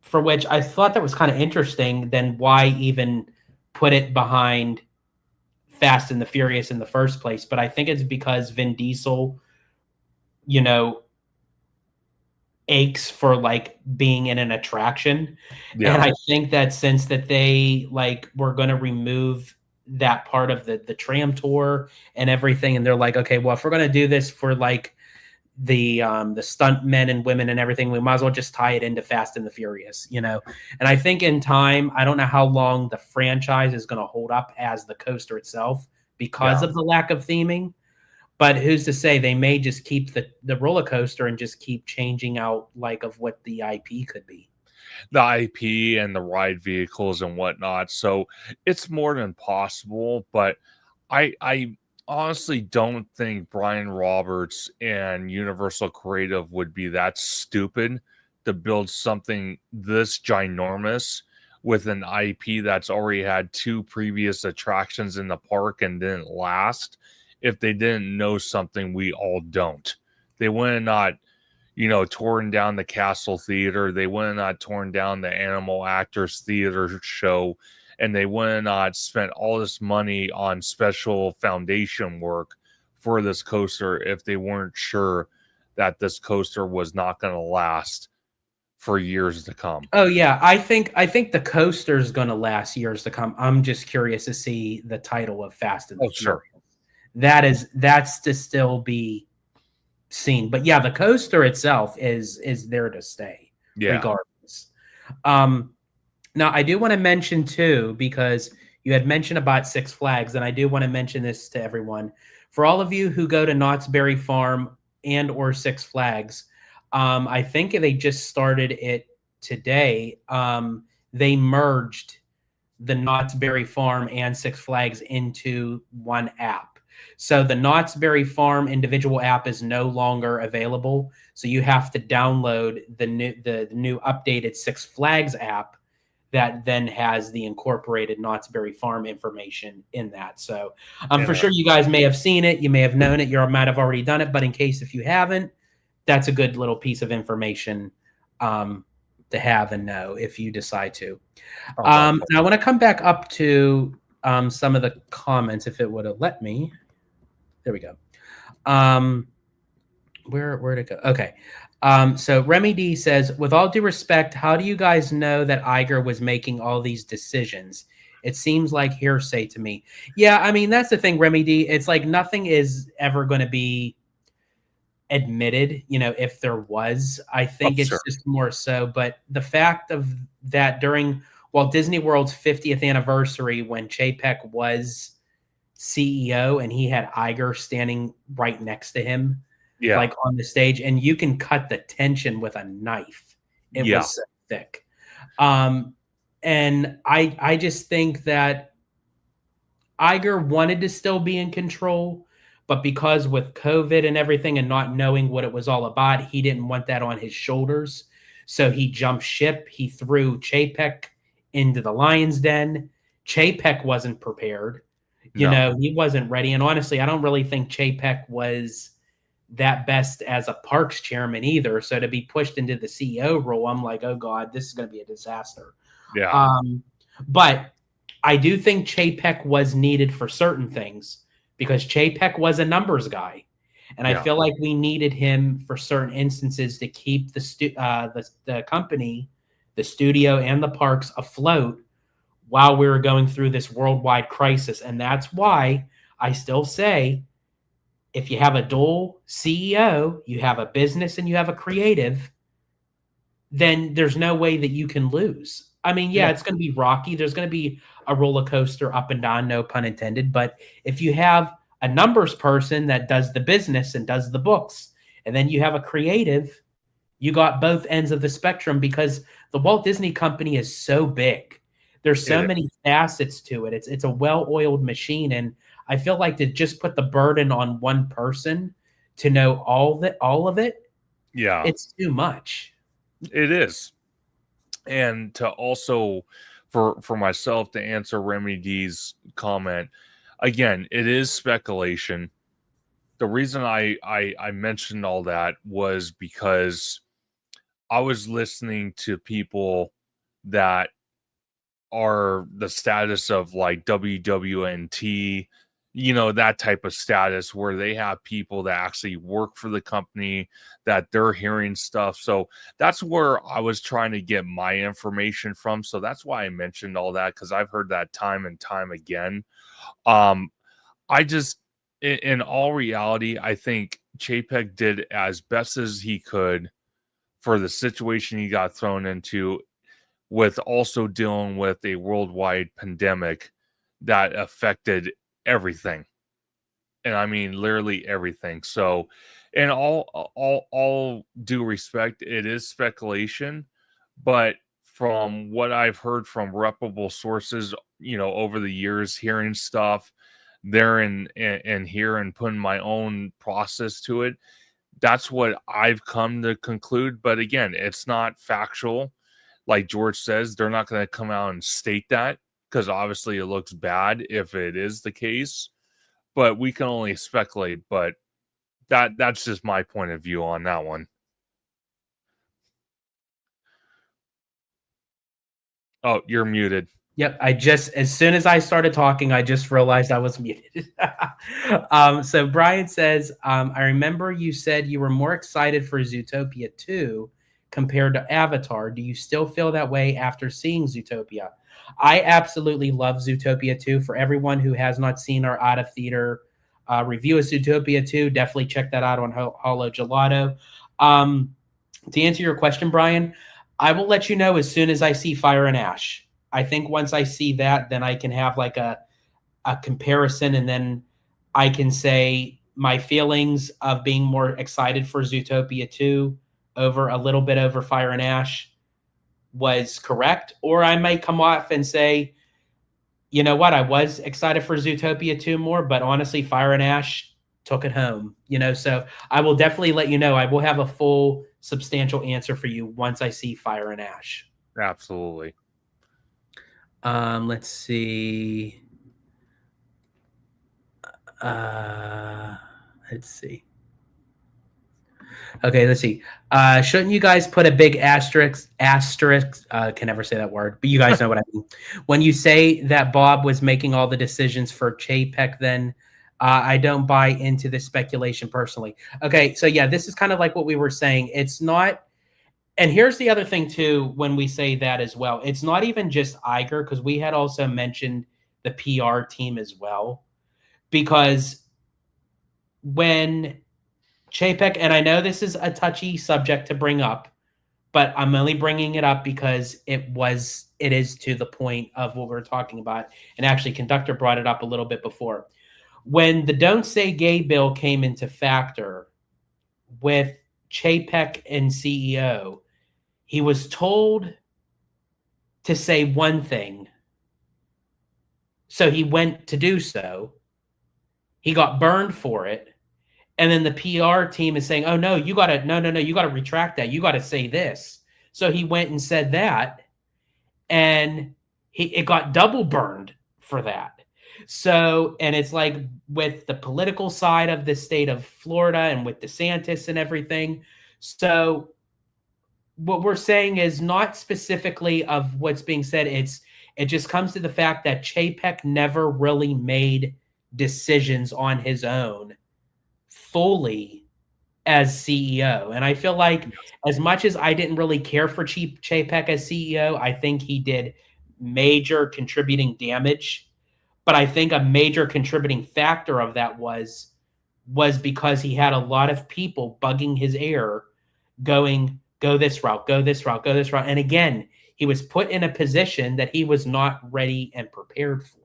A: For which I thought that was kind of interesting. Then why even put it behind Fast and the Furious in the first place? But I think it's because Vin Diesel, aches for like being in an attraction. Yeah. And I think that since that they like were going to remove that part of the tram tour and everything, and they're like, okay, well, if we're going to do this for like the stunt men and women and everything, we might as well just tie it into Fast and the Furious, And I think in time, I don't know how long the franchise is going to hold up as the coaster itself because of the lack of theming. But who's to say they may just keep the roller coaster and just keep changing out like of what the IP could be.
B: The IP and the ride vehicles and whatnot. So it's more than possible, but I honestly don't think Brian Roberts and Universal Creative would be that stupid to build something this ginormous with an IP that's already had 2 previous attractions in the park and didn't last if they didn't know something we all don't. They went and not, torn down the Castle Theater. They went and not torn down the Animal Actors Theater show. And they went and not spent all this money on special foundation work for this coaster if they weren't sure that this coaster was not going to last for years to come.
A: Oh yeah, I think the coaster is going to last years to come. I'm just curious to see the title of Fast and the Furious. Sure. That's to still be seen. But yeah, the coaster itself is there to stay regardless. Now, I do want to mention, too, because you had mentioned about Six Flags, and I do want to mention this to everyone. For all of you who go to Knott's Berry Farm and or Six Flags, I think they just started it today. They merged the Knott's Berry Farm and Six Flags into one app. So the Knott's Berry Farm individual app is no longer available. So you have to download the new updated Six Flags app that then has the incorporated Knott's Berry Farm information in that. So for sure you guys may have seen it. You may have known it. You might have already done it. But in case if you haven't, that's a good little piece of information to have and know if you decide to. Now I want to come back up to some of the comments if it would have let me. There we go. Where'd it go? Okay. So Remy D says, with all due respect, how do you guys know that Iger was making all these decisions? It seems like hearsay to me. Yeah, I mean, that's the thing, Remy D. It's like nothing is ever going to be admitted, if there was. I think it's just more so. But the fact of that during Walt Disney World's 50th anniversary, when Chapek was CEO and he had Iger standing right next to him, like on the stage, and you can cut the tension with a knife. It was so thick. And I just think that Iger wanted to still be in control, but because with COVID and everything and not knowing what it was all about, he didn't want that on his shoulders. So he jumped ship. He threw Chapek into the lion's den. Chapek wasn't prepared.
B: No.
A: He wasn't ready. And honestly, I don't really think Chapek was that best as a parks chairman either. So to be pushed into the CEO role, I'm like, oh God, this is going to be a disaster.
B: Yeah.
A: But I do think Chapek was needed for certain things because Chapek was a numbers guy. And I
B: Yeah.
A: feel like we needed him for certain instances to keep the company, the studio, and the parks afloat while we were going through this worldwide crisis. And that's why I still say if you have a dual CEO, you have a business and you have a creative, then there's no way that you can lose. I mean, yeah,
B: Yeah.
A: it's going to be rocky. There's going to be a roller coaster up and down, no pun intended. But if you have a numbers person that does the business and does the books, and then you have a creative, you got both ends of the spectrum because the Walt Disney Company is so big. There's so
B: It,
A: many facets to it. It's a well-oiled machine, and I feel like to just put the burden on one person to know all of it,
B: yeah,
A: it's too much.
B: it is. And to also for myself to answer Remy D's comment, again, it is speculation. The reason I mentioned all that was because I was listening to people that are the status of like WWNT, that type of status where they have people that actually work for the company, that they're hearing stuff. So that's where I was trying to get my information from. So that's why I mentioned all that, because I've heard that time and time again. Um, I just, in all reality, I think Chapek did as best as he could for the situation he got thrown into, with also dealing with a worldwide pandemic that affected everything. And I mean literally everything. So, in all due respect, it is speculation, but from what I've heard from reputable sources, over the years, hearing stuff there and here and putting my own process to it, that's what I've come to conclude. But again, it's not factual. Like George says, they're not going to come out and state that, because obviously it looks bad if it is the case. But we can only speculate. But that's just my point of view on that one. Oh, you're muted.
A: Yep, as soon as I started talking, I just realized I was muted. So Brian says, I remember you said you were more excited for Zootopia 2 compared to Avatar. Do you still feel that way after seeing Zootopia? I absolutely love Zootopia 2. For everyone who has not seen our out of theater review of Zootopia 2, definitely check that out on Holo Gelato. To answer your question, Brian, I will let you know as soon as I see Fire and Ash. I think once I see that, then I can have like a comparison, and then I can say my feelings of being more excited for Zootopia 2 over a little bit over Fire and Ash was correct. Or I may come off and say, you know what, I was excited for Zootopia 2 more, but honestly, Fire and Ash took it home. So I will definitely let you know. I will have a full, substantial answer for you once I see Fire and Ash.
B: Absolutely.
A: Let's see. Let's see. Okay, let's see. Shouldn't you guys put a big asterisk? Can never say that word, but you guys know what I mean. When you say that Bob was making all the decisions for Chapek, then I don't buy into the speculation personally. Okay, so yeah, this is kind of like what we were saying. It's not. And here's the other thing too, when we say that as well, it's not even just Iger, because we had also mentioned the PR team as well. Because when Chapek, and I know this is a touchy subject to bring up, but I'm only bringing it up because it is to the point of what we're talking about. And actually, Conductor brought it up a little bit before. When the Don't Say Gay bill came into factor with Chapek and CEO, he was told to say one thing. So he went to do so. He got burned for it. And then the PR team is saying, oh, no, you got to, no, you got to retract that. You got to say this. So he went and said that. And it got double burned for that. So, and it's like with the political side of the state of Florida and with DeSantis and everything. So, what we're saying is not specifically of what's being said. It just comes to the fact that Chapek never really made decisions on his own fully as CEO. And I feel like as much as I didn't really care for Chapek as CEO, I think he did major contributing damage. But I think a major contributing factor of that was because he had a lot of people bugging his ear, going, go this route, go this route, go this route. And again, he was put in a position that he was not ready and prepared for.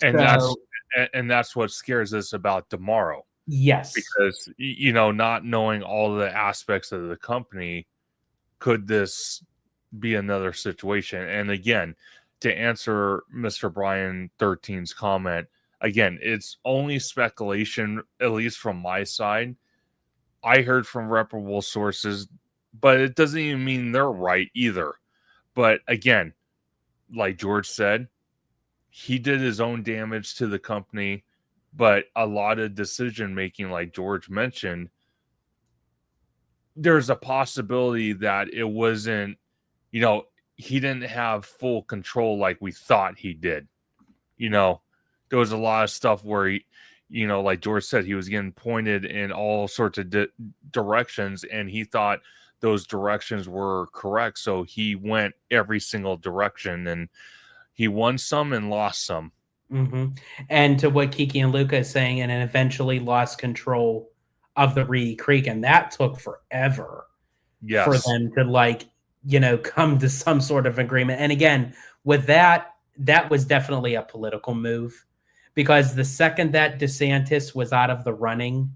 B: And
A: So
B: that's what scares us about tomorrow.
A: yes.
B: Because, not knowing all the aspects of the company, could this be another situation? And again, to answer Mr. Brian 13's comment, again, it's only speculation, at least from my side. I heard from reputable sources, but it doesn't even mean they're right either. But again, like George said, he did his own damage to the company, but a lot of decision making, like George mentioned, there's a possibility that it wasn't, he didn't have full control like we thought he did. There was a lot of stuff where he, like George said, he was getting pointed in all sorts of directions, and he thought those directions were correct. So he went every single direction, and he won some and lost some.
A: Mm-hmm. And to what Kiki and Luca is saying, and then eventually lost control of the Reedy Creek, and that took forever for
B: Yes.
A: them to come to some sort of agreement. And again, with that was definitely a political move, because the second that DeSantis was out of the running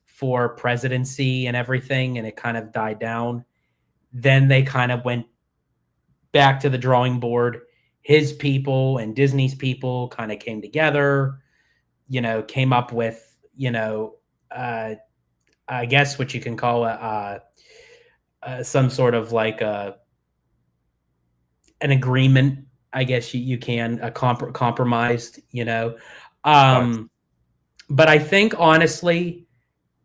A: for presidency and everything, and it kind of died down, then they kind of went back to the drawing board. His people and Disney's people kind of came together, came up with, I guess what you can call some sort of like an agreement. I guess you can compromised,
B: Right.
A: But I think honestly,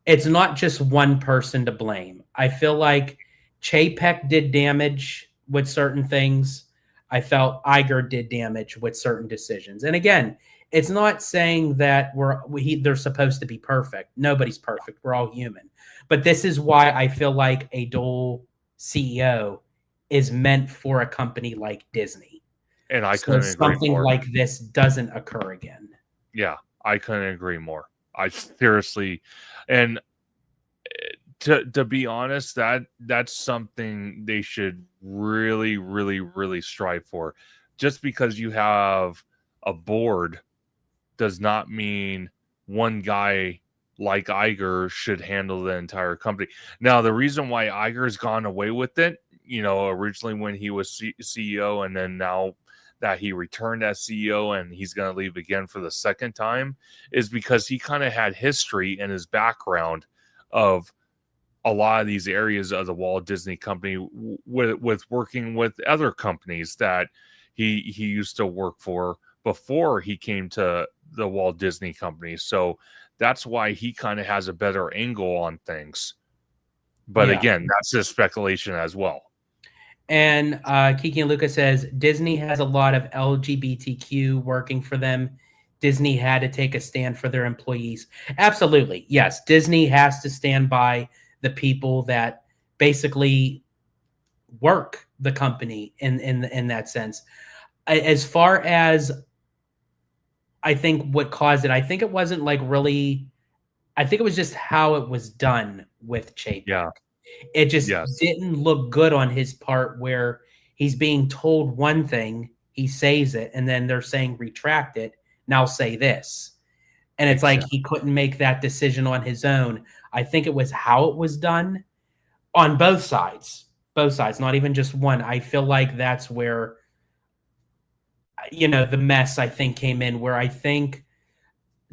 A: it's not just one person to blame. I feel like Chapek did damage with certain things. I felt Iger did damage with certain decisions. And again, it's not saying that they're supposed to be perfect. Nobody's perfect. We're all human. But this is why I feel like a dual CEO is meant for a company like Disney.
B: And I
A: So
B: couldn't agree
A: something
B: more.
A: like this doesn't occur again.
B: Yeah, I couldn't agree more. I seriously, and to be honest, that's something they should really, really, really strive for. Just because you have a board does not mean one guy like Iger should handle the entire company. Now, the reason why Iger's gone away with it, originally when he was CEO, and then now that he returned as CEO and he's going to leave again for the second time, is because he kind of had history in his background of a lot of these areas of the Walt Disney Company with working with other companies that he used to work for before he came to the Walt Disney Company. So that's why he kind of has a better angle on things. But
A: Yeah.
B: again, that's just speculation as well.
A: And Kiki and Luca says Disney has a lot of LGBTQ working for them. Disney had to take a stand for their employees. Absolutely. Yes. Disney has to stand by the people that basically work the company in that sense. As far as I think what caused it, I think it wasn't like really, I think it was just how it was done with Chapek.
B: Yeah.
A: It just
B: Yes.
A: didn't look good on his part, where he's being told one thing, he says it, and then they're saying retract it. Now say this. And it's like he couldn't make that decision on his own. I think it was how it was done on both sides, not even just one. I feel like that's where, the mess I think came in, where I think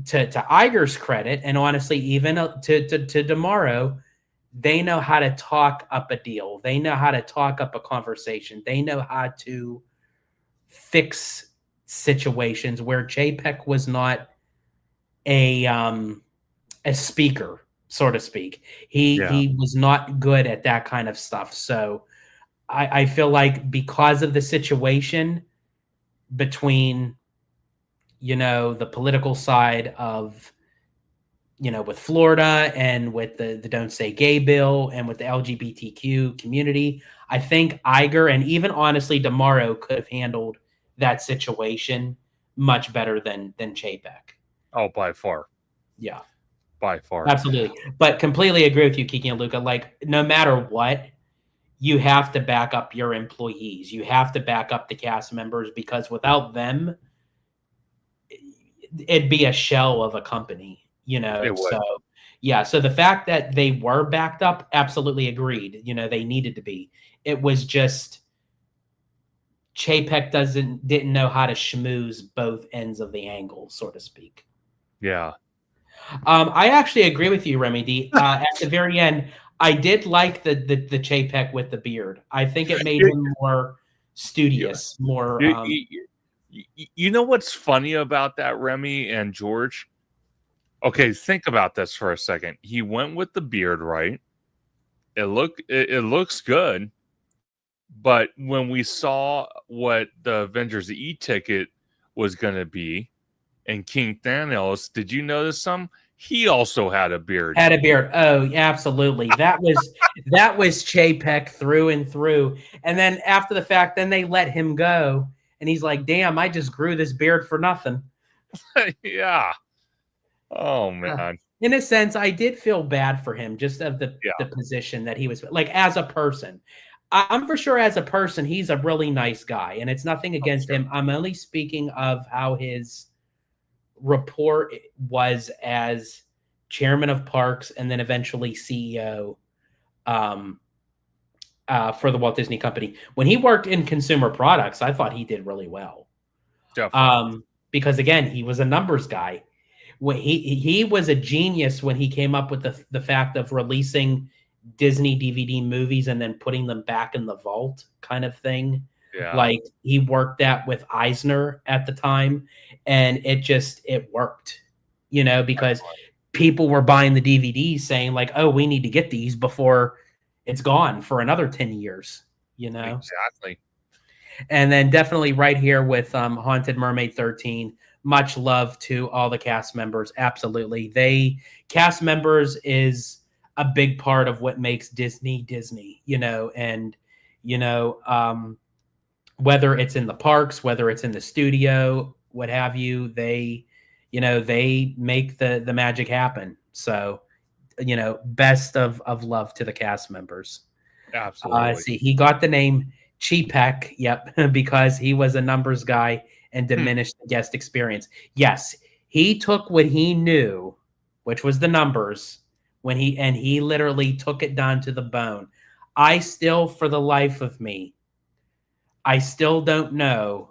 A: to Iger's credit, and honestly, even to tomorrow, they know how to talk up a deal. They know how to talk up a conversation. They know how to fix situations where JPEG was not a speaker, so to speak.
B: Yeah.
A: He was not good at that kind of stuff. So I feel like because of the situation between, the political side of, with Florida and with the Don't Say Gay bill and with the LGBTQ community, I think Iger and even honestly Demaro could have handled that situation much better than Chapek.
B: Oh, by far.
A: Yeah,
B: By far.
A: absolutely. But completely agree with you, Kiki and Luca. Like, no matter what, you have to back up your employees. You have to back up the cast members because without them, it'd be a shell of a company,
B: It would.
A: So yeah, so the fact that they were backed up, absolutely agreed. They needed to be. It was just Chapek didn't know how to schmooze both ends of the angle, so to speak.
B: Yeah.
A: I actually agree with you, Remedy. At the very end, I did like the Chapek with the beard. I think it made him more
B: You,
A: studious, more
B: you know what's funny about that, Remy and George? Okay, think about this for a second. He went with the beard, right? It looks good, but when we saw what the Avengers e-ticket was going to be, and King Thanos, did you notice some? He also had a beard.
A: Had a beard. Oh, absolutely. That was Chapek through and through. And then after the fact, then they let him go, and he's like, "Damn, I just grew this beard for nothing."
B: Yeah. Oh
A: Uh,
B: man.
A: in a sense, I did feel bad for him, just of the
B: Yeah.
A: the position that he was like as a person. I'm for sure as a person, he's a really nice guy, and it's nothing
B: Oh,
A: against
B: sure.
A: him. I'm only speaking of how his report was as chairman of parks and then eventually CEO um, for the Walt Disney Company. When he worked in consumer products, I thought he did really well.
B: Definitely.
A: Because again, he was a numbers guy. When he was a genius when he came up with the fact of releasing Disney DVD movies and then putting them back in the vault kind of thing.
B: Yeah.
A: Like he worked that with Eisner at the time, and it worked, because people were buying the DVDs saying like, "Oh, we need to get these before it's gone for another 10 years."
B: Exactly.
A: And then definitely right here with Haunted Mermaid 13. Much love to all the cast members. Absolutely. Cast members is a big part of what makes Disney Disney, and you know, whether it's in the parks, whether it's in the studio, what have you, they make the magic happen. So, best of love to the cast members.
B: Absolutely.
A: See, he got the name Cheapek, yep, because he was a numbers guy and diminished the guest experience. Yes, he took what he knew, which was the numbers, he literally took it down to the bone. I still, for the life of me, I still don't know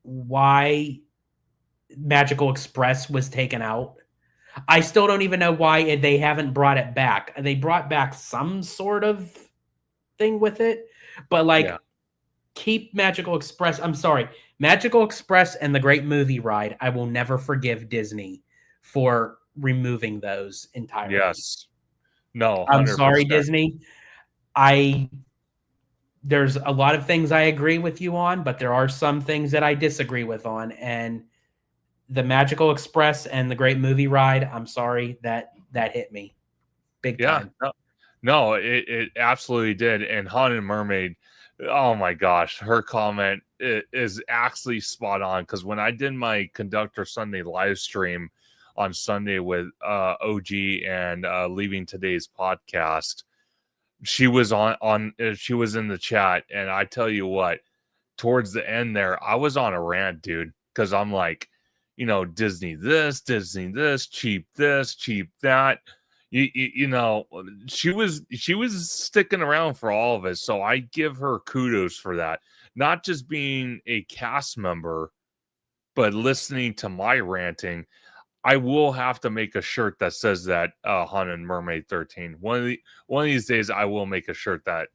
A: why Magical Express was taken out. I still don't even know why they haven't brought it back. They brought back some sort of thing with it, but
B: Yeah.
A: keep Magical Express. I'm sorry, Magical Express and the Great Movie Ride. I will never forgive Disney for removing those entirely.
B: Yes. No,
A: I'm sorry,
B: 100%.
A: Disney. There's a lot of things I agree with you on, but there are some things that I disagree with on. And the Magical Express and the Great Movie Ride, I'm sorry, that hit me big
B: Yeah.
A: time.
B: No, it absolutely did. And Haunted Mermaid, oh my gosh, her comment is actually spot on. Because when I did my Conductor Sunday live stream on Sunday with OG and leaving today's podcast, she was she was in the chat, and I tell you what, towards the end there, I was on a rant, dude, because I'm like, Disney this, cheap this, cheap that. She was sticking around for all of us, so I give her kudos for that. Not just being a cast member, but listening to my ranting. I will have to make a shirt that says that Haunted Mermaid 13. One of these days, I will make a shirt that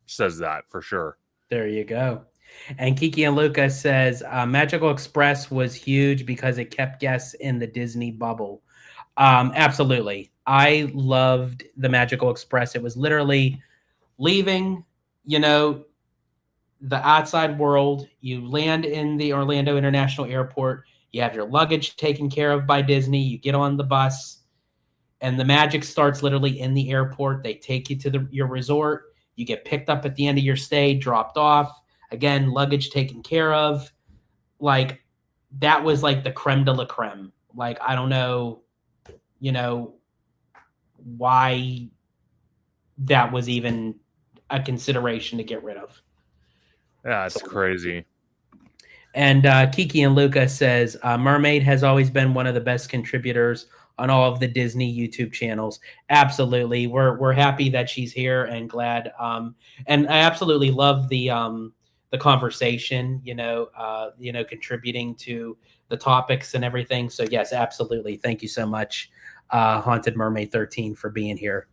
B: says that for sure.
A: There you go. And Kiki and Lucas says Magical Express was huge because it kept guests in the Disney bubble. Absolutely. I loved the Magical Express. It was literally leaving, you know, the outside world. You land in the Orlando International Airport. You have your luggage taken care of by Disney. You get on the bus, and the magic starts literally in the airport. They take you to your resort. You get picked up at the end of your stay, dropped off. Again, luggage taken care of. Like, that was like the creme de la creme. Like, I don't know, you know, why that was even a consideration to get rid of.
B: Yeah,
A: So,
B: it's crazy.
A: and Kiki and Luca says Mermaid has always been one of the best contributors on all of the Disney YouTube channels. Absolutely, we're happy that she's here and glad. And I absolutely love the conversation. Contributing to the topics and everything. So yes, absolutely. Thank you so much, Haunted Mermaid 13, for being here.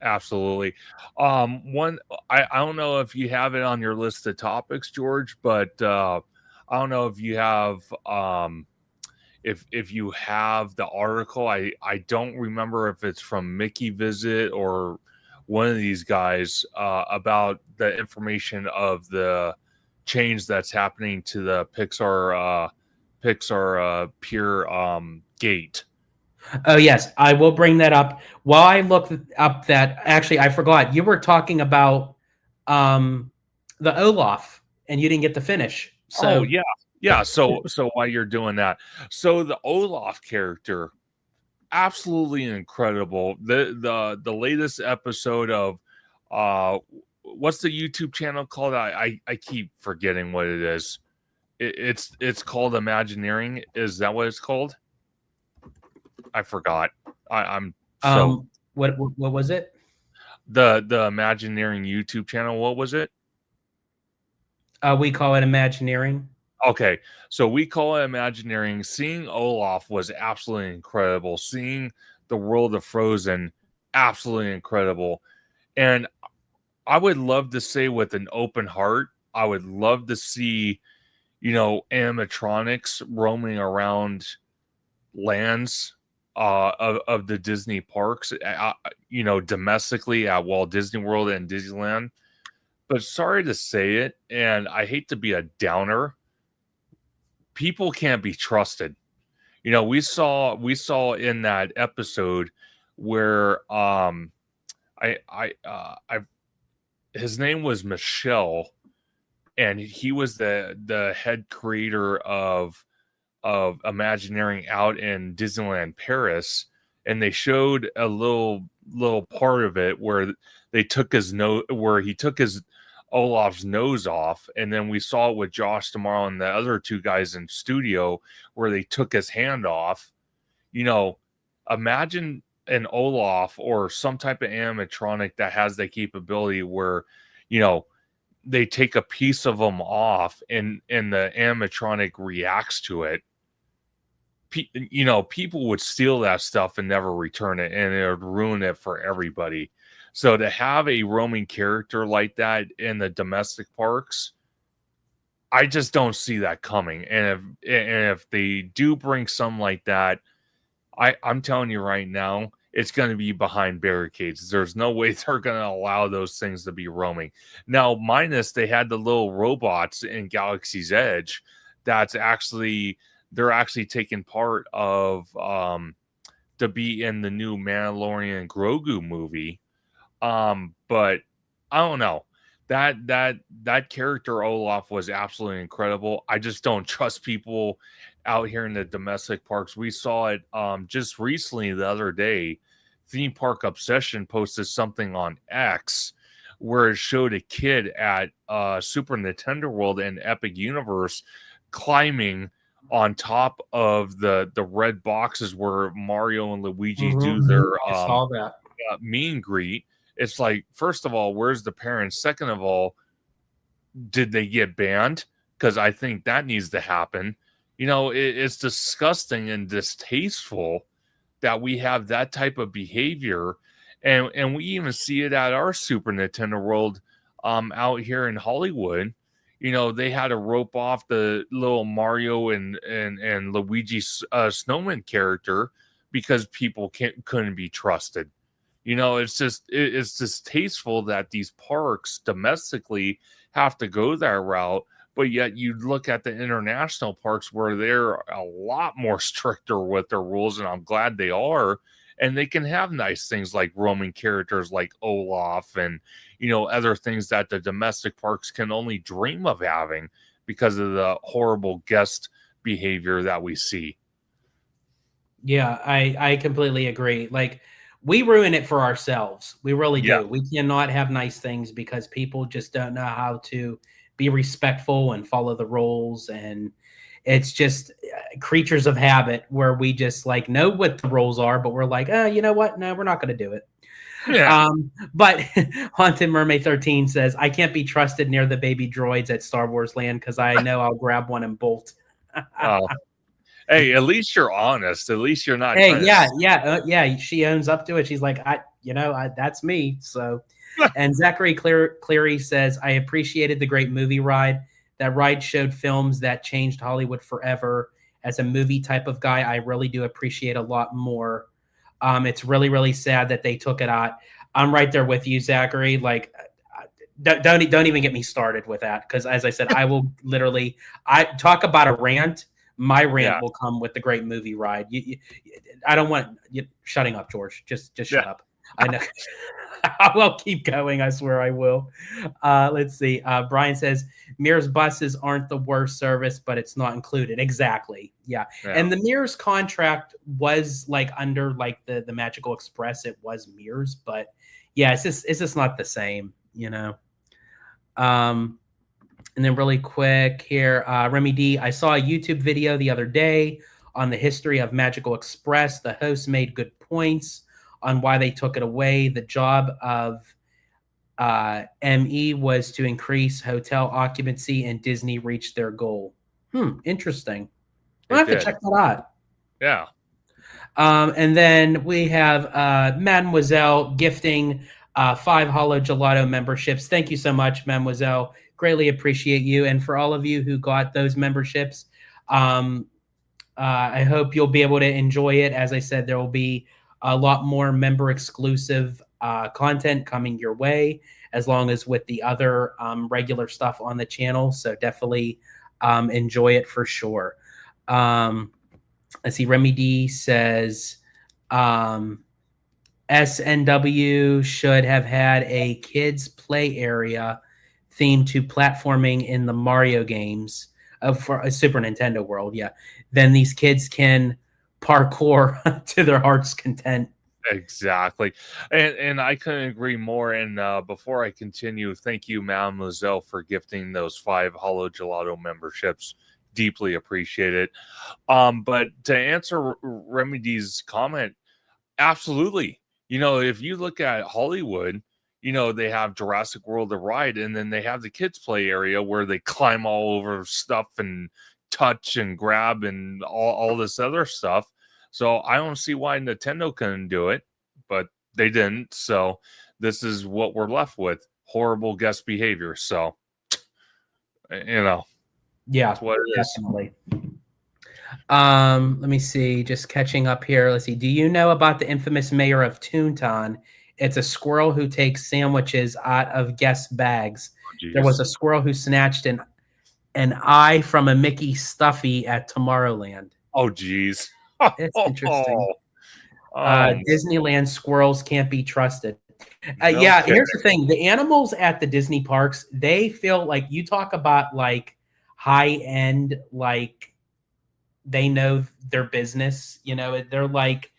B: Absolutely. One, I don't know if you have it on your list of topics, George, but I don't know if you have if you have the article. I don't remember if it's from Mickey Visit or one of these guys about the information of the change that's happening to the Pixar Pier gate.
A: Oh yes, I will bring that up. While I look up that, actually, I forgot you were talking about um, the Olaf, and you didn't get to finish.
B: Oh
A: So,
B: yeah. So while you're doing that, so the Olaf character, absolutely incredible. The latest episode of uh what's the YouTube channel called? I keep forgetting what it is. It's called Imagineering. Is that what it's called? I forgot. I'm so
A: what was it?
B: the Imagineering YouTube channel. What was it?
A: We call it Imagineering.
B: Okay, so we call it Imagineering. Seeing Olaf was absolutely incredible. Seeing the world of Frozen, absolutely incredible. And I would love to say with an open heart, I would love to see, animatronics roaming around lands of the Disney parks, domestically at Walt Disney World and Disneyland. But sorry to say it, and I hate to be a downer, people can't be trusted. We saw in that episode where I his name was Michelle, and he was the head creator of Imagineering out in Disneyland Paris, and they showed a little part of it where they took his nose, where he took his Olaf's nose off, and then we saw it with Josh tomorrow and the other two guys in studio where they took his hand off. Imagine an Olaf or some type of animatronic that has the capability where, you know, they take a piece of them off and the animatronic reacts to it. People would steal that stuff and never return it, and it would ruin it for everybody. So to have a roaming character like that in the domestic parks, I just don't see that coming. And if they do bring some like that, I'm telling you right now, it's going to be behind barricades. There's no way they're going to allow those things to be roaming. Now, minus they had the little robots in Galaxy's Edge they're actually taking part of to be in the new Mandalorian Grogu movie. But I don't know. That character Olaf was absolutely incredible. I just don't trust people out here in the domestic parks. We saw it just recently the other day. Theme Park Obsession posted something on X where it showed a kid at Super Nintendo World and Epic Universe climbing on top of the red boxes where Mario and Luigi do their
A: I saw that.
B: meet and greet. It's like, first of all, where's the parents? Second of all, did they get banned? Because I think that needs to happen. It's disgusting and distasteful that we have that type of behavior, and we even see it at our Super Nintendo World out here in Hollywood. they had to rope off the little Mario and Luigi snowman character because people couldn't be trusted. It's distasteful that these parks domestically have to go that route, but yet you look at the international parks where they're a lot more stricter with their rules, and I'm glad they are. And they can have nice things like roaming characters like Olaf and other things that the domestic parks can only dream of having because of the horrible guest behavior that we see.
A: Yeah, I completely agree. Like, we ruin it for ourselves. We really
B: Yeah.
A: do. We cannot have nice things because people just don't know how to be respectful and follow the rules. And it's just creatures of habit where we just like know what the rules are, but we're like, you know what? No, we're not going to do it.
B: Yeah.
A: But Haunted Mermaid 13 says, I can't be trusted near the baby droids at Star Wars Land because I know I'll grab one and bolt.
B: Oh, hey, at least you're honest. At least you're not
A: Hey,
B: trying
A: yeah. She owns up to it. She's like, that's me. So, and Zachary Cleary says, I appreciated the great movie ride. That ride showed films that changed Hollywood forever. As a movie type of guy, I really do appreciate a lot more. It's really, really sad that they took it out. I'm right there with you, Zachary. Like, don't even get me started with that because, as I said, I will literally. I talk about a rant. My rant
B: Yeah.
A: will come with the great movie ride. I don't want you shutting up, George. Just shut up. I know. I will keep going. I swear I will. Let's see. Brian says Mirror's buses aren't the worst service, but it's not included. Exactly. Yeah. And the Mirror's contract was like under like the Magical Express. It was Mirror's, but yeah, it's just not the same. And then really quick here, Remy D, I saw a YouTube video the other day on the history of Magical Express. The host made good points on why they took it away. The job of ME was to increase hotel occupancy, and Disney reached their goal. Interesting. I'll have to check that out.
B: Yeah.
A: And then we have Mademoiselle gifting 5 Hollow Gelato memberships. Thank you so much, Mademoiselle. Greatly appreciate you. And for all of you who got those memberships, I hope you'll be able to enjoy it. As I said, there will be a lot more member exclusive content coming your way, as long as with the other regular stuff on the channel. So definitely enjoy it for sure. Let's see. Remy D says SNW should have had a kids play area themed to platforming in the Mario games for a Super Nintendo world. Yeah. Then these kids can parkour to their heart's content.
B: Exactly. And I couldn't agree more. And before I continue, thank you, Mademoiselle, for gifting those 5 Hollow Gelato memberships. Deeply appreciate it. But to answer Remedy's comment, absolutely. If you look at Hollywood, they have Jurassic World the ride, and then they have the kids play area where they climb all over stuff and touch and grab and all this other stuff. So I don't see why Nintendo couldn't do it, but they didn't. So this is what we're left with: horrible guest behavior. So
A: yeah,
B: that's what it
A: definitely. Let me see. Just catching up here. Let's see. Do you know about the infamous mayor of Toontown? It's a squirrel who takes sandwiches out of guest bags.
B: Oh,
A: there was a squirrel who snatched an eye from a Mickey stuffy at Tomorrowland.
B: Oh, geez.
A: It's interesting. Disneyland squirrels can't be trusted. Yeah, here's the thing. The animals at the Disney parks, they feel like, you talk about like high end, like they know their business. They're like,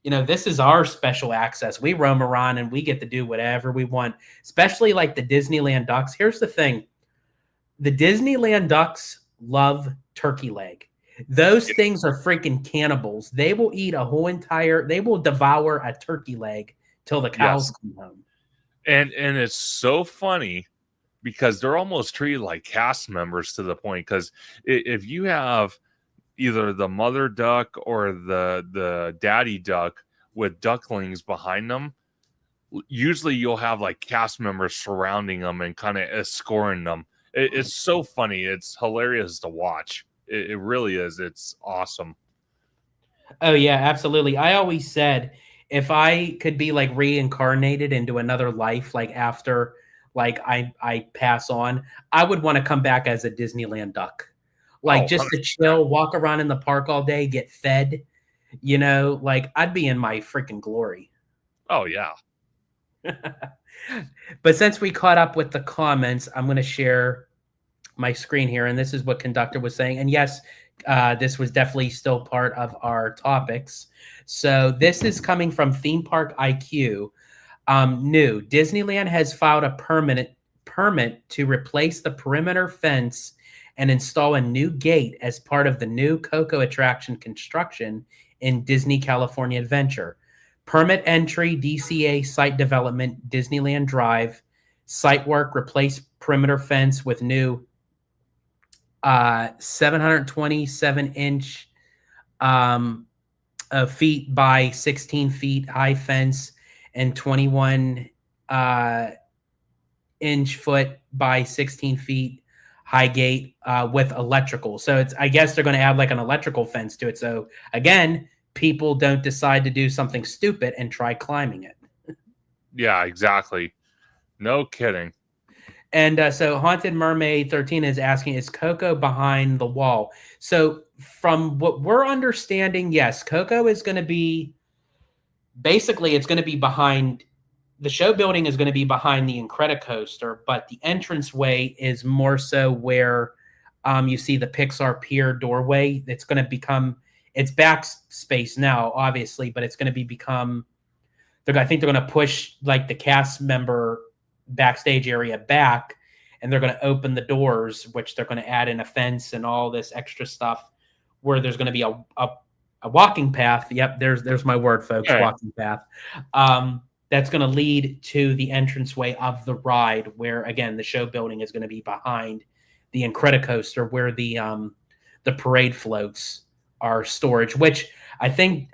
A: this is our special access. We roam around and we get to do whatever we want, especially like the Disneyland ducks. Here's the thing. The Disneyland ducks love turkey leg. Those things are freaking cannibals. They will eat they will devour a turkey leg till the cows come home.
B: And it's so funny because they're almost treated like cast members to the point. Because if you have either the mother duck or the daddy duck with ducklings behind them, usually you'll have like cast members surrounding them and kind of escorting them, It's so funny. It's hilarious to watch. It really is. It's awesome.
A: Oh yeah, absolutely. I always said if I could be like reincarnated into another life, like after like I pass on, I would want to come back as a Disneyland duck.
B: Oh,
A: Like just to
B: 100%.
A: chill, walk around in the park all day, get fed, like I'd be in my freaking glory.
B: Oh, yeah.
A: But since we caught up with the comments, I'm going to share my screen here, and this is what Conductor was saying. And yes, this was definitely still part of our topics. So this is coming from Theme Park IQ. New Disneyland has filed a permit to replace the perimeter fence and install a new gate as part of the new Coco attraction construction in Disney California Adventure. Permit entry, DCA site development, Disneyland Drive, site work, replace perimeter fence with new 727-inch feet by 16 feet high fence and 21 inch foot by 16 feet high gate with electrical. So I guess they're going to add like an electrical fence to it. So again, people don't decide to do something stupid and try climbing it.
B: Yeah, exactly. No kidding.
A: And so Haunted Mermaid 13 is asking, is Coco behind the wall? So from what we're understanding, yes, Coco is going to be basically it's going to be behind the show building is going to be behind the Incredicoaster, but the entranceway is more so where you see the Pixar Pier doorway. It's going to become it's backspace now, obviously, but it's going to become. I think they're going to push like the cast member backstage area back, and they're going to open the doors, which they're going to add in a fence and all this extra stuff, where there's going to be a walking path. Yep, there's my word, folks.
B: Okay.
A: Walking path. That's going to lead to the entranceway of the ride, where again the show building is going to be behind the Incredicoaster, where the parade floats are storage. Which I think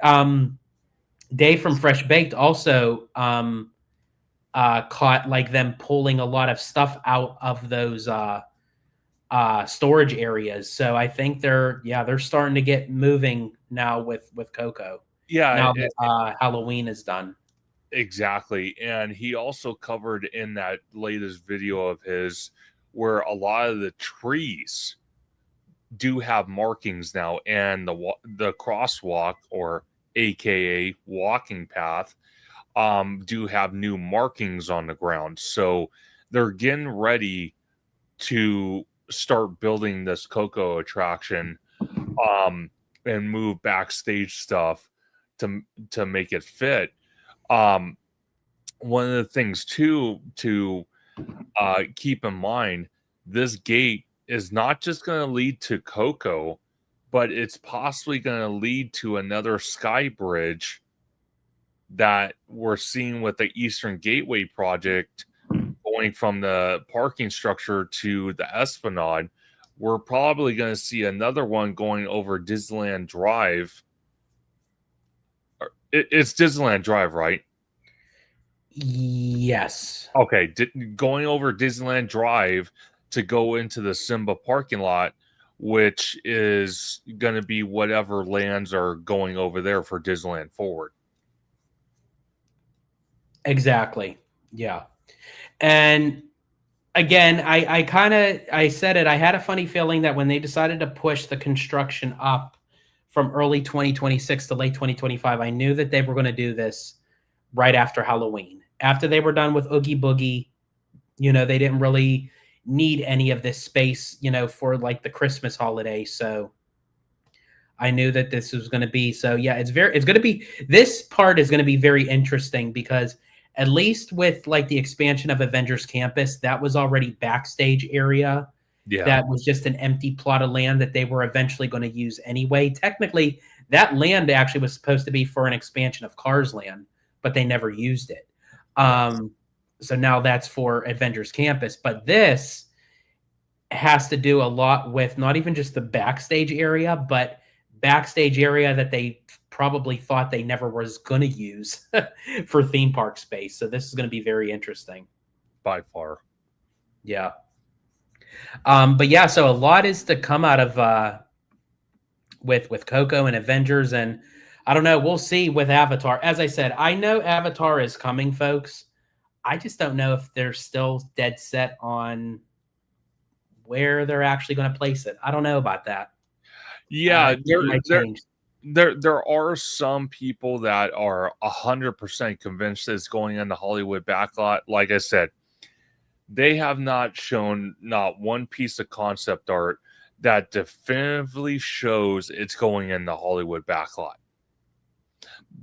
A: Dave from Fresh Baked also caught like them pulling a lot of stuff out of those storage areas. So I think they're starting to get moving now with Coco.
B: Yeah,
A: Now that Halloween is done.
B: exactly. And he also covered in that latest video of his where a lot of the trees do have markings now, and the crosswalk, or AKA walking path, do have new markings on the ground. So they're getting ready to start building this Coco attraction, and move backstage stuff to make it fit. One of the things too to keep in mind, this gate is not just going to lead to Coco, but it's possibly going to lead to another sky bridge that we're seeing with the Eastern Gateway project, going from the parking structure to the Esplanade. We're probably going to see another one going over Disneyland Drive. It's Disneyland Drive, right?
A: Yes.
B: Okay, going over Disneyland Drive to go into the Simba parking lot, which is going to be whatever lands are going over there for Disneyland Forward.
A: Exactly. Yeah. And again, I said it. I had a funny feeling that when they decided to push the construction up from early 2026 to late 2025, I knew that they were going to do this right after Halloween. After they were done with Oogie Boogie, they didn't really need any of this space, for like the Christmas holiday. So I knew that this was going to be. So yeah, it's going to be, this part is going to be very interesting because at least with like the expansion of Avengers Campus, that was already backstage area.
B: Yeah.
A: That was just an empty plot of land that they were eventually going to use anyway. Technically, that land actually was supposed to be for an expansion of Cars Land, but they never used it. So now that's for Avengers Campus. But this has to do a lot with not even just the backstage area, but backstage area that they probably thought they never was going to use for theme park space. So this is going to be very interesting.
B: By far.
A: Yeah. But yeah, so a lot is to come out of with Coco and Avengers, and I don't know. We'll see with Avatar. As I said, I know Avatar is coming, folks. I just don't know if they're still dead set on where they're actually going to place it. I don't know about that.
B: Yeah,
A: It might change.
B: there are some people that are 100% convinced that it's going in the Hollywood backlot. Like I said, they have not shown not one piece of concept art that definitively shows it's going in the Hollywood backlot.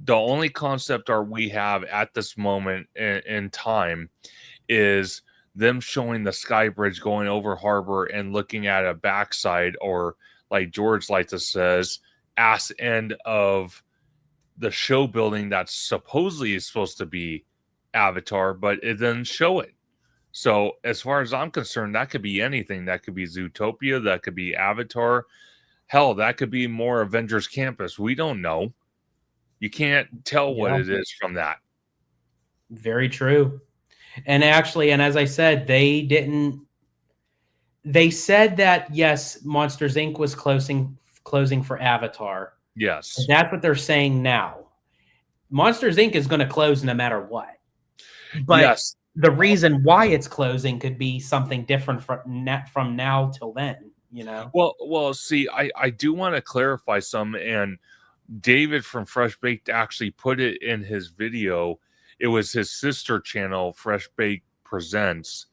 B: The only concept art we have at this moment in time is them showing the sky bridge going over harbor and looking at a backside, or like George likes to says, ass end of the show building that supposedly is supposed to be Avatar, but it doesn't show it. So as far as I'm concerned, that could be anything. That could be Zootopia, that could be Avatar. Hell, that could be more Avengers Campus. We don't know. You can't tell what it is from that.
A: Very true. And actually, and as I said, they didn't. They said that yes, Monsters Inc. was closing for Avatar.
B: Yes,
A: That's what they're saying now. Monsters Inc. is going to close no matter what. But
B: yes,
A: the reason why it's closing could be something different from now till then. You know.
B: Well. See, I do want to clarify some, and David from Fresh Baked actually put it in his video. It was his sister channel, Fresh Baked Presents.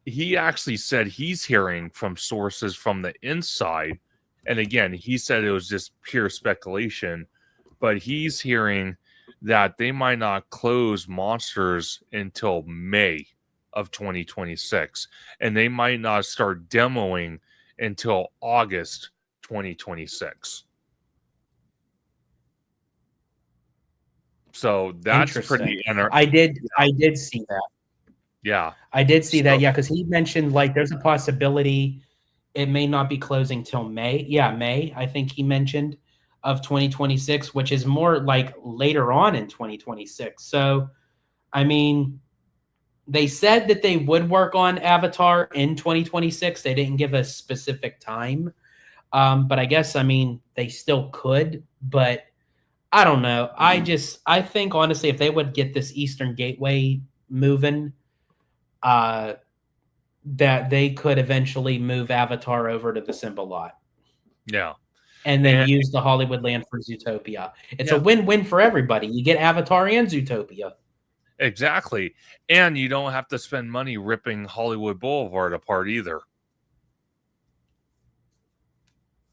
B: He actually said he's hearing from sources from the inside. And again, he said it was just pure speculation, but he's hearing that they might not close Monsters until May of 2026. And they might not start demoing until August 2026. So that's pretty
A: I did see that.
B: Yeah.
A: I did see that, yeah, because he mentioned like there's a possibility it may not be closing till May. Yeah, May, I think he mentioned, of 2026, which is more like later on in 2026. So, I mean, they said that they would work on Avatar in 2026. They didn't give a specific time. But I guess, I mean, they still could, but I don't know. I think honestly, if they would get this Eastern Gateway moving, that they could eventually move Avatar over to the Simba lot.
B: Yeah.
A: And then use the Hollywood land for Zootopia. It's a win-win for everybody. You get Avatar and Zootopia.
B: Exactly. And you don't have to spend money ripping Hollywood Boulevard apart either.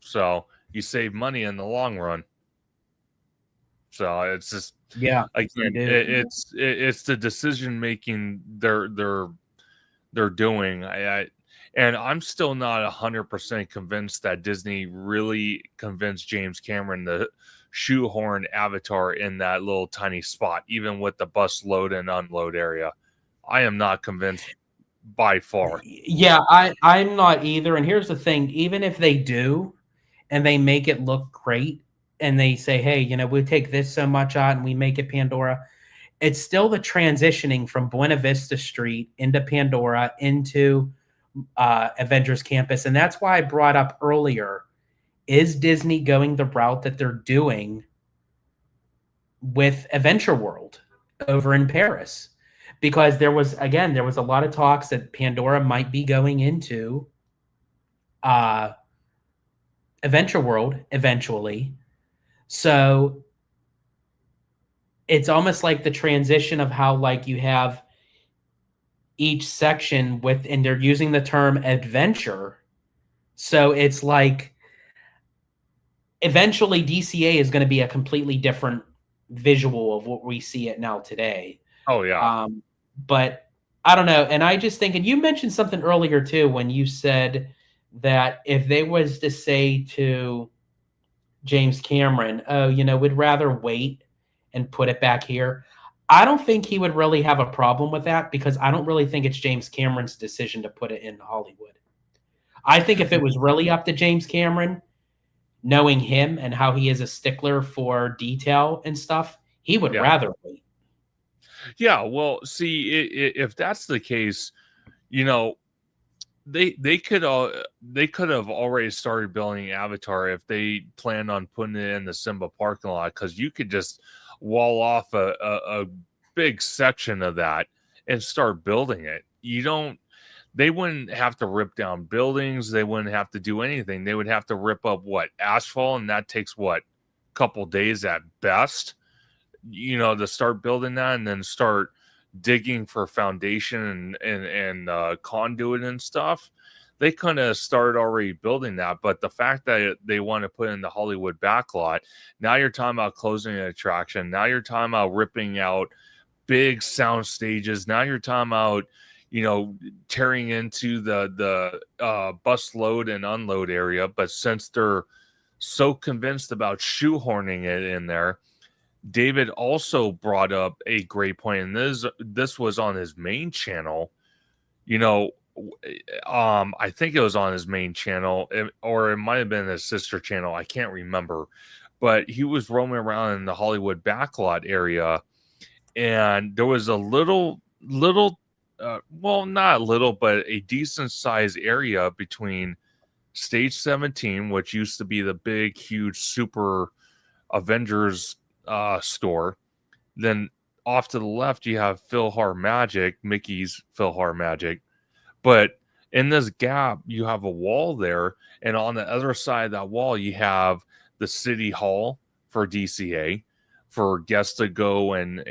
B: So you save money in the long run. So it's just again, it's the decision making they're doing. And I'm still not 100% convinced that Disney really convinced James Cameron to shoehorn Avatar in that little tiny spot, even with the bus load and unload area. I am not convinced by far.
A: Yeah, I'm not either. And here's the thing, even if they do and they make it look great and they say, hey, you know, we take this so much out and we make it Pandora, it's still the transitioning from Buena Vista Street into Pandora into Avengers Campus. And that's why I brought up earlier, is Disney going the route that they're doing with Adventure World over in Paris? Because there was a lot of talks that Pandora might be going into Adventure World eventually. So it's almost like the transition of how like you have each section with, and they're using the term adventure. So it's like eventually DCA is going to be a completely different visual of what we see it now today.
B: Oh yeah.
A: But I don't know. And I just think, and you mentioned something earlier too, when you said that if they was to say to James Cameron, oh, you know, we'd rather wait and put it back here, I don't think he would really have a problem with that, because I don't really think it's James Cameron's decision to put it in Hollywood. I think if it was really up to James Cameron, knowing him and how he is a stickler for detail and stuff, he would rather wait.
B: Yeah, well, see, if that's the case, you know, they could have already started building Avatar if they planned on putting it in the Simba parking lot, because you could just wall off a big section of that and start building it. You don't They wouldn't have to rip down buildings, they wouldn't have to do anything. They would have to rip up what, asphalt, and that takes what, couple days at best, to start building that, and then start digging for foundation and conduit and stuff. They kind of started already building that, but the fact that they want to put in the Hollywood backlot, now you're talking about closing an attraction. Now you're talking about ripping out big sound stages. Now you're talking about tearing into the bus load and unload area. But since they're so convinced about shoehorning it in there, David also brought up a great point, and this was on his main channel. I think it was on his main channel, or it might have been his sister channel. I can't remember, but he was roaming around in the Hollywood backlot area, and there was a little, well, not little, but a decent sized area between Stage 17, which used to be the big, huge, super Avengers store. Then off to the left, you have Philhar Magic, Mickey's Philhar Magic. But in this gap, you have a wall there. And on the other side of that wall, you have the City Hall for DCA, for guests to go and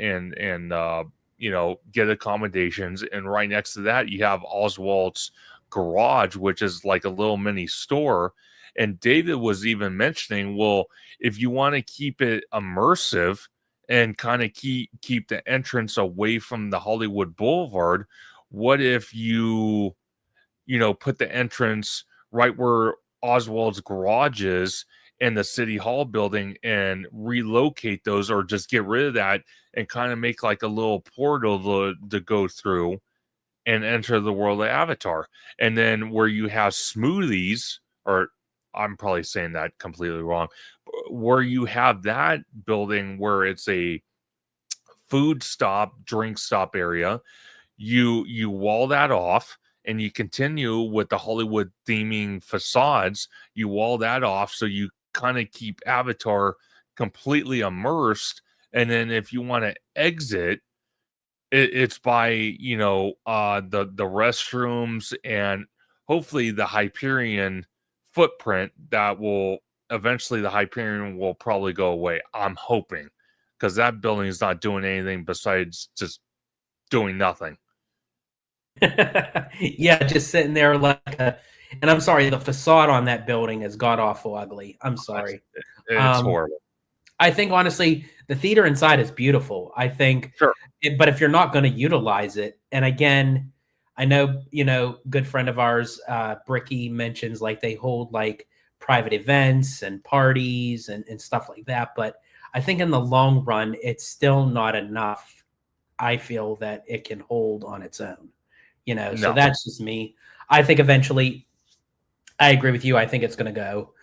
B: get accommodations. And right next to that, you have Oswald's garage, which is like a little mini store. And David was even mentioning, well, if you want to keep it immersive and kind of keep the entrance away from the Hollywood Boulevard, what if you put the entrance right where Oswald's garage is in the City Hall building, and relocate those, or just get rid of that and kind of make like a little portal to go through and enter the world of Avatar. And then where you have smoothies, or I'm probably saying that completely wrong, where you have that building where it's a food stop, drink stop area, you wall that off, and you continue with the Hollywood theming facades. You wall that off, so you kind of keep Avatar completely immersed. And then if you want to exit, it's by the restrooms and hopefully the Hyperion footprint. That will eventually, the Hyperion will probably go away, I'm hoping, because that building is not doing anything besides just doing nothing.
A: Yeah, just sitting there and I'm sorry, the facade on that building is god awful ugly. I'm sorry.
B: It's horrible.
A: I think honestly, the theater inside is beautiful. I think,
B: sure.
A: But if you're not going to utilize it, and again, I know, good friend of ours, Bricky, mentions like they hold like private events and parties and stuff like that. But I think in the long run, it's still not enough. I feel that it can hold on its own, so that's just me. I think eventually, I agree with you. I think it's going to go.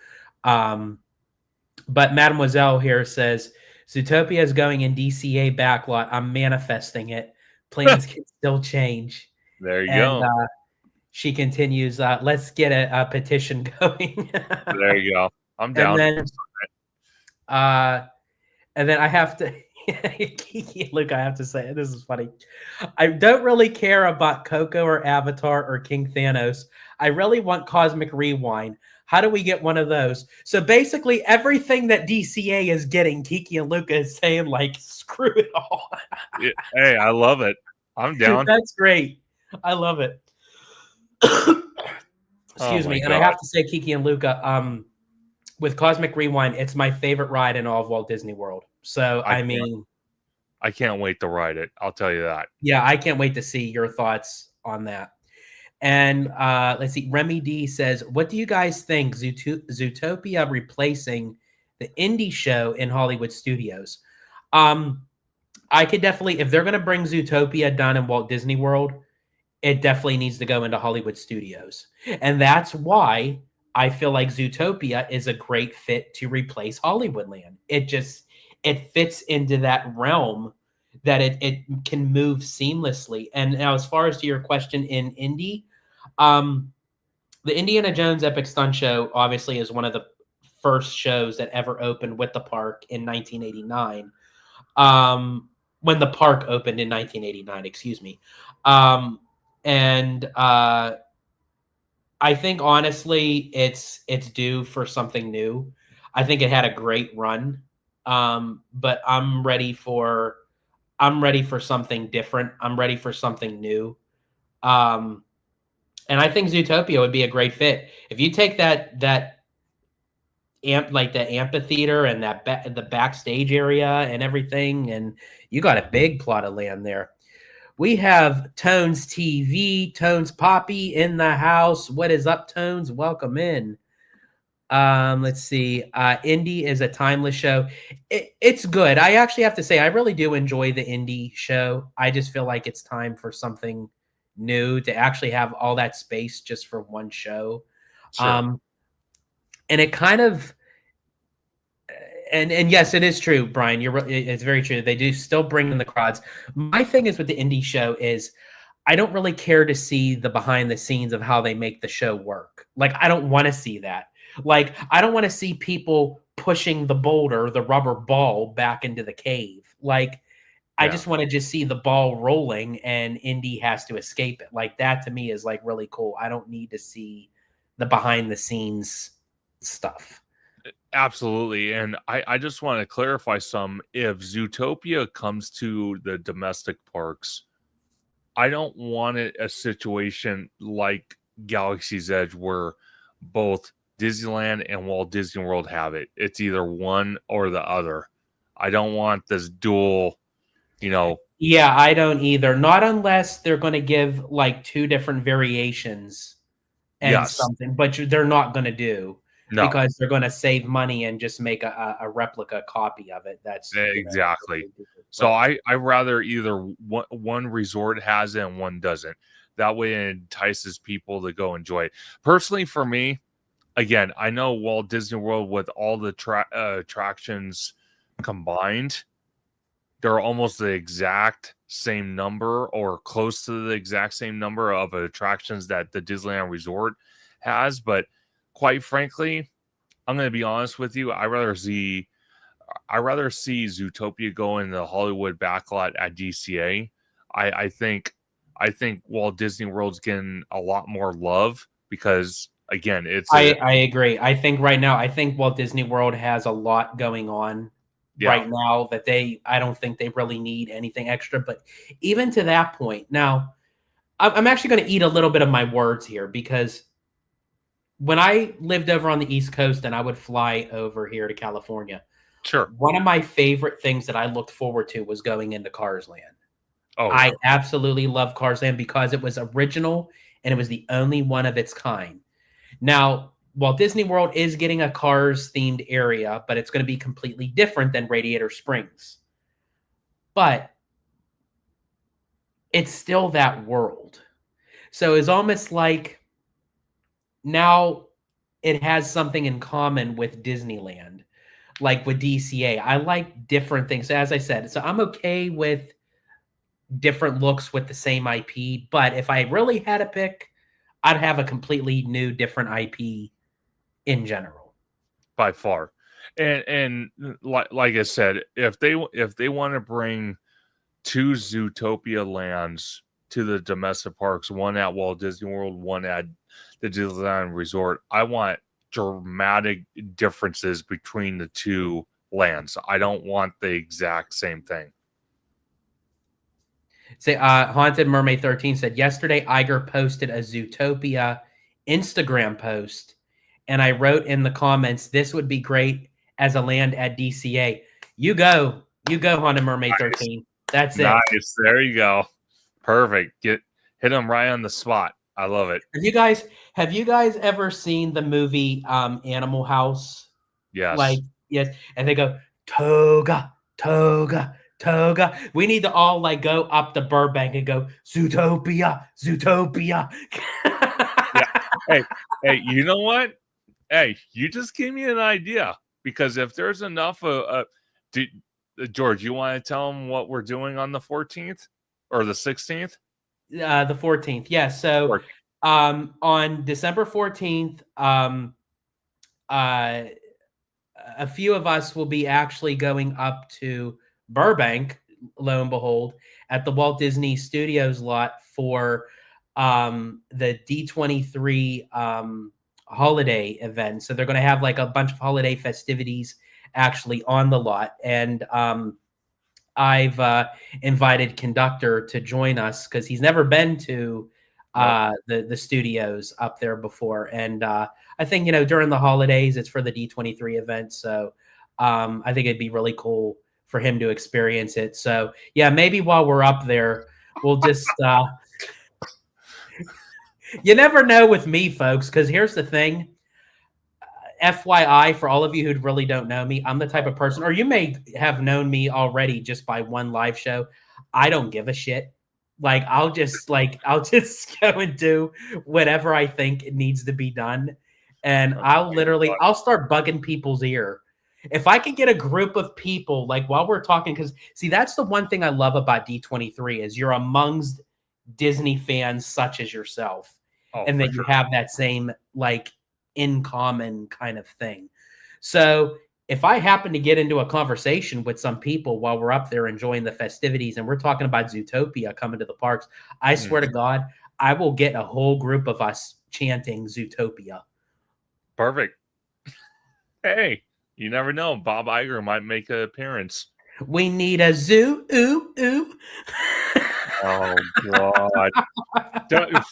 A: But Mademoiselle here says, Zootopia is going in DCA backlot. I'm manifesting it. Plans can still change.
B: There you go.
A: She continues, let's get a petition going.
B: There you go. I'm down.
A: And then I have to, Luke, I have to say, this is funny. I don't really care about Coco or Avatar or King Thanos. I really want Cosmic Rewind. How do we get one of those? So basically everything that DCA is getting, Kiki and Luca is saying like, screw it all.
B: Hey, I love it. I'm down.
A: That's great. I love it. Excuse me. And I have to say, Kiki and Luca, with Cosmic Rewind, it's my favorite ride in all of Walt Disney World. So, I
B: can't wait to ride it. I'll tell you that.
A: Yeah, I can't wait to see your thoughts on that. And let's see. Remy D says, what do you guys think Zootopia replacing the indie show in Hollywood studios? I could definitely, if they're going to bring Zootopia done in Walt Disney World, it definitely needs to go into Hollywood studios. And that's why I feel like Zootopia is a great fit to replace Hollywoodland. It fits into that realm that it can move seamlessly. And now, as far as to your question in indie, The Indiana Jones Epic Stunt Show obviously is one of the first shows that ever opened with the park in 1989. When the park opened in 1989, excuse me. Um, and I think honestly, it's due for something new. I think it had a great run, but I'm ready for something different. I'm ready for something new. Um, and I think Zootopia would be a great fit if you take that like the amphitheater and the backstage area and everything, and you got a big plot of land there. We have Tones TV, Tones Poppy in the house. What is up, Tones? Welcome in. Let's see. Indie is a timeless show. It's good. I actually have to say, I really do enjoy the indie show. I just feel like it's time for something new to actually have all that space just for one show.
B: Sure.
A: Um, and it kind of and yes, it is true, Brian. It's very true. They do still bring in the crowds. My thing is with the indie show is I don't really care to see the behind the scenes of how they make the show work. Like I don't want to see that. Like I don't want to see people pushing the boulder, the rubber ball back into the cave. Like I
B: Yeah.
A: just want to just see the ball rolling and Indy has to escape it. Like that to me is like really cool. I don't need to see the behind the scenes stuff.
B: Absolutely. And I just want to clarify some. If Zootopia comes to the domestic parks, I don't want it a situation like Galaxy's Edge where both Disneyland and Walt Disney World have it. It's either one or the other. I don't want this dual, you know.
A: Yeah, I don't either. Not unless they're going to give like two different variations and
B: Yes.
A: something, but they're not going to do
B: No.
A: because they're going to save money and just make a replica copy of it. That's
B: Exactly. So
A: right.
B: I rather either one resort has it and one doesn't. That way it entices people to go enjoy it. Personally, for me, again, I know Walt Disney World with all the attractions combined, they're almost the exact same number or close to the exact same number of attractions that the Disneyland Resort has. But quite frankly, I'm going to be honest with you. I rather see Zootopia go in the Hollywood backlot at DCA. I think Walt Disney World's getting a lot more love because again,
A: I agree. I think right now, I think Walt Disney World has a lot going on
B: yeah,
A: right now that I don't think they really need anything extra. But even to that point, now I'm actually going to eat a little bit of my words here because when I lived over on the East Coast and I would fly over here to California,
B: sure.
A: one of my favorite things that I looked forward to was going into Cars Land.
B: Oh yeah,
A: I absolutely love Cars Land because it was original and it was the only one of its kind. Now, Walt Disney World is getting a Cars themed area, but it's going to be completely different than Radiator Springs. But it's still that world. So it's almost like now it has something in common with Disneyland, like with DCA. I like different things. As I said, so I'm okay with different looks with the same IP, but if I really had to pick, I'd have a completely new, different IP in general.
B: by far. And like I said, if they want to bring two Zootopia lands to the domestic parks, one at Walt Disney World, one at the Disneyland Resort, I want dramatic differences between the two lands. I don't want the exact same thing.
A: Say, Haunted Mermaid 13 said yesterday Iger posted a Zootopia Instagram post, and I wrote in the comments, "This would be great as a land at DCA." You go, Haunted Mermaid 13. That's it.
B: Nice. There you go. Perfect. Hit them right on the spot. I love it.
A: Have you guys ever seen the movie Animal House? Like,
B: Yes.
A: yes, and they go toga, toga, toga. We need to all like go up to Burbank and go Zootopia, Zootopia.
B: Yeah. Hey, you know what? Hey, you just gave me an idea because if there's enough George, you want to tell them what we're doing on the 14th or the 16th?
A: The 14th. Yeah. So On December 14th, uh, a few of us will be actually going up to Burbank, lo and behold, at the Walt Disney Studios lot for the D23 holiday event. So they're going to have like a bunch of holiday festivities actually on the lot. And I've invited Conductor to join us because he's never been to the studios up there before. And I think, during the holidays, it's for the D23 event. So I think it'd be really cool for him to experience it. So yeah, maybe while we're up there, we'll just, you never know with me, folks, because here's the thing. FYI, for all of you who really don't know me, I'm the type of person, or you may have known me already just by one live show. I don't give a shit. I'll just go and do whatever I think it needs to be done. And I'll start bugging people's ear. If I could get a group of people, like while we're talking, because see, that's the one thing I love about D23 is you're amongst Disney fans such as yourself. And that you have that same in common kind of thing. So if I happen to get into a conversation with some people while we're up there enjoying the festivities and we're talking about Zootopia coming to the parks, I swear to God, I will get a whole group of us chanting Zootopia.
B: Perfect. Hey, you never know. Bob Iger might make an appearance.
A: We need a zoo. Ooh, ooh.
B: Oh, God.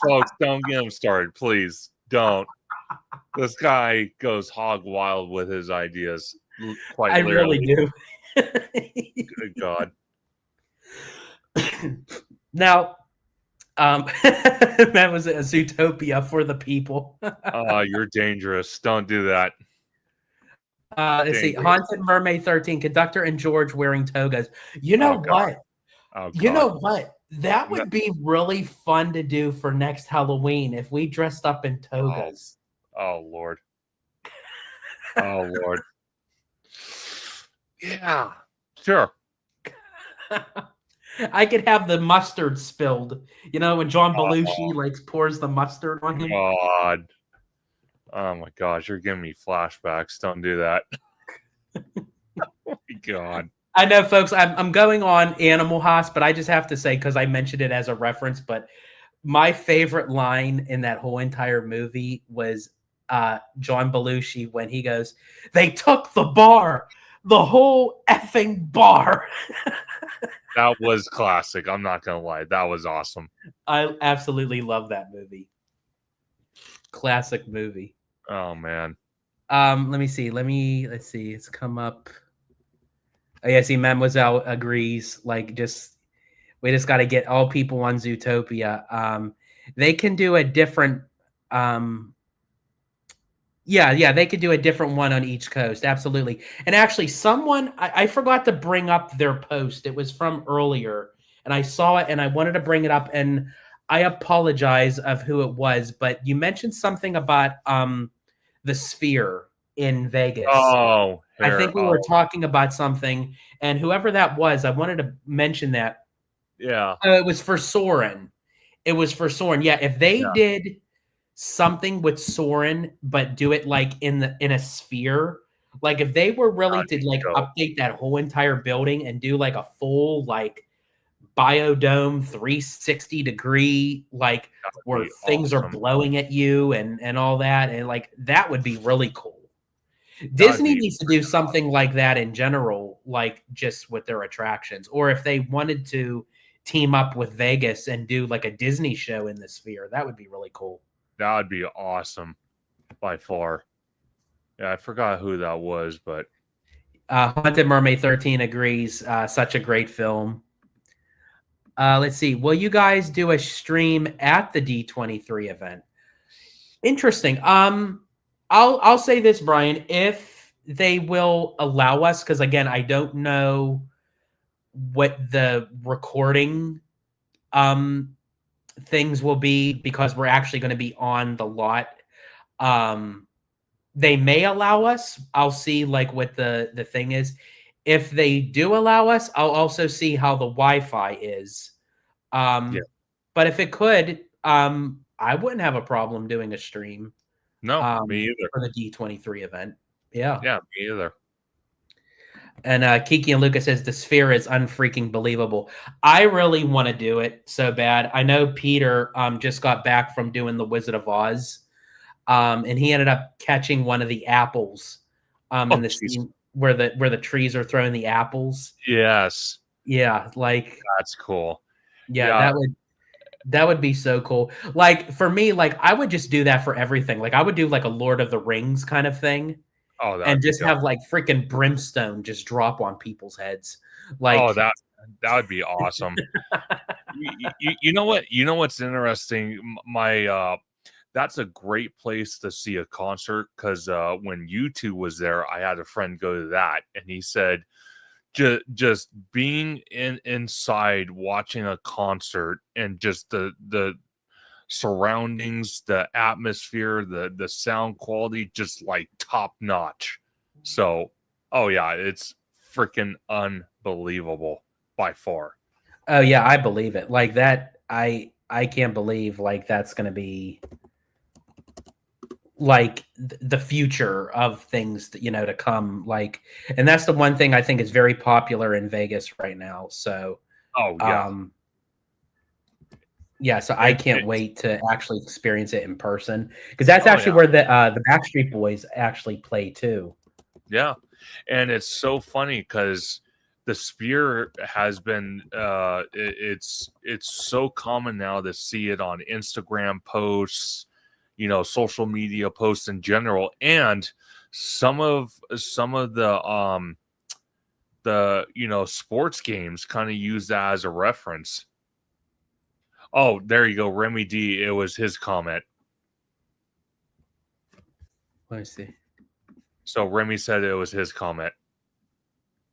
B: Folks, don't get him started, please. Don't. This guy goes hog wild with his ideas. Quite
A: I
B: literally.
A: really do.
B: Good God.
A: Now, that was a Zootopia for the people.
B: You're dangerous. Don't do that.
A: Let's see. Haunted Mermaid 13, Conductor and George wearing togas. You know what? You know what? That would be really fun to do for next Halloween if we dressed up in togas.
B: Oh Lord. Oh Lord. Yeah, sure.
A: I could have the mustard spilled. When John Belushi pours the mustard on him.
B: God. Oh my gosh, you're giving me flashbacks. Don't do that. Oh my God.
A: I know, folks, I'm going on Animal House, but I just have to say, because I mentioned it as a reference, but my favorite line in that whole entire movie was John Belushi when he goes, "They took the bar, the whole effing bar."
B: That was classic. I'm not going to lie. That was awesome.
A: I absolutely love that movie. Classic movie.
B: Oh, man.
A: Let me see. Let's see. It's come up. Oh, yeah, see, Mademoiselle agrees. We just got to get all people on Zootopia. They can do a different. Yeah, they could do a different one on each coast. Absolutely. And actually, someone I forgot to bring up their post. It was from earlier, and I saw it, and I wanted to bring it up, and I apologize of who it was, but you mentioned something about the Sphere in Vegas.
B: Oh,
A: I think we were talking about something, and whoever that was, I wanted to mention that.
B: Yeah.
A: It was for Soarin'. Yeah, if they did something with Soarin', but do it in a sphere, if they were really to update that whole entire building and do a full biodome 360-degree where things are blowing at you and all that, and that would be really cool. Disney needs to do something like that in general, just with their attractions, or if they wanted to team up with Vegas and do a Disney show in the Sphere, that would be really cool.
B: That would be awesome by far. Yeah, I forgot who that was, but
A: Haunted Mermaid 13 agrees. Such a great film. Let's see. Will you guys do a stream at the D23 event? Interesting. I'll say this, Brian, if they will allow us, because again, I don't know what the recording things will be because we're actually going to be on the lot. They may allow us. I'll see what the thing is. If they do allow us, I'll also see how the Wi-Fi is. But if it could, I wouldn't have a problem doing a stream
B: No, me either.
A: for the D23 event. Yeah.
B: Yeah, me either.
A: And Kiki and Lucas says the sphere is unfreaking believable. I really want to do it so bad. I know Peter just got back from doing the Wizard of Oz, and he ended up catching one of the apples in the scene where the trees are throwing the apples.
B: Yes.
A: Yeah, like
B: that's cool.
A: Yeah, that would be so cool. Like for me, like I would just do that for everything. Like I would do like a Lord of the Rings kind of thing.
B: Oh,
A: and just have like freaking brimstone just drop on people's heads. Like,
B: oh, that would be awesome. you know what? You know what's interesting? That's a great place to see a concert because when U2 was there, I had a friend go to that, and he said just being inside watching a concert and just the surroundings, the atmosphere, the sound quality, just like top notch. So, oh yeah, it's freaking unbelievable by far.
A: Oh yeah, I believe it. Like that, I can't believe like that's going to be like the future of things that, to come. Like, and that's the one thing I think is very popular in Vegas right now. So,
B: oh yeah.
A: Yeah, so I can't wait to actually experience it in person because that's actually where the Backstreet Boys actually play too.
B: Yeah, and it's so funny because the Sphere has been it's so common now to see it on Instagram posts, social media posts in general, and some of the sports games kind of use that as a reference. Oh, there you go. Remy D. It was his comment.
A: Let me see.
B: So Remy said it was his comment.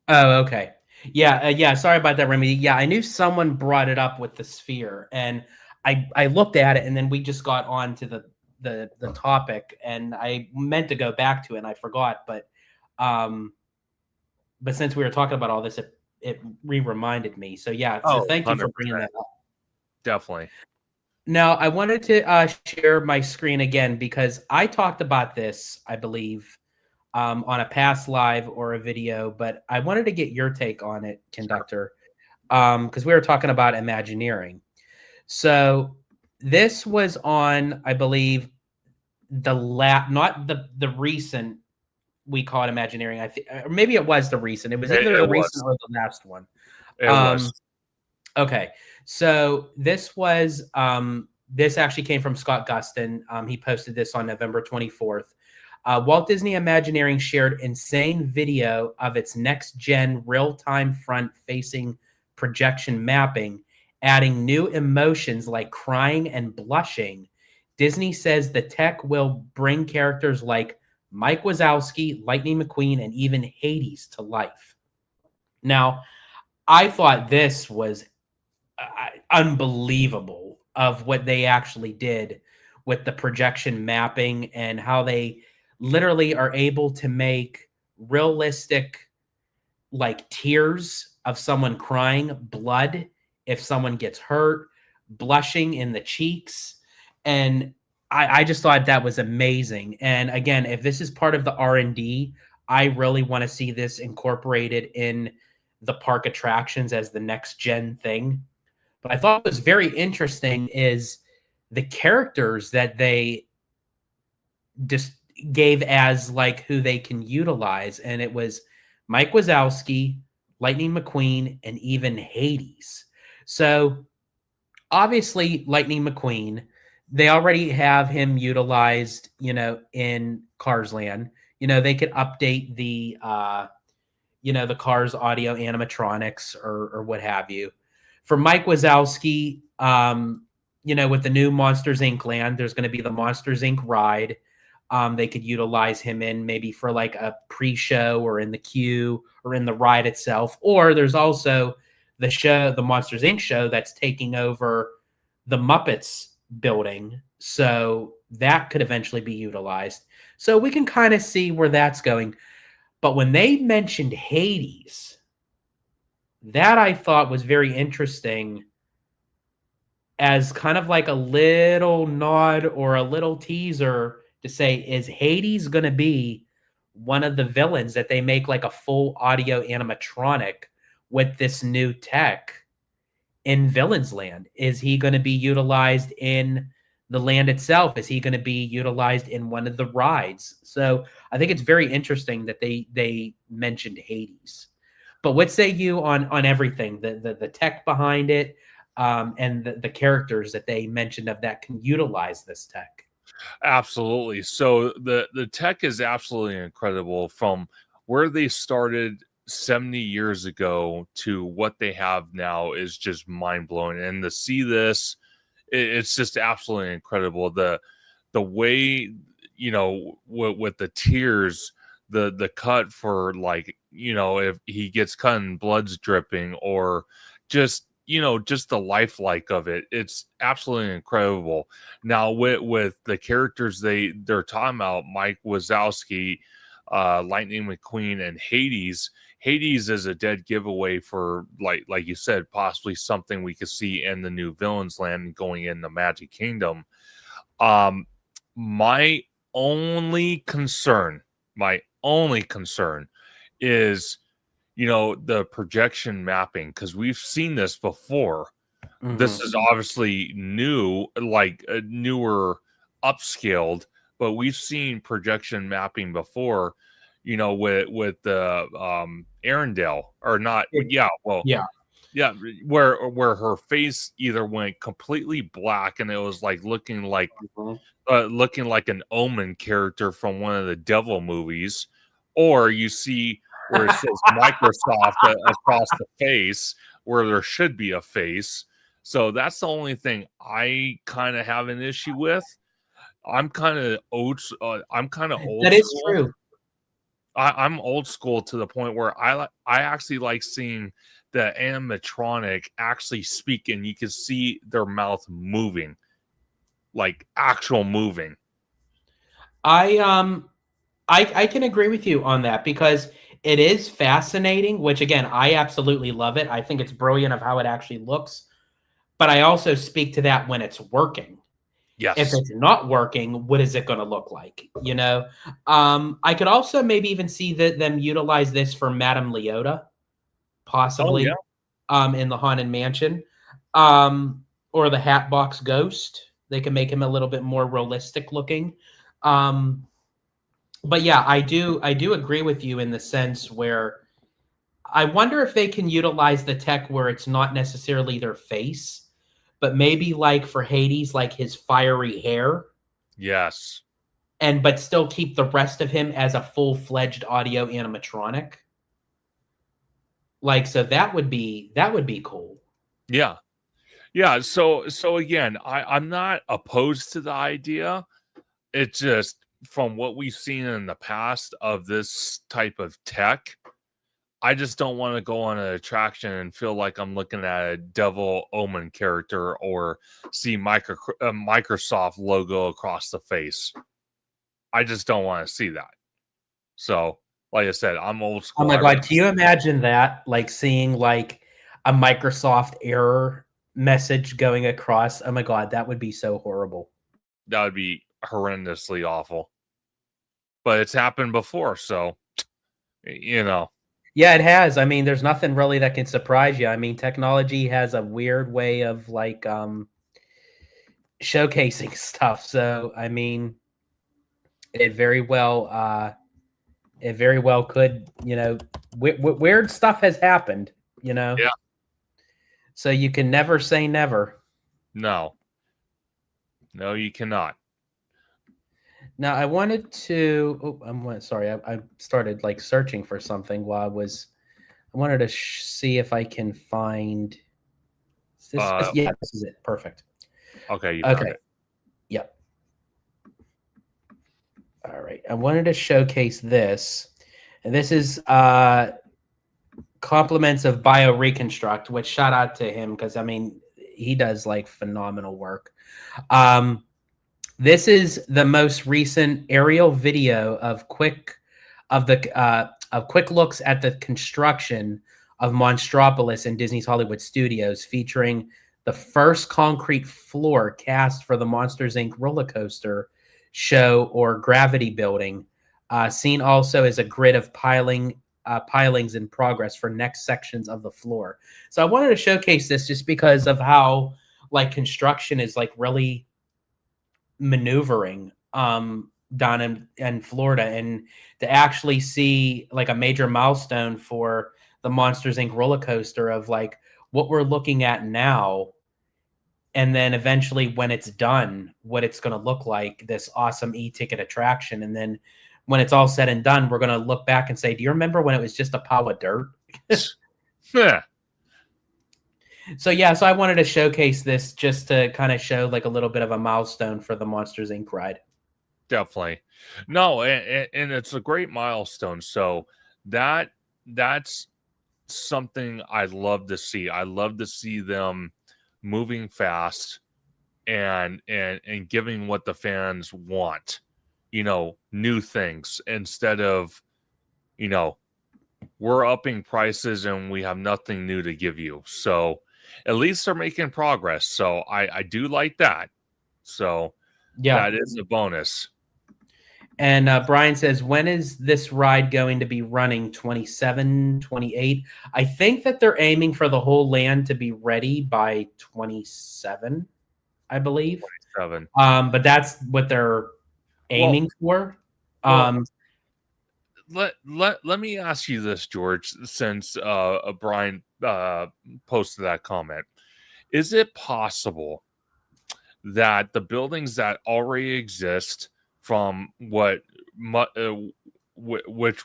A: Oh, okay. Yeah, yeah. Sorry about that, Remy. Yeah, I knew someone brought it up with the Sphere, and I looked at it, and then we just got on to the topic, and I meant to go back to it, and I forgot. But since we were talking about all this, it reminded me. So yeah. So thank you for bringing that up.
B: Definitely.
A: Now, I wanted to share my screen again because I talked about this, I believe, on a past live or a video, but I wanted to get your take on it, Conductor, because we were talking about Imagineering. So this was on, I believe, not the recent, we call it Imagineering. I think, or maybe it was the recent. It was either the recent or the last one.
B: It was.
A: Okay. So this was this actually came from Scott Gustin. He posted this on November 24th. Walt Disney Imagineering shared insane video of its next-gen real-time front-facing projection mapping, adding new emotions like crying and blushing. Disney says the tech will bring characters like Mike Wazowski, Lightning McQueen, and even Hades to life. Now, I thought this was unbelievable of what they actually did with the projection mapping and how they literally are able to make realistic like tears of someone crying, blood if someone gets hurt, blushing in the cheeks. And I just thought that was amazing. And again, if this is part of the R&D, I really want to see this incorporated in the park attractions as the next gen thing. But I thought was very interesting is the characters that they just gave as like who they can utilize. And it was Mike Wazowski, Lightning McQueen, and even Hades. So obviously Lightning McQueen, they already have him utilized, in Cars Land. They could update the the Cars audio animatronics or what have you. For Mike Wazowski, with the new Monsters Inc. land, there's going to be the Monsters Inc. ride. They could utilize him in maybe for like a pre-show or in the queue or in the ride itself. Or there's also the show, the Monsters Inc. show that's taking over the Muppets building. So that could eventually be utilized. So we can kind of see where that's going. But when they mentioned Hades, that I thought was very interesting as kind of like a little nod or a little teaser to say, is Hades going to be one of the villains that they make like a full audio animatronic with this new tech in Villains Land? Is he going to be utilized in the land itself? Is he going to be utilized in one of the rides? So I think it's very interesting that they mentioned Hades. But what say you on everything, the tech behind it, and the characters that they mentioned of that can utilize this tech?
B: Absolutely. So the tech is absolutely incredible from where they started 70 years ago to what they have now is just mind blowing. And to see this, it's just absolutely incredible. The way, you know, with the tears, the cut for, like, you know, if he gets cut and blood's dripping, or just, you know, just the lifelike of it, it's absolutely incredible. Now with the characters they're talking about, Mike Wazowski, Lightning McQueen, and Hades. Hades is a dead giveaway for, like you said, possibly something we could see in the new Villains Land going in the Magic Kingdom. Um, my my only concern is, you know, the projection mapping, because we've seen this before. This is obviously new, like a newer, upscaled, but we've seen projection mapping before, you know, with the Arendelle, or not. Yeah, well,
A: Yeah.
B: yeah, where her face either went completely black and it was like looking like an Omen character from one of the devil movies, or you see where it says Microsoft across the face where there should be a face. So that's the only thing I kind of have an issue with. I'm kind of old
A: That is
B: school.
A: true.
B: I'm old school to the point where I actually like seeing the animatronic actually speak, and you can see their mouth moving, like actual moving.
A: I can agree with you on that because it is fascinating, which again, I absolutely love it. I think it's brilliant of how it actually looks. But I also speak to that when it's working. If
B: Yes.
A: it's not working, what is it going to look like? You know, I could also maybe even see them utilize this for Madame Leota,
B: Oh yeah.
A: possibly, in the Haunted Mansion, or the Hatbox Ghost. They can make him a little bit more realistic looking. Um, but yeah, I do agree with you in the sense where I wonder if they can utilize the tech where it's not necessarily their face, but maybe like for Hades, like his fiery hair,
B: Yes.
A: and but still keep the rest of him as a full-fledged audio animatronic. Like, so that would be cool.
B: Yeah. Yeah. So again, I'm not opposed to the idea. It's just from what we've seen in the past of this type of tech, I just don't want to go on an attraction and feel like I'm looking at a Devil Omen character, or see Microsoft logo across the face. I just don't want to see that. So, like I said, I'm old
A: Oh
B: school.
A: my god, can you imagine that? Like seeing like a Microsoft error message going across. Oh my god, that would be so horrible.
B: That would be horrendously awful. But it's happened before, so you know.
A: Yeah, it has. I mean, there's nothing really that can surprise you. I mean, technology has a weird way of like showcasing stuff. So, I mean, it very well could, weird stuff has happened, you know.
B: Yeah.
A: So you can never say never.
B: No. No, you cannot.
A: Now, I wanted to. Oh, sorry. I started like searching for something while I wanted to see if I can find this.
B: Uh
A: Yeah, this is it. Perfect.
B: okay, you found
A: Okay.
B: it.
A: Yep. All right. I wanted to showcase this, and this is compliments of BioReconstruct, which shout out to him because I mean he does like phenomenal work. Um, This is the most recent aerial video of quick looks at the construction of Monstropolis in Disney's Hollywood Studios, featuring the first concrete floor cast for the Monsters Inc. roller coaster show or gravity building. Seen also as a grid of pilings in progress for next sections of the floor. So I wanted to showcase this just because of how like construction is like really maneuvering down in Florida, and to actually see like a major milestone for the Monsters Inc. roller coaster of like what we're looking at now, and then eventually when it's done, what it's going to look like, this awesome e-ticket attraction. And then when it's all said and done, we're going to look back and say, do you remember when it was just a pile of dirt?
B: Yeah.
A: So yeah, so I wanted to showcase this just to kind of show like a little bit of a milestone for the Monsters Inc. ride.
B: Definitely. No, and it's a great milestone. So that's something I love to see. I love to see them moving fast and giving what the fans want. New things instead of, we're upping prices and we have nothing new to give you. So at least they're making progress. So I do like that. So
A: Yeah.
B: that is a bonus.
A: And Brian says, when is this ride going to be running? 27, 28? I think that they're aiming for the whole land to be ready by 27, I believe.
B: 7.
A: But that's what they're aiming for.
B: Let me ask you this, George, since Brian posted that comment. Is it possible that the buildings that already exist from which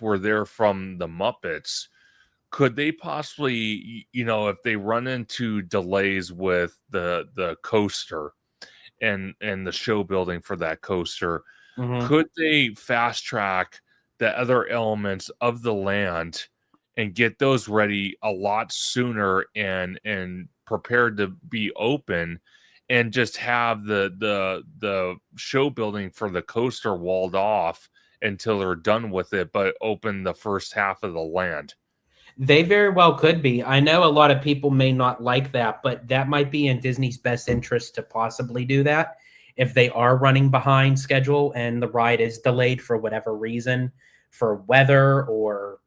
B: were there from the Muppets, could they possibly, if they run into delays with the coaster and the show building for that coaster, could they fast track the other elements of the land and get those ready a lot sooner and prepared to be open, and just have the show building for the coaster walled off until they're done with it, but open the first half of the land?
A: They very well could be. I know a lot of people may not like that, but that might be in Disney's best interest to possibly do that. If they are running behind schedule and the ride is delayed for whatever reason, for weather or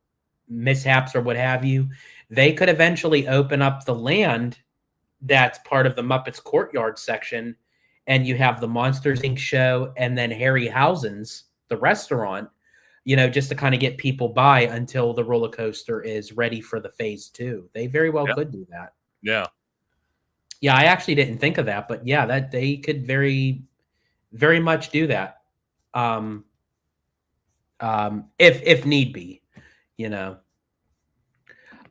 A: mishaps or what have you, they could eventually open up the land that's part of the Muppets Courtyard section, and you have the Monsters Inc. show and then Harryhausen's, the restaurant, just to kind of get people by until the roller coaster is ready for the phase 2. They very well could do that.
B: Yeah.
A: Yeah, I actually didn't think of that, but yeah, that they could very, very much do that. If need be,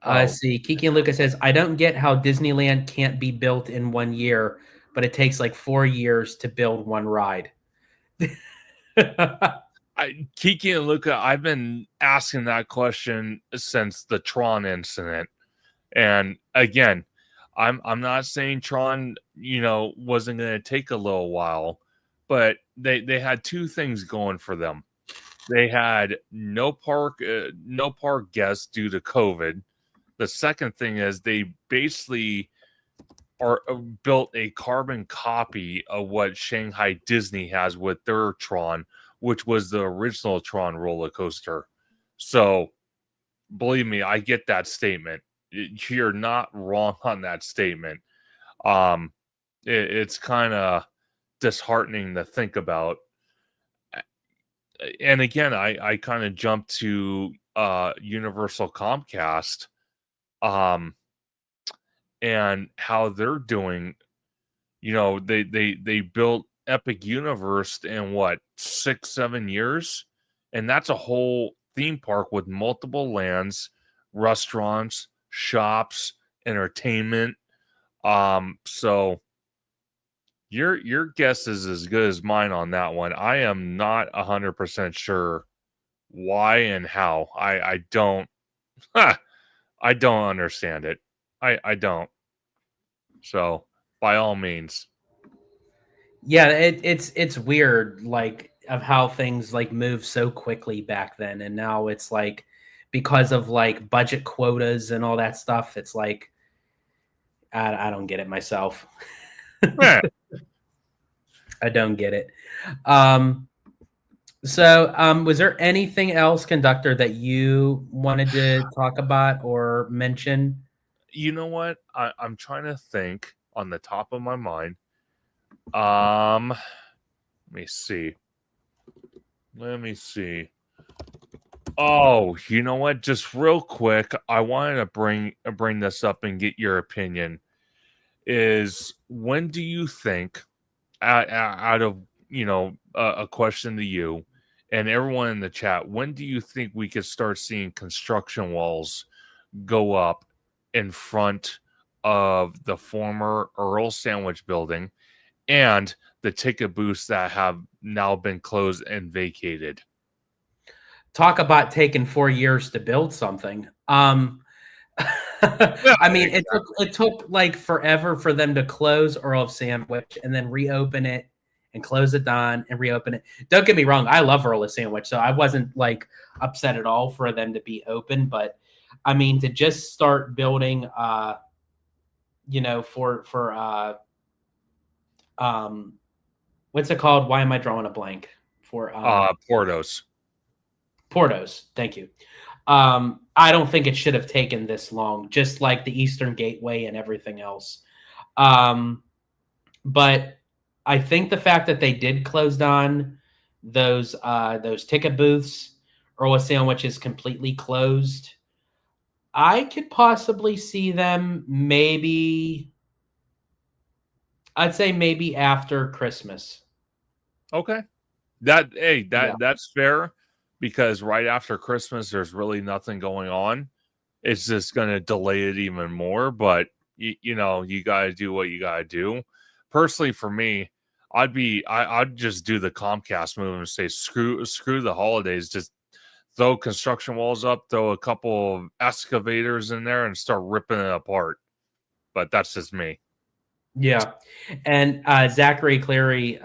A: Let's see. Kiki and Lucas says, I don't get how Disneyland can't be built in 1 year, but it takes like 4 years to build one ride.
B: Kiki and Luca, I've been asking that question since the Tron incident. And again, I'm not saying Tron, wasn't going to take a little while, but they had two things going for them. They had no park guests due to COVID. The second thing is they basically built a carbon copy of what Shanghai Disney has with their Tron, which was the original Tron roller coaster. So believe me, I get that statement. You're not wrong on that statement. It's kind of disheartening to think about. And again, I kind of jumped to Universal Comcast, and how they're doing. They built Epic Universe in what, 6-7 years, and that's a whole theme park with multiple lands, restaurants, shops, entertainment. So your guess is as good as mine on that one. I am not 100% sure why and how. I don't I don't understand it. I don't. So by all means.
A: Yeah, it's weird, like, of how things like move so quickly back then, and now it's like because of like budget quotas and all that stuff. It's like I don't get it myself.
B: Eh,
A: I don't get it. Um, so, was there anything else, conductor, that you wanted to talk about or mention?
B: you know what? I'm trying to think on the top of my mind. Let me see. Let me see. Oh, you know what? Just real quick, I wanted to bring this up and get your opinion. Is when do you think, out of a question to you and everyone in the chat, when do you think we could start seeing construction walls go up in front of the former Earl Sandwich building and the ticket booths that have now been closed and vacated?
A: Talk about taking 4 years to build something.
B: Yeah,
A: I mean,
B: exactly.
A: it took like forever for them to close Earl of Sandwich and then reopen it and close it down and reopen it. Don't get me wrong, I love Earl of Sandwich, so I wasn't like upset at all for them to be open. But I mean, to just start building, for um, what's it called? Why am I drawing a blank? For
B: Portos.
A: Portos. Thank you. I don't think it should have taken this long, just like the Eastern Gateway and everything else. But I think the fact that they did close down those ticket booths, Earl Sandwich is completely closed. I could possibly see them maybe. I'd say maybe after Christmas.
B: Okay.
A: Yeah.
B: That's fair, because right after Christmas there's really nothing going on. It's just going to delay it even more, but you got to do what you got to do. Personally for me, I'd just do the Comcast move and say screw the holidays, just throw construction walls up, throw a couple of excavators in there and start ripping it apart. But that's just me.
A: Yeah, and Zachary Cleary,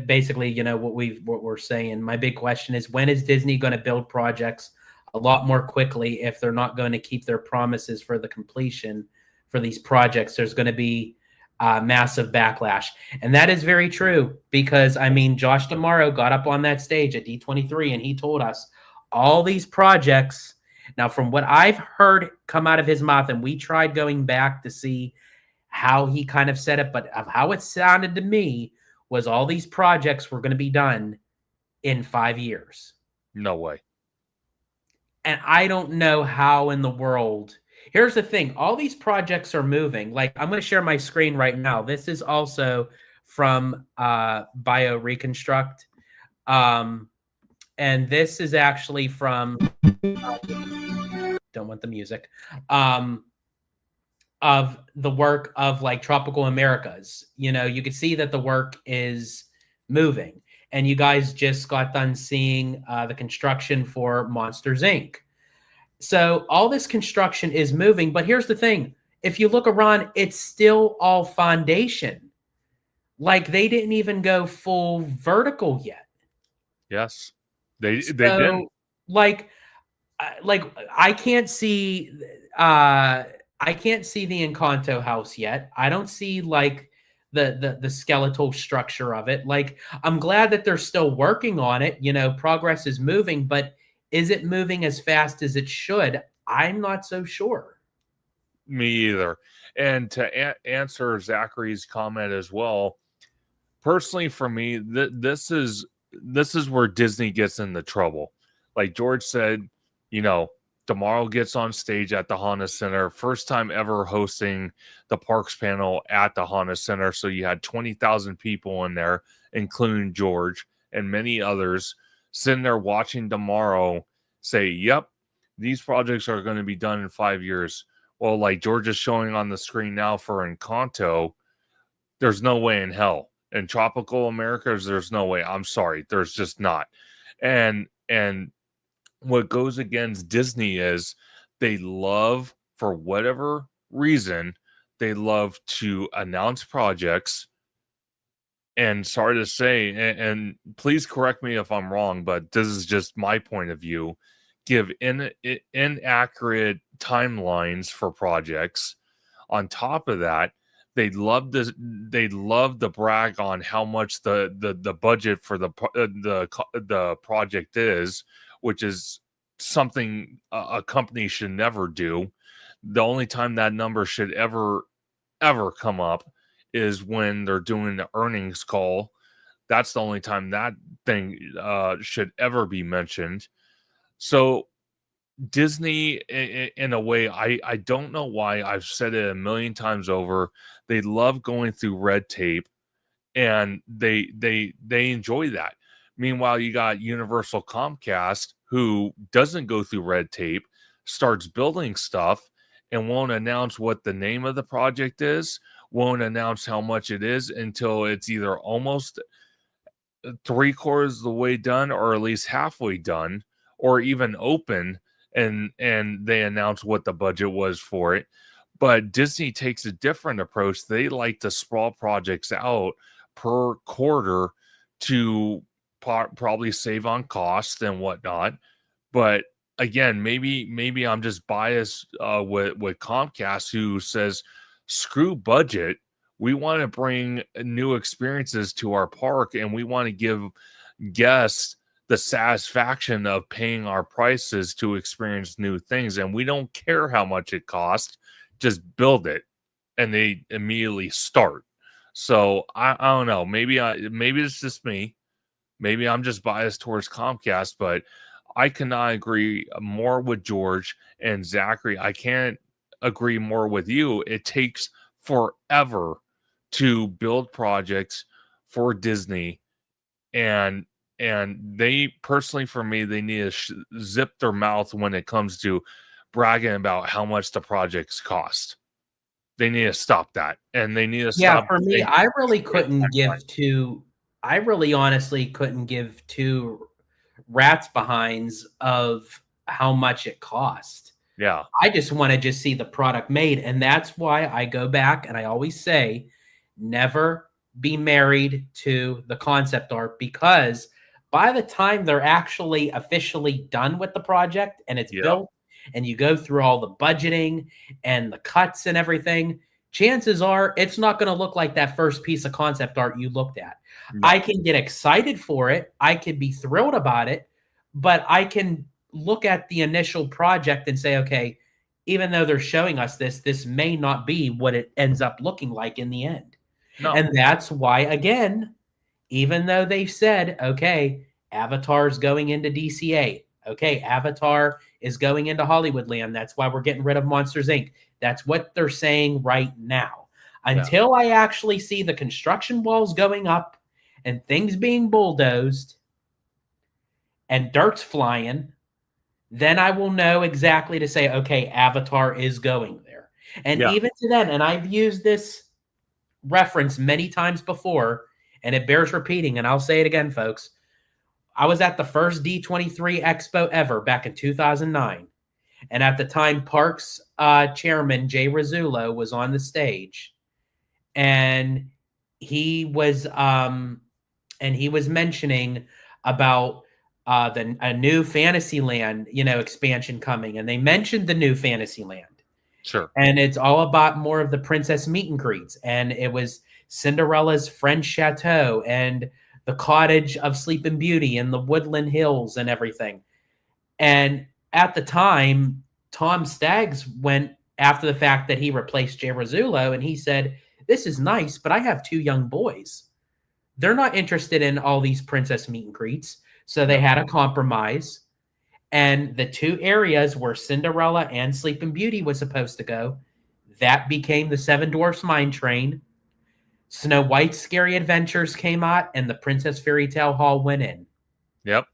A: basically, what we're saying. My big question is, when is Disney going to build projects a lot more quickly if they're not going to keep their promises for the completion for these projects? There's going to be massive backlash, and that is very true because I mean, Josh D'Amaro got up on that stage at D23 and he told us all these projects. Now, from what I've heard come out of his mouth, and we tried going back to see how he kind of said it, but of how it sounded to me was all these projects were going to be done in 5 years.
B: No way.
A: And I don't know how in the world. Here's the thing, all these projects are moving. Like, I'm going to share my screen right now. This is also from Bio Reconstruct. And this is actually from don't want the music. Of the work of like Tropical Americas. You could see that the work is moving. And you guys just got done seeing the construction for Monsters Inc. So all this construction is moving. But here's the thing. If you look around, it's still all foundation. Like they didn't even go full vertical yet.
B: Yes. They didn't.
A: So like I can't see I can't see the Encanto house yet. I don't see like the skeletal structure of it. Like I'm glad that they're still working on it. Progress is moving, but is it moving as fast as it should? I'm not so sure.
B: Me either. And to answer Zachary's comment as well, personally for me, this is where Disney gets into trouble. Like George said, tomorrow gets on stage at the Honda Center, first time ever hosting the Parks panel at the Honda Center. So you had 20,000 people in there, including George and many others, sitting there watching tomorrow say, yep, these projects are going to be done in 5 years. Well, like George is showing on the screen now for Encanto, there's no way in hell. In Tropical Americas, there's no way. I'm sorry, there's just not. And what goes against Disney is they love, for whatever reason, they love to announce projects. And sorry to say, and please correct me if I'm wrong, but this is just my point of view, give inaccurate timelines for projects. on top of that, they'd love to brag on how much the budget for the project is, which is something a company should never do. The only time that number should ever come up is when they're doing the earnings call. That's the only time that thing should ever be mentioned. So Disney, in a way, I don't know why. I've said it a million times over. They love going through red tape, and they enjoy that. Meanwhile, you got Universal Comcast, who doesn't go through red tape, starts building stuff, and won't announce what the name of the project is, won't announce how much it is until it's either almost three-quarters of the way done, or at least halfway done, or even open, and they announce what the budget was for it. But Disney takes a different approach. They like to sprawl projects out per quarter to probably save on cost and whatnot. But again, maybe I'm just biased with Comcast, who says screw budget. We want to bring new experiences to our park, and we want to give guests the satisfaction of paying our prices to experience new things. And we don't care how much it costs, just build it. And they immediately start. So I don't know. Maybe it's just me. Maybe I'm just biased towards Comcast, but I cannot agree more with George and Zachary. I can't agree more with you. It takes forever to build projects for Disney, and they personally, for me, they need to zip their mouth when it comes to bragging about how much the projects cost. They need to stop that, and they need to stop.
A: For me, I really honestly couldn't give two rats behinds of how much it cost.
B: Yeah.
A: I just want to just see the product made. And that's why I go back and I always say, never be married to the concept art, because by the time they're actually officially done with the project and it's built and you go through all the budgeting and the cuts and everything, chances are it's not going to look like that first piece of concept art you looked at. No. I can get excited for it. I could be thrilled about it, but I can look at the initial project and say, okay, even though they're showing us this may not be what it ends up looking like in the end. No. And that's why, again, even though they've said, okay, Avatar's going into DCA, okay, Avatar is going into Hollywoodland, that's why we're getting rid of Monsters, Inc. That's what they're saying right now. Until I actually see the construction walls going up and things being bulldozed and dirt's flying, then I will know exactly to say, okay, Avatar is going there. And even to then, and I've used this reference many times before, and it bears repeating, and I'll say it again, folks. I was at the first D23 Expo ever back in 2009. And at the time, Parks chairman Jay Rizzullo was on the stage. And he was mentioning about a new Fantasyland, expansion coming, and they mentioned the new Fantasyland.
B: Sure.
A: And it's all about more of the princess meet and greets, and it was Cinderella's French chateau and the cottage of Sleeping Beauty and the Woodland Hills and everything. And at the time, Tom Staggs went after the fact that he replaced Jay Rizzullo, and he said, "This is nice, but I have two young boys. They're not interested in all these princess meet and greets." So they had a compromise. And the two areas where Cinderella and Sleeping Beauty was supposed to go, that became the Seven Dwarfs Mine Train. Snow White's Scary Adventures came out, and the Princess Fairy Tale Hall went in.
B: Yep.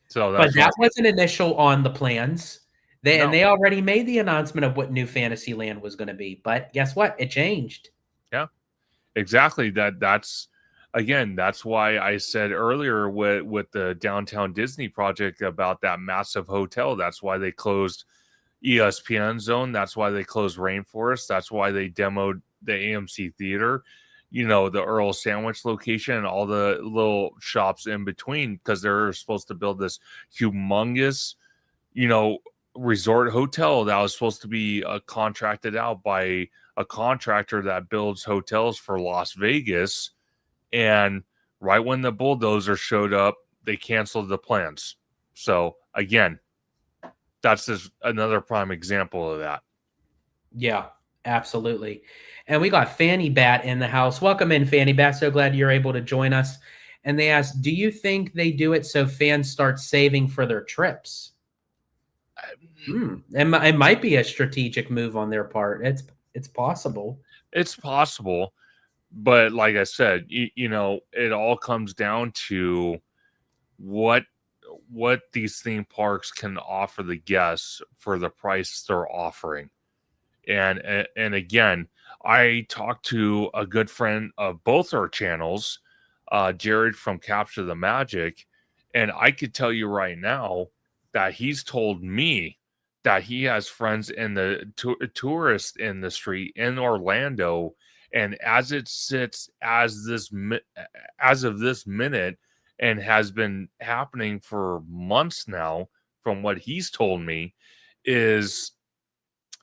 A: So but that wasn't initial on the plans. And they already made the announcement of what New Fantasyland was going to be. But guess what? It changed.
B: Yeah, exactly. That's why I said earlier with the Downtown Disney project about that massive hotel. That's why they closed ESPN Zone. That's why they closed Rainforest. That's why they demoed the AMC Theater, the Earl Sandwich location and all the little shops in between, because they're supposed to build this humongous, resort hotel that was supposed to be contracted out by a contractor that builds hotels for Las Vegas. And right when the bulldozer showed up, they canceled the plans. So again, that's just another prime example of that.
A: Yeah, absolutely. And we got Fanny Bat in the house. Welcome in, Fanny Bat. So glad you're able to join us. And they asked, do you think they do it so fans start saving for their trips? It might be a strategic move on their part. It's possible.
B: It's possible, but like I said, it all comes down to what these theme parks can offer the guests for the price they're offering. And again, I talked to a good friend of both our channels, Jared from Capture the Magic, and I could tell you right now that he's told me that he has friends in the tourist industry in Orlando, and as it sits as of this minute, and has been happening for months now, from what he's told me, is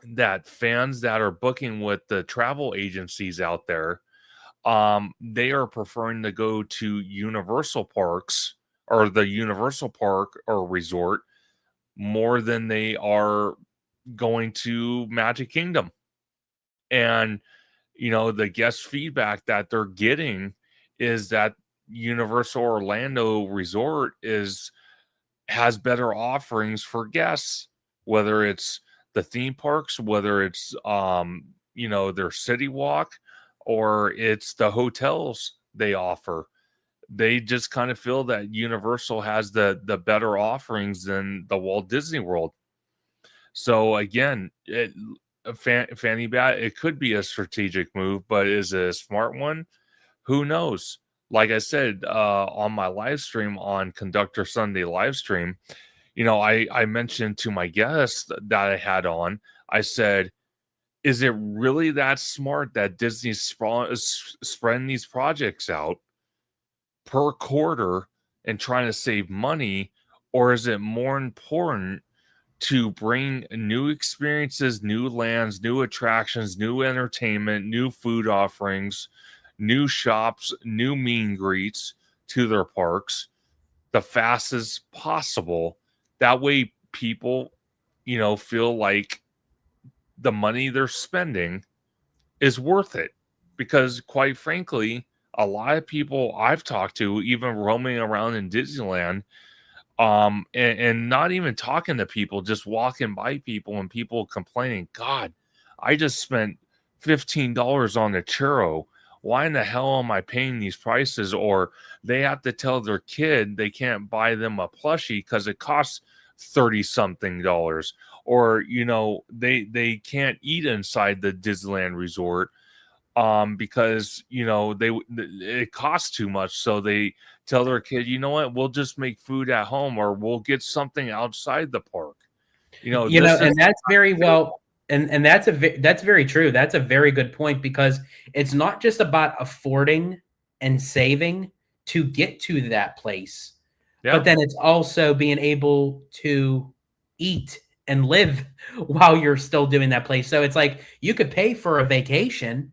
B: that fans that are booking with the travel agencies out there, they are preferring to go to Universal parks or the Universal park or resort more than they are going to Magic Kingdom. And the guest feedback that they're getting is that Universal Orlando Resort has better offerings for guests, whether it's the theme parks, whether it's their city walk, or it's the hotels they offer. They just kind of feel that Universal has the better offerings than the Walt Disney World. So again, Fanny Bat, it could be a strategic move, but is it a smart one? Who knows? Like I said, on my live stream on Conductor Sunday live stream, I mentioned to my guest that I had on, I said, is it really that smart that Disney's spreading these projects out per quarter and trying to save money? Or is it more important to bring new experiences, new lands, new attractions, new entertainment, new food offerings, new shops, new meet and greets to their parks the fastest possible? That way people, feel like the money they're spending is worth it. Because quite frankly, a lot of people I've talked to, even roaming around in Disneyland, and not even talking to people, just walking by people and people complaining, God, I just spent $15 on a churro. Why in the hell am I paying these prices? Or they have to tell their kid they can't buy them a plushie because it costs 30 something dollars. Or they can't eat inside the Disneyland resort because it costs too much. So they tell their kid, you know what, we'll just make food at home, or we'll get something outside the park.
A: And that's very well, and that's very true. That's a very good point, because it's not just about affording and saving to get to that place, but then it's also being able to eat and live while you're still doing that place. So it's like you could pay for a vacation,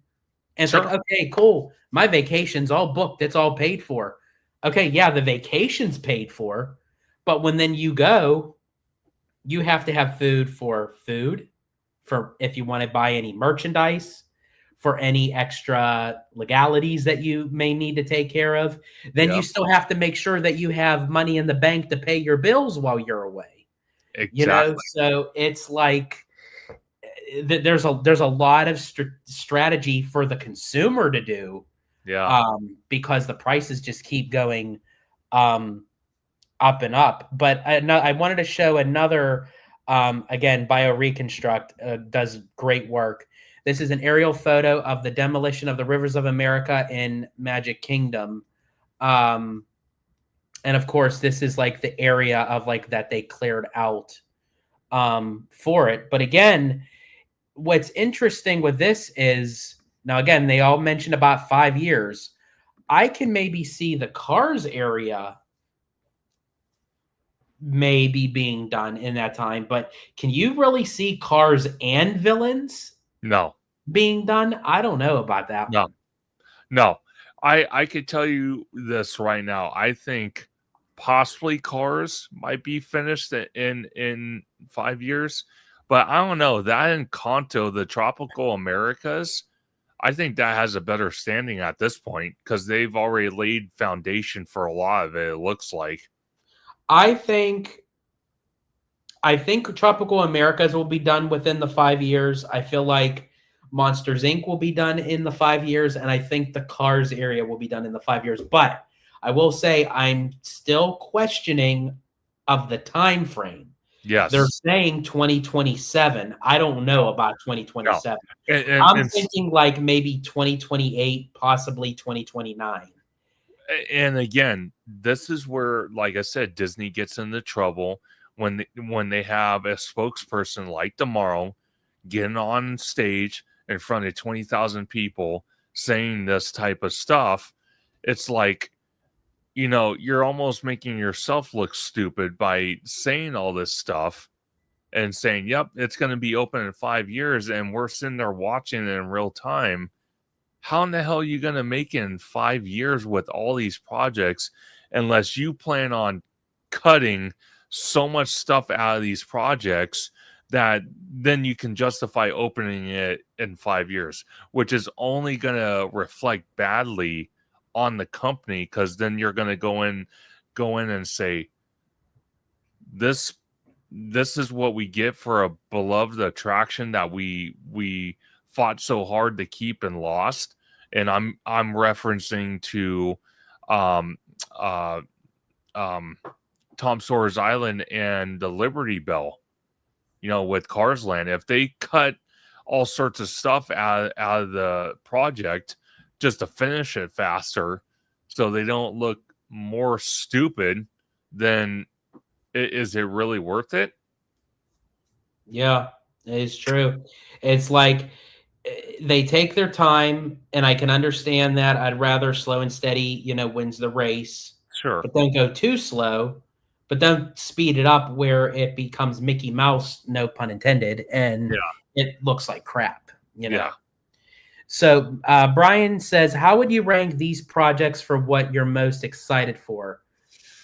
A: and it's like, okay, cool, my vacation's all booked, it's all paid for. Okay, yeah, the vacation's paid for, but when then you go, you have to have food, for if you want to buy any merchandise, for any extra legalities that you may need to take care of. Then you still have to make sure that you have money in the bank to pay your bills while you're away.
B: Exactly.
A: So it's like there's a lot of strategy for the consumer to do. Because the prices just keep going up and up. But I wanted to show another, again, BioReconstruct does great work. This is an aerial photo of the demolition of the Rivers of America in Magic Kingdom. And of course, this is like the area of like that they cleared out for it. But again, what's interesting with this is, now again, they all mentioned about 5 years. I can maybe see the Cars area maybe being done in that time. But can you really see Cars and Villains
B: No,
A: being done? I don't know about that
B: no,
A: one.
B: no. I could tell you this right now. I think possibly Cars might be finished in 5 years, but I don't know. That Encanto, the Tropical Americas, I think that has a better standing at this point because they've already laid foundation for a lot of it. It looks like.
A: I think I think Tropical Americas will be done within the 5 years. I feel like Monsters Inc. will be done in the 5 years, and I think the Cars area will be done in the 5 years. But I will say I'm still questioning of the time frame. They're
B: Yes.
A: saying 2027. I don't know about
B: No.
A: 2027.
B: And, and
A: I'm
B: and
A: thinking like maybe 2028, possibly 2029.
B: and again, this is where, like I said, Disney gets into trouble when they have a spokesperson like Tomorrow getting on stage in front of 20,000 people saying this type of stuff. It's like, you're almost making yourself look stupid by saying all this stuff and saying, "Yep, it's going to be open in 5 years," and we're sitting there watching it in real time. How in the hell are you going to make it in 5 years with all these projects unless you plan on cutting so much stuff out of these projects that then you can justify opening it in 5 years, which is only going to reflect badly on the company because then you're going to go in and say this this is what we get for a beloved attraction that we fought so hard to keep and lost. And I'm referencing to um uh um Tom Sawyer's Island and the Liberty Bell, with Cars Land. If they cut all sorts of stuff out of the project just to finish it faster so they don't look more stupid, then is it really worth it?
A: Yeah, it is true. It's like they take their time, and I can understand that. I'd rather slow and steady, wins the race,
B: Sure.
A: but don't go too slow, but don't speed it up where it becomes Mickey Mouse, no pun intended, and
B: Yeah.
A: it looks like crap, you
B: Yeah.
A: know. So Brian says, how would you rank these projects for what you're most excited for?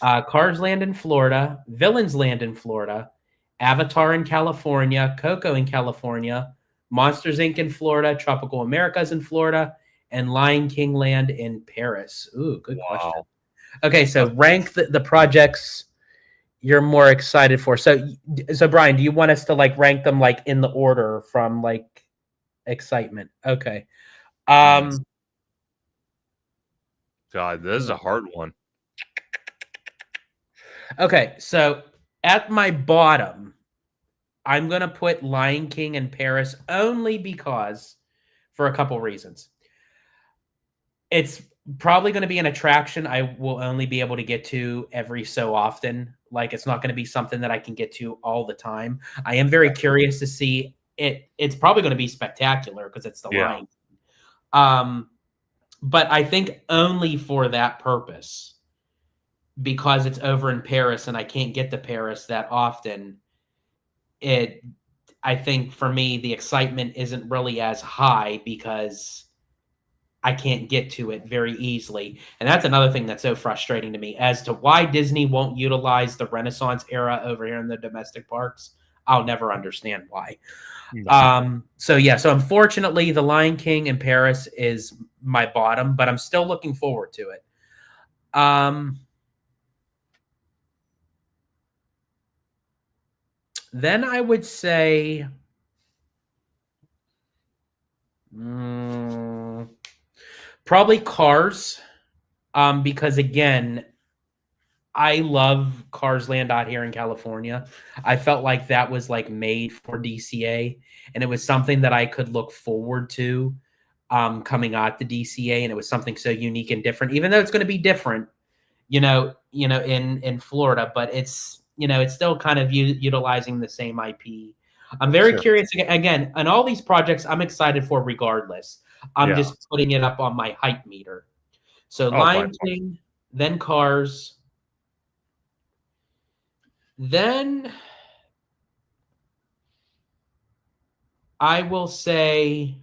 A: Cars Land in Florida, Villains Land in Florida, Avatar in California, Coco in California, Monsters Inc. in Florida, Tropical Americas in Florida, and Lion King Land in Paris. Ooh, good question.
B: Wow.
A: Okay, so rank the projects you're more excited for. So Brian, do you want us to like rank them like in the order from like excitement? Okay.
B: Yes.
A: Um,
B: God, this is a hard one.
A: okay, so at my bottom, I'm going to put Lion King in Paris only because for a couple reasons. It's probably going to be an attraction I will only be able to get to every so often. Like it's not going to be something that I can get to all the time. I am very curious to see it. It's probably going to be spectacular because it's the
B: Yeah.
A: Lion. But I think only for that purpose, because it's over in Paris and I can't get to Paris that often. I think for me the excitement isn't really as high because I can't get to it very easily. And that's another thing that's so frustrating to me as to why Disney won't utilize the Renaissance era over here in the domestic parks. I'll never understand why.
B: No.
A: So unfortunately the Lion King in Paris is my bottom, but I'm still looking forward to it. Then I would say probably Cars, because again, I love Cars Land out here in California. I felt like that was like made for DCA, and it was something that I could look forward to coming out to DCA, and it was something so unique and different. Even though it's going to be different, in Florida, but it's still kind of utilizing the same IP. I'm very
B: Sure.
A: curious again, on all these projects. I'm excited for regardless. I'm
B: Yeah.
A: just putting it up on my hype meter. So
B: Oh, by
A: Lion King, then Cars, Then I will say,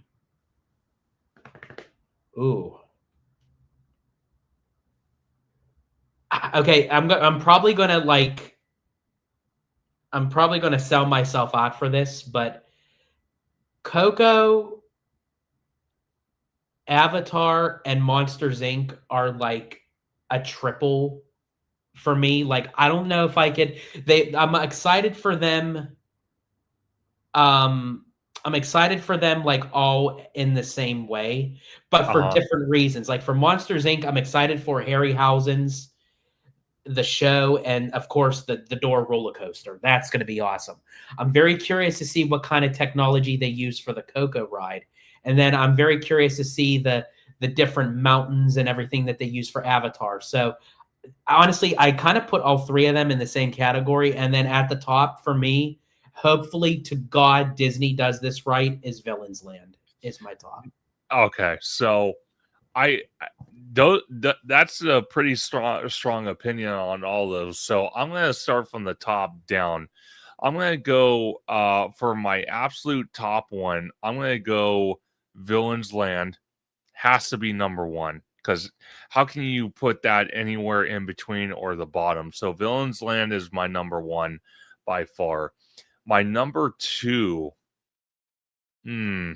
A: ooh, okay. I'm probably gonna like. I'm probably gonna sell myself out for this, but Coco, Avatar, and Monsters Inc. are like a triple for me. Like, I don't know if I could. I'm excited for them. Um, I'm excited for them like all in the same way, but for
B: Uh-huh.
A: different reasons. Like for Monsters Inc., I'm excited for Harryhausen's the show, and of course the door roller coaster. That's going to be awesome. I'm very curious to see what kind of technology they use for the Coco ride, and then I'm very curious to see the different mountains and everything that they use for Avatar. So honestly, I kind of put all three of them in the same category, and then at the top for me, hopefully to God Disney does this right, is Villains Land is my top.
B: Okay, so that's a pretty strong opinion on all those. So I'm gonna start from the top down. I'm gonna go for my absolute top one. I'm gonna go Villains Land. Has to be number one because how can you put that anywhere in between or the bottom? So Villains Land is my number one by far. My number two, hmm,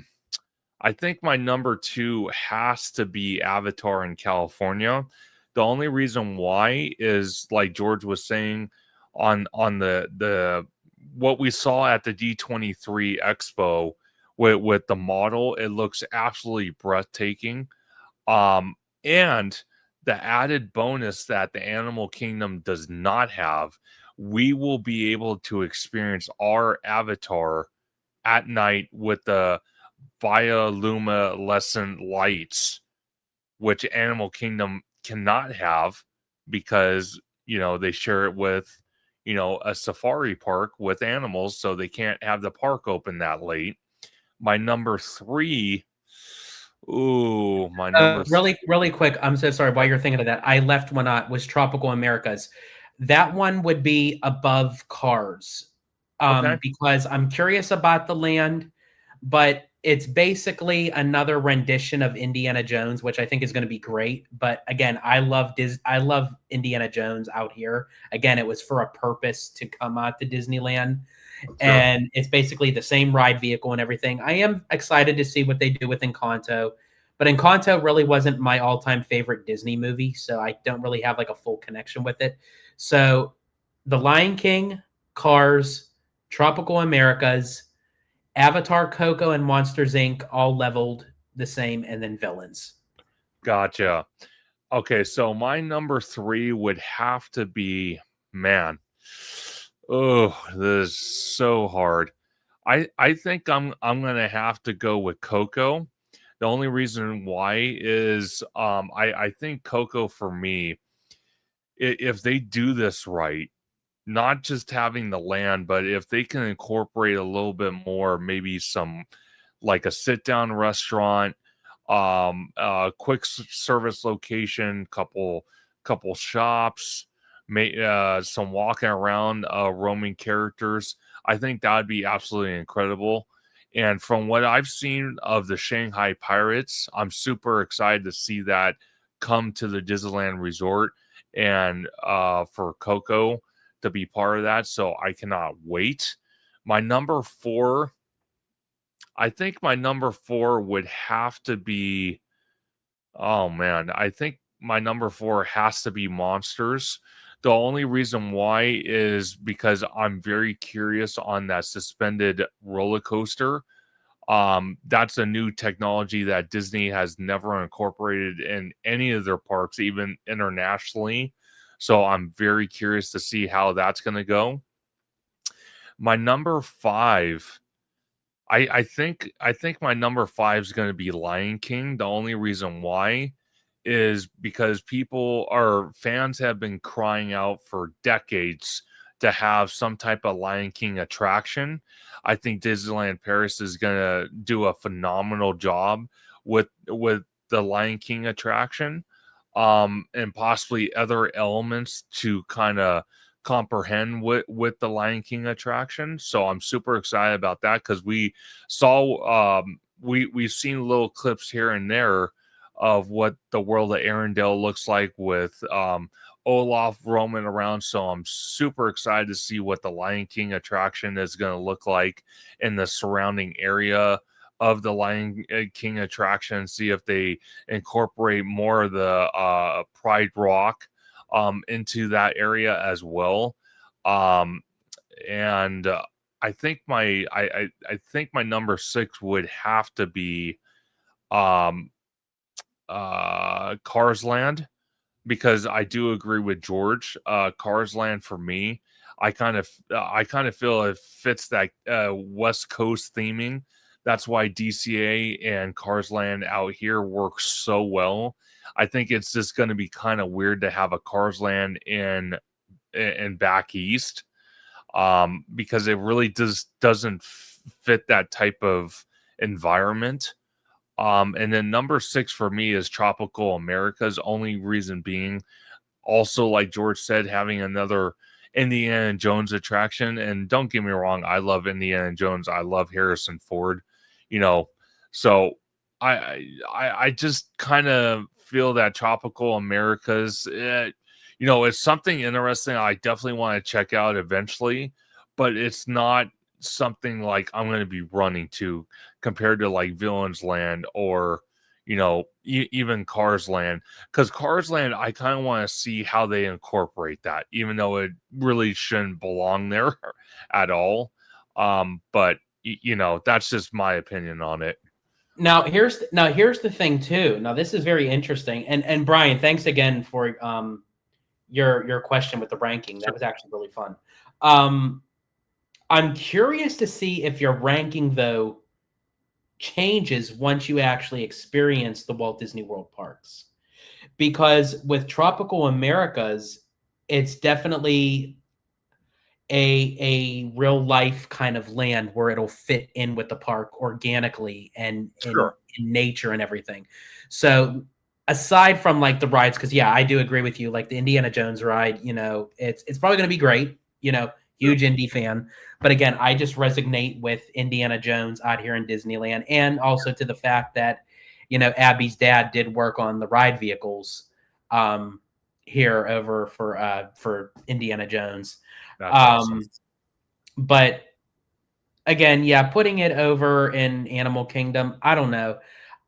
B: I think my number two has to be Avatar in California. The only reason why is like George was saying on the what we saw at the D23 Expo with the model, it looks absolutely breathtaking. Um, and the added bonus that the Animal Kingdom does not have, we will be able to experience our avatar at night with the bioluminescent lights, which Animal Kingdom cannot have because, they share it with, a safari park with animals, so they can't have the park open that late. My number three, ooh, my number,
A: Really quick, I'm so sorry. While
B: yep,
A: you're thinking of that, I left one out. Was Tropical Americas. That one would be above Cars,
B: okay,
A: because I'm curious about the land, but it's basically another rendition of Indiana Jones, which I think is going to be great. But again, I love Indiana Jones out here. Again, it was for a purpose to come out to Disneyland,
B: sure.
A: and it's basically the same ride vehicle and everything. I am excited to see what they do with Encanto, but Encanto really wasn't my all-time favorite Disney movie, so I don't really have like a full connection with it. So, The Lion King, Cars, Tropical Americas, Avatar, Coco, and Monsters Inc. all leveled the same, and then villains.
B: Gotcha. Okay, so my number three would have to be, man. Oh, this is so hard. I think I'm gonna have to go with Coco. The only reason why is I think Coco for me, if they do this right, not just having the land, but if they can incorporate a little bit more, maybe some like a sit down restaurant, quick service location, couple shops, some walking around, roaming characters. I think that would be absolutely incredible. And from what I've seen of the Shanghai Pirates, I'm super excited to see that come to the Disneyland Resort and for Coco to be part of that. So I cannot wait. My number four, I think my number four would have to be, oh man, I think my number four has to be Monsters. The only reason why is because I'm very curious on that suspended roller coaster. That's a new technology that Disney has never incorporated in any of their parks, even internationally. So I'm very curious to see how that's going to go. My number five, I think my number five is going to be Lion King. The only reason why is because people or fans have been crying out for decades to have some type of Lion King attraction. I think Disneyland Paris is going to do a phenomenal job with the Lion King attraction, and possibly other elements to kind of comprehend with the Lion King attraction. So I'm super excited about that because we saw we've seen little clips here and there of what the world of Arendelle looks like with Olaf roaming around. So I'm super excited to see what the Lion King attraction is going to look like in the surrounding area of the Lion King attraction. See if they incorporate more of the Pride Rock into that area as well. And I think I think my number 6 would have to be Cars Land, because I do agree with George. Cars Land for me, I kind of feel it fits that West Coast theming. That's why DCA and Cars Land out here work so well. I think it's just going to be kind of weird to have a Cars Land in back east, because it really doesn't fit that type of environment. And then number 6 for me is Tropical America's. Only reason being, also like George said, having another Indiana Jones attraction. And don't get me wrong, I love Indiana Jones. I love Harrison Ford. So I just kind of feel that Tropical America's, it's something interesting I definitely want to check out eventually, but it's not something like I'm going to be running to compared to like Villains Land or even Cars Land, because Cars Land I kind of want to see how they incorporate that, even though it really shouldn't belong there at all. But that's just my opinion on it.
A: Now here's the thing too. Now this is very interesting. And Brian, thanks again for your question with the ranking. That was actually really fun. I'm curious to see if your ranking though changes once you actually experience the Walt Disney World parks. Because with Tropical Americas, it's definitely a real life kind of land where it'll fit in with the park organically and
B: Sure.
A: in nature and everything. So aside from like the rides, because yeah, I do agree with you. Like the Indiana Jones ride, it's probably going to be great. Huge Indy fan. But again, I just resonate with Indiana Jones out here in Disneyland, and also to the fact that Abby's dad did work on the ride vehicles here over for Indiana Jones.
B: That's awesome.
A: But again, yeah, putting it over in Animal Kingdom, I don't know.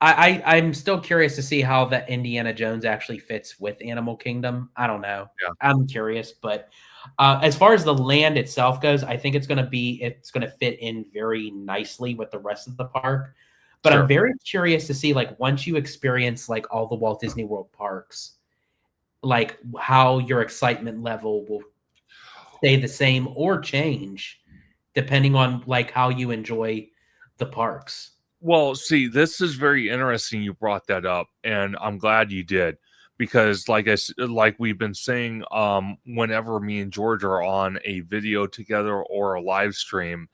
A: I'm still curious to see how that Indiana Jones actually fits with Animal Kingdom. I don't know.
B: Yeah.
A: I'm curious, but as far as the land itself goes, I think it's going to fit in very nicely with the rest of the park. But
B: Sure.
A: I'm very curious to see, like, once you experience like all the Walt Disney World parks, like how your excitement level will stay the same or change depending on like how you enjoy the parks.
B: Well, see, this is very interesting you brought that up, and I'm glad you did, because like we've been saying, whenever me and George are on a video together or a live stream,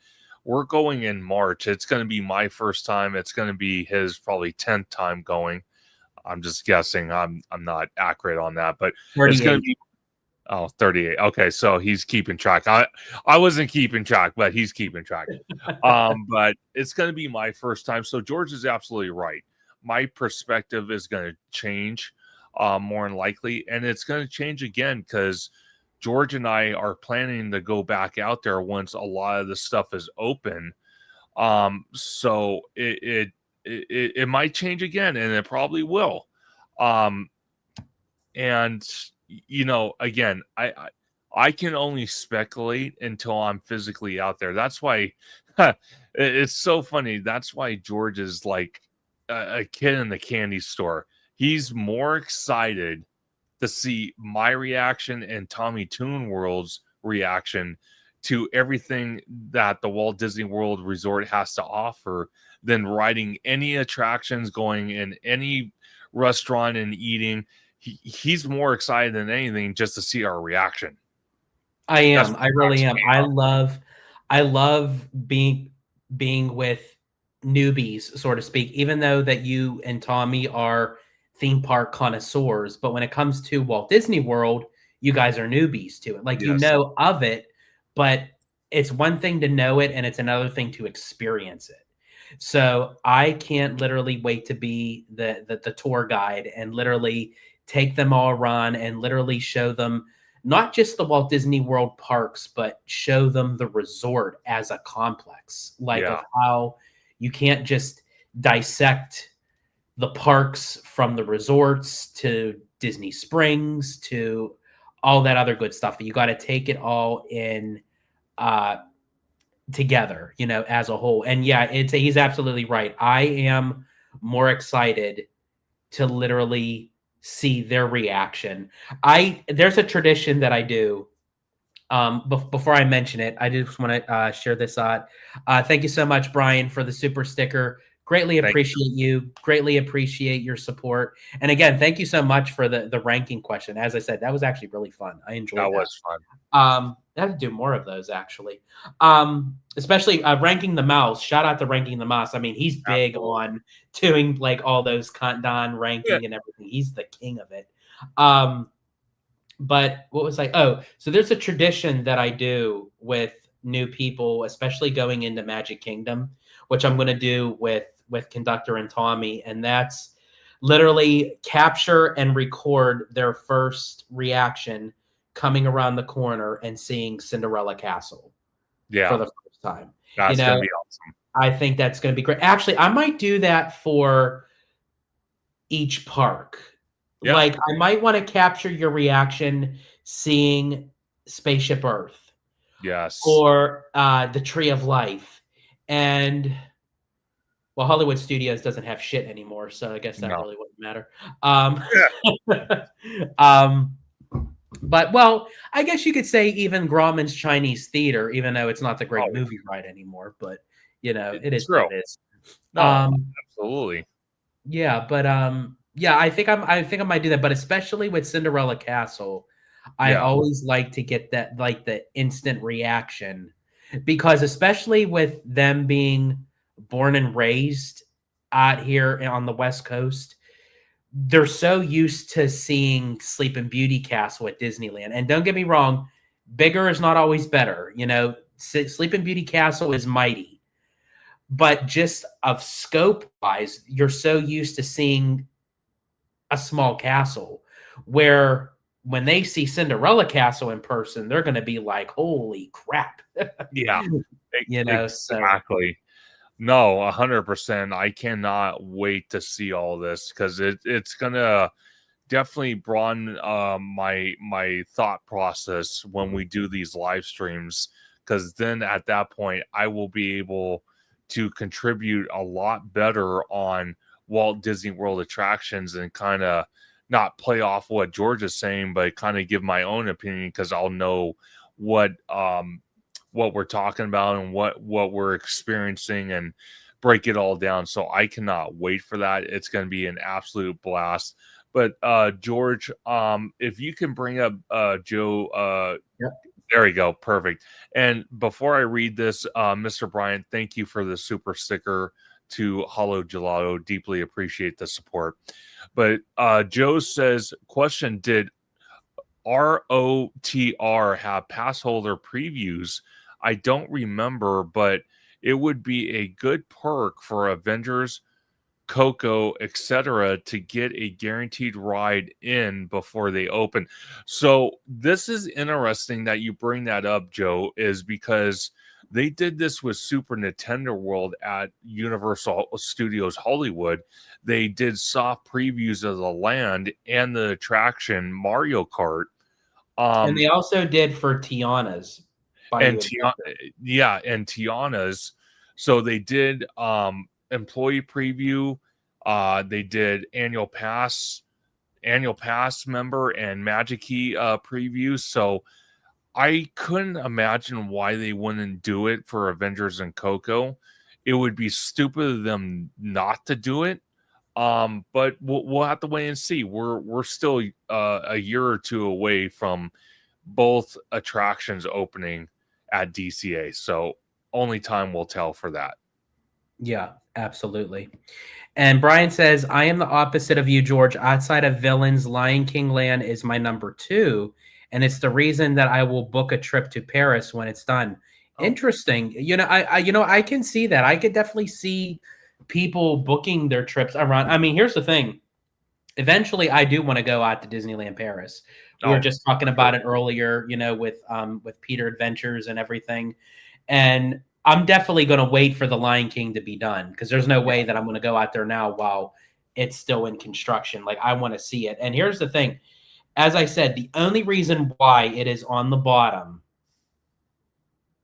B: we're going in March. It's going to be my first time. It's going to be his probably 10th time going. I'm just guessing. I'm not accurate on that, but
A: 38.
B: It's going to be 38. Okay, so he's keeping track. I wasn't keeping track, but he's keeping track. But it's going to be my first time. So George is absolutely right. My perspective is going to change more than likely, and it's going to change again because George and I are planning to go back out there once a lot of the stuff is open. So it might change again, and it probably will. And again, I can only speculate until I'm physically out there. That's why it's so funny. That's why George is like a kid in the candy store. He's more excited to see my reaction and Tommy Toon World's reaction to everything that the Walt Disney World Resort has to offer than riding any attractions, going in any restaurant and eating. He's more excited than anything just to see our reaction.
A: I am. I really am. I love being with newbies, so to speak, even though that you and Tommy are theme park connoisseurs. But when it comes to Walt Disney World, you guys are newbies to it. Like, you
B: Yes.
A: know of it, but it's one thing to know it and it's another thing to experience it. So I can't literally wait to be the tour guide and literally take them all around and literally show them not just the Walt Disney World parks, but show them the resort as a complex, like
B: Yeah.
A: of how you can't just dissect the parks from the resorts to Disney Springs to all that other good stuff. You got to take it all in uh, together, you know, as a whole. And yeah, he's absolutely right. I am more excited to literally see their reaction. There's a tradition that I do. Before I mention it, I just want to share this out. Thank you so much, Brian, for the super sticker. Greatly
B: Thank
A: appreciate you. Greatly appreciate your support. And again, thank you so much for the ranking question. As I said, that was actually really fun. I enjoyed
B: That
A: that.
B: was fun.
A: I have to do more of those actually. Especially ranking the mouse. Shout out to ranking the mouse. I mean, he's big on doing like all those countdown ranking and everything. He's the king of it. But what was I? Oh, so there's a tradition that I do with new people, especially going into Magic Kingdom, which I'm going to do with Conductor and Tommy, and that's literally capture and record their first reaction coming around the corner and seeing Cinderella Castle for the first time.
B: That's going to be awesome.
A: I think that's going to be great. Actually, I might do that for each park.
B: Yeah.
A: Like, I might want to capture your reaction seeing Spaceship Earth.
B: Yes.
A: Or the Tree of Life. And well, Hollywood Studios doesn't have shit anymore, so I guess that really wouldn't matter. But well, I guess you could say even Grauman's Chinese Theater, even though it's not the great movie ride anymore, but you know, it is what it is.
B: No, absolutely.
A: Yeah, but yeah, I think I might do that, but especially with Cinderella Castle, I always like to get that like the instant reaction because especially with them being born and raised out here on the West Coast, they're so used to seeing Sleeping Beauty Castle at Disneyland. And don't get me wrong, bigger is not always better. You know, Sleeping Beauty Castle is mighty. But just of scope wise, you're so used to seeing a small castle where when they see Cinderella Castle in person, they're going to be like, holy crap.
B: Yeah,
A: you know,
B: exactly. No, 100%. I cannot wait to see all this because it's going to definitely broaden my thought process when we do these live streams because then at that point I will be able to contribute a lot better on Walt Disney World attractions and kind of not play off what George is saying, but kind of give my own opinion because I'll know what we're talking about and what we're experiencing and break it all down. So I cannot wait for that. It's going to be an absolute blast. But George, if you can bring up Joe, there we go, perfect. And before I read this, Mr. Bryant, thank you for the super sticker to Hollow Gelato. Deeply appreciate the support. But Joe says, question, did ROTR have pass holder previews? I don't remember, but it would be a good perk for Avengers, Coco, etc. to get a guaranteed ride in before they open. So this is interesting that you bring that up, Joe, is because they did this with Super Nintendo World at Universal Studios Hollywood. They did soft previews of the land and the attraction Mario Kart.
A: And they also did for Tiana's.
B: And Tiana's. So they did employee preview. They did annual pass member and Magic Key preview. So I couldn't imagine why they wouldn't do it for Avengers and Coco. It would be stupid of them not to do it. But we'll have to wait and see. We're still a year or two away from both attractions opening at DCA. So only time will tell for that.
A: Yeah, absolutely. And Brian says, I am the opposite of you, George. Outside of villains, Lion King Land is my number 2. and it's the reason that I will book a trip to Paris when it's done.
B: Oh.
A: Interesting. I can see that. I could definitely see people booking their trips around. I mean, here's the thing. Eventually, I do want to go out to Disneyland Paris. We were
B: Oh,
A: just talking
B: for sure.
A: about it earlier, with Peter Adventures and everything. And I'm definitely going to wait for the Lion King to be done because there's no way that I'm going to go out there now while it's still in construction. Like, I want to see it. And here's the thing. As I said, the only reason why it is on the bottom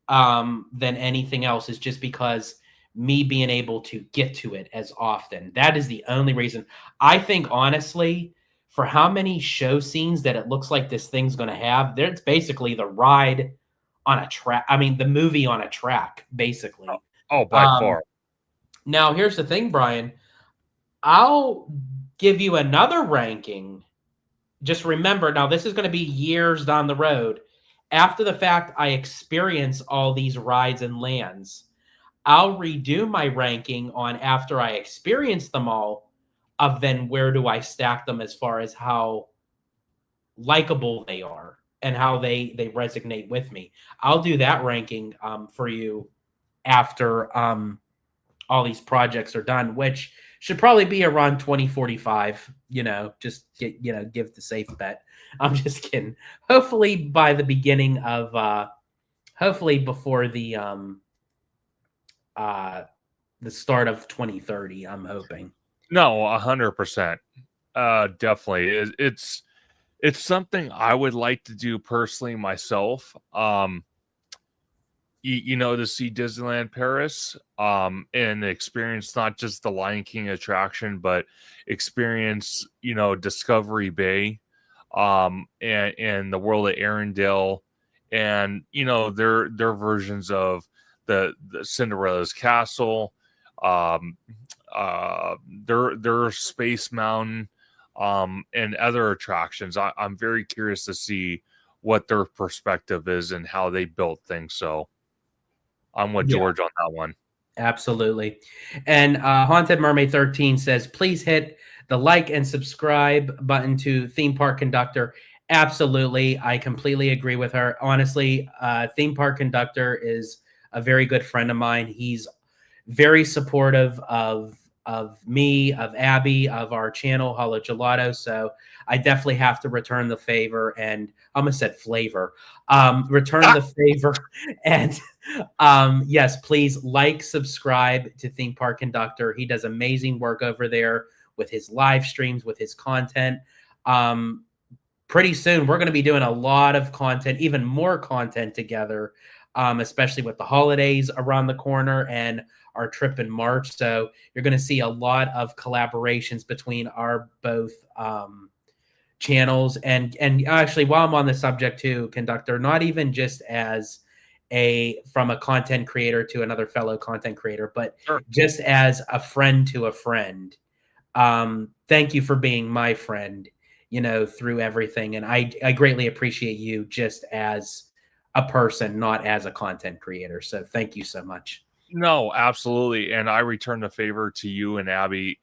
A: than anything else is just because me being able to get to it as often. That is the only reason. I think, honestly, for how many show scenes that it looks like this thing's going to have, there's basically the ride on a track. I mean, the movie on a track, basically.
B: Oh, by far.
A: Now, here's the thing, Brian. I'll give you another ranking. Just remember, now this is going to be years down the road. After the fact, I experience all these rides and lands. I'll redo my ranking on after I experience them all of then where do I stack them as far as how likable they are and how they resonate with me. I'll do that ranking for you after all these projects are done, which should probably be around 2045, just give the safe bet. I'm just kidding. Hopefully by the beginning of hopefully before the start of 2030, I'm hoping.
B: No, 100%. Definitely. It's something I would like to do personally myself. To see Disneyland Paris, and experience not just the Lion King attraction, but experience, Discovery Bay, and the world of Arendelle, and their versions of the Cinderella's castle, their Space Mountain, and other attractions. I'm very curious to see what their perspective is and how they built things. So I'm with George on that one.
A: Absolutely. And Haunted Mermaid 13 says, please hit the like and subscribe button to Theme Park Conductor. Absolutely. I completely agree with her. Honestly, Theme Park Conductor is a very good friend of mine. He's very supportive of me, of Abby, of our channel, Hollow Gelato. So I definitely have to return the favor, and I almost said flavor. Return the favor, and yes, please like, subscribe to Theme Park Conductor. He does amazing work over there with his live streams, with his content. Pretty soon, we're going to be doing a lot of content, even more content together, especially with the holidays around the corner and our trip in March. So you're going to see a lot of collaborations between our both channels. And actually, while I'm on the subject too, Conductor, not even just as from a content creator to another fellow content creator, but just as a friend to a friend. Thank you for being my friend, through everything. And I greatly appreciate you just as a person, not as a content creator. So thank you so much.
B: No, absolutely. And I return the favor to you and Abby.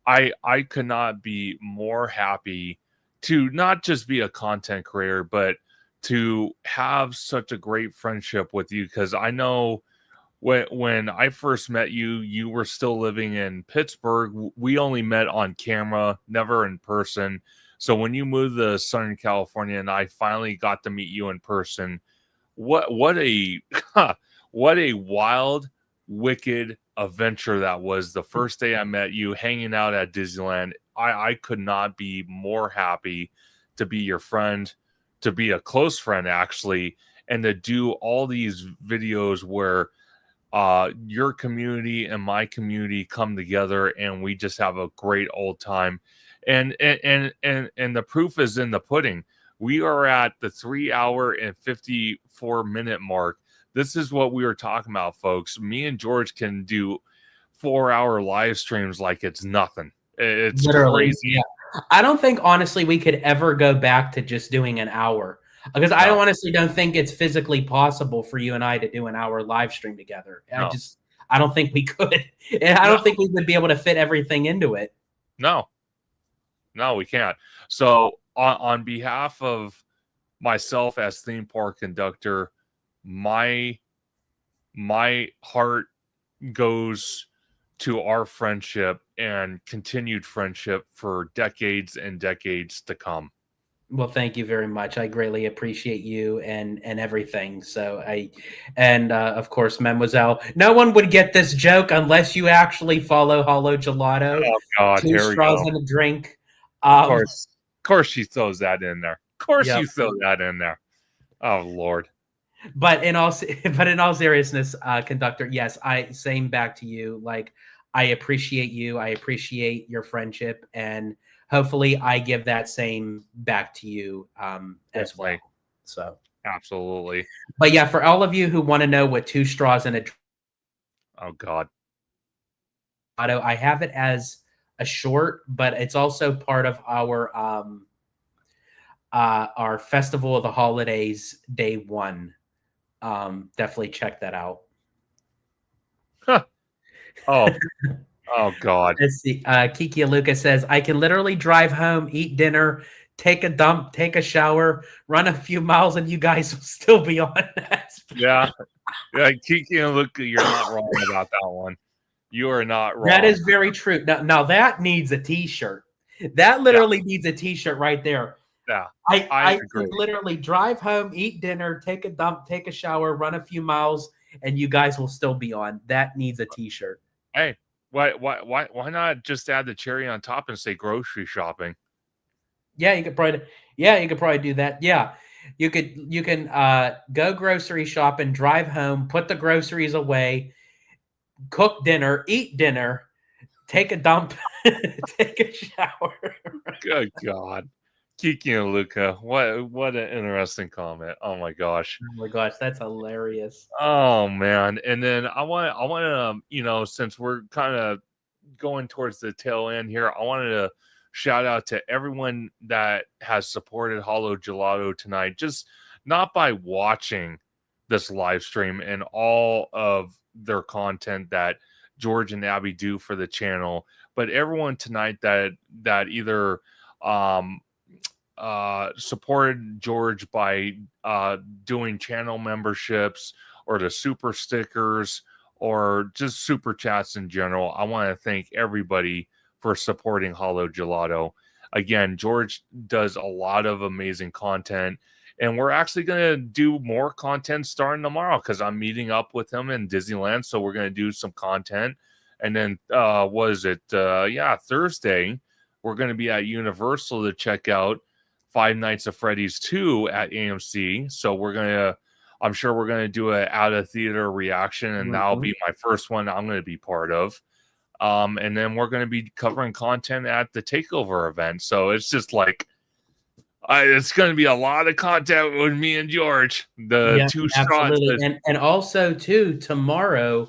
B: I could not be more happy to not just be a content creator, but to have such a great friendship with you. Because I know when I first met you, you were still living in Pittsburgh. We only met on camera, never in person. So when you moved to Southern California and I finally got to meet you in person, what a what a wild, wicked adventure that was. The first day I met you hanging out at Disneyland, I could not be more happy to be your friend, to be a close friend actually, and to do all these videos where your community and my community come together and we just have a great old time. And the proof is in the pudding. We are at the 3 hour and 54-minute mark. This is what we were talking about, folks. Me and George can do 4-hour live streams like it's nothing. It's
A: literally
B: crazy.
A: Yeah. I don't think, honestly, we could ever go back to just doing an hour, because I honestly don't think it's physically possible for you and I to do an hour live stream together. I don't think we could. And I don't think we would be able to fit everything into it.
B: No, we can't. So on behalf of myself as theme park conductor, my heart goes to our friendship and continued friendship for decades and decades to come.
A: Well, thank you very much. I greatly appreciate you and everything. So of course, Mademoiselle. No one would get this joke unless you actually follow Hollow Gelato.
B: Oh God,
A: Two
B: here we
A: straws
B: go.
A: and a drink.
B: Of course, she throws that in there. Of course,
A: Yep.
B: you throw that in there. Oh Lord.
A: But in all seriousness, conductor, yes, I same back to you. Like, I appreciate you. I appreciate your friendship, and hopefully, I give that same back to you as well.
B: Definitely.
A: So,
B: Absolutely.
A: but yeah, for all of you who want to know what two straws and a
B: Oh God.
A: I have it as a short, but it's also part of our Festival of the Holidays Day 1. Definitely check that out.
B: Huh. Oh. Oh God.
A: Let's see. Kiki Aluka says, I can literally drive home, eat dinner, take a dump, take a shower, run a few miles, and you guys will still be on that.
B: Yeah. Yeah, Kiki and Luca, you're not wrong about that one. You are not wrong.
A: That is very true. Now that needs a t-shirt. That literally needs a t-shirt right there.
B: Yeah.
A: I
B: agree.
A: can literally drive home, eat dinner, take a dump, take a shower, run a few miles, and you guys will still be on. That needs a t-shirt.
B: Hey, why not just add the cherry on top and say grocery shopping?
A: Yeah, you could probably do that. Yeah. You can go grocery shopping, drive home, put the groceries away, cook dinner, eat dinner, take a dump, take a shower.
B: Good God. Kiki and Luca, what an interesting comment. Oh my gosh.
A: Oh my gosh, that's hilarious.
B: Oh man. And then I want to, since we're kind of going towards the tail end here, I wanted to shout out to everyone that has supported Hollow Gelato tonight, just not by watching this live stream and all of their content that George and Abby do for the channel, but everyone tonight that either supported George by doing channel memberships or the super stickers or just super chats in general. I want to thank everybody for supporting Hollow Gelato. Again, George does a lot of amazing content, and we're actually going to do more content starting tomorrow because I'm meeting up with him in Disneyland. So we're going to do some content. And then, Thursday, we're going to be at Universal to check out Five Nights at Freddy's 2 at AMC. So I'm sure we're going to do an out of theater reaction, and that'll be my first one I'm going to be part of. And then we're going to be covering content at the Takeover event. So it's just like, it's going to be a lot of content with me and George. Two straws.
A: Absolutely. And also too, tomorrow,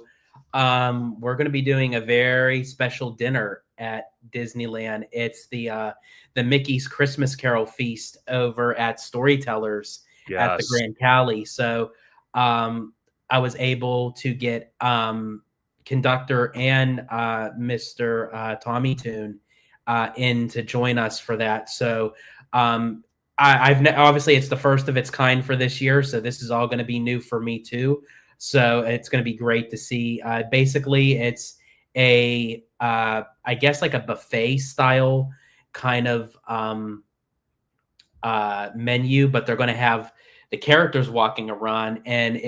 A: we're going to be doing a very special dinner at Disneyland. It's the Mickey's Christmas Carol feast over at Storytellers at the Grand Cali. So I was able to get conductor and Mr. Tommy Toon in to join us for that. So obviously it's the first of its kind for this year, so this is all going to be new for me too. So it's going to be great to see. Basically, it's I guess like a buffet style kind of menu, but they're going to have the characters walking around, and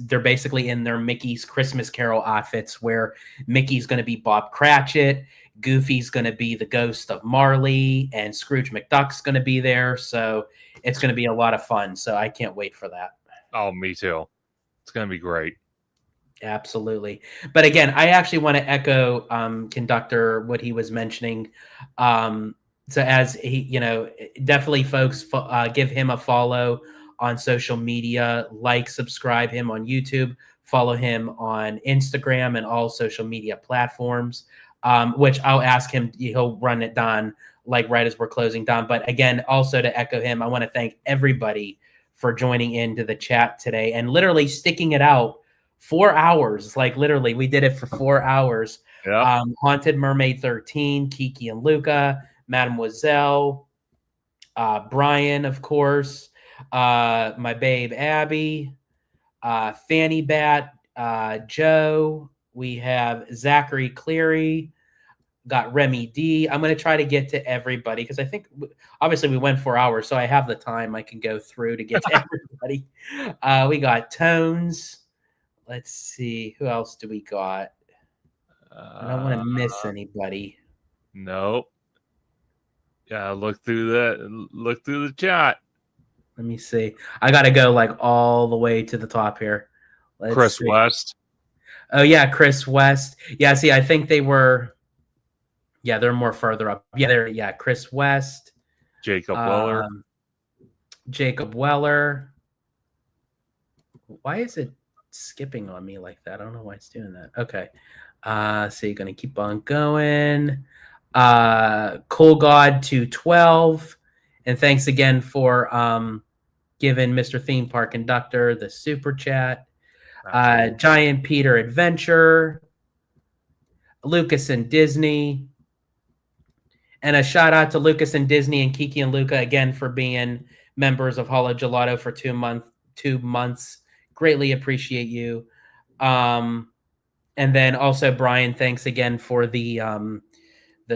A: they're basically in their Mickey's Christmas Carol outfits, where Mickey's going to be Bob Cratchit, Goofy's going to be the ghost of Marley, and Scrooge McDuck's going to be there. So it's going to be a lot of fun. So I can't wait for that.
B: Oh, me too. It's going to be great.
A: Absolutely. But again, I actually want to echo conductor what he was mentioning. So as he, definitely folks give him a follow on social media, like, subscribe him on YouTube, follow him on Instagram and all social media platforms, which I'll ask him, he'll run it down like right as we're closing down. But again, also to echo him, I want to thank everybody for joining into the chat today and literally sticking it out 4 hours. Like literally, we did it for 4 hours.
B: Yeah.
A: Haunted Mermaid 13, Kiki and Luca, Mademoiselle, Brian, of course, my babe Abby, Fanny Bat, Joe. We have Zachary Cleary, got Remy D. I'm going to try to get to everybody because I think obviously we went 4 hours, so I have the time I can go through to get to everybody. We got Tones. Let's see. Who else do we got? I don't want to miss anybody.
B: Nope. Yeah, look through the chat.
A: Let me see. I got to go like all the way to the top here. Let's
B: Chris
A: see.
B: West.
A: Oh yeah, Chris West. Yeah, see, I think they were. Yeah, they're more further up. Yeah, Chris West,
B: Jacob Weller.
A: Jacob Weller. Why is it skipping on me like that? I don't know why it's doing that. Okay. So you're gonna keep on going. Cool God 212. And thanks again for giving Mr. Theme Park Conductor the super chat. Giant Peter Adventure. Lucas and Disney. And a shout out to Lucas and Disney and Kiki and Luca again for being members of Hollow Gelato for 2 months. Greatly appreciate you. And then also Brian, thanks again for the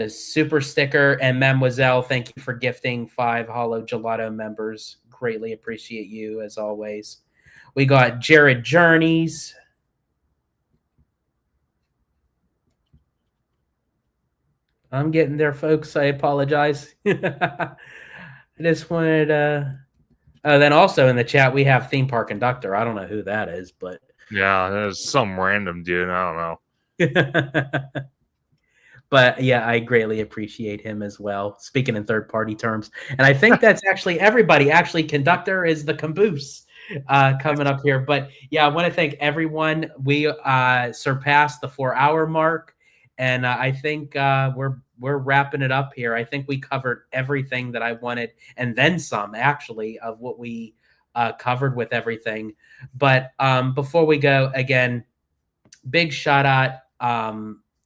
A: super sticker, and Mademoiselle, thank you for gifting 5 Hollow Gelato members. Greatly appreciate you as always. We got Jared Journeys. I'm getting there, folks. I apologize. I just wanted then also in the chat we have Theme Park Conductor. I don't know who that is, but
B: yeah, there's some random dude. I don't know.
A: But yeah, I greatly appreciate him as well, speaking in third-party terms. And I think that's actually everybody. Actually, Conductor is the caboose coming up here. But yeah, I want to thank everyone. We surpassed the 4-hour mark, and I think we're wrapping it up here. I think we covered everything that I wanted, and then some, actually, of what we covered with everything. But before we go, again, big shout out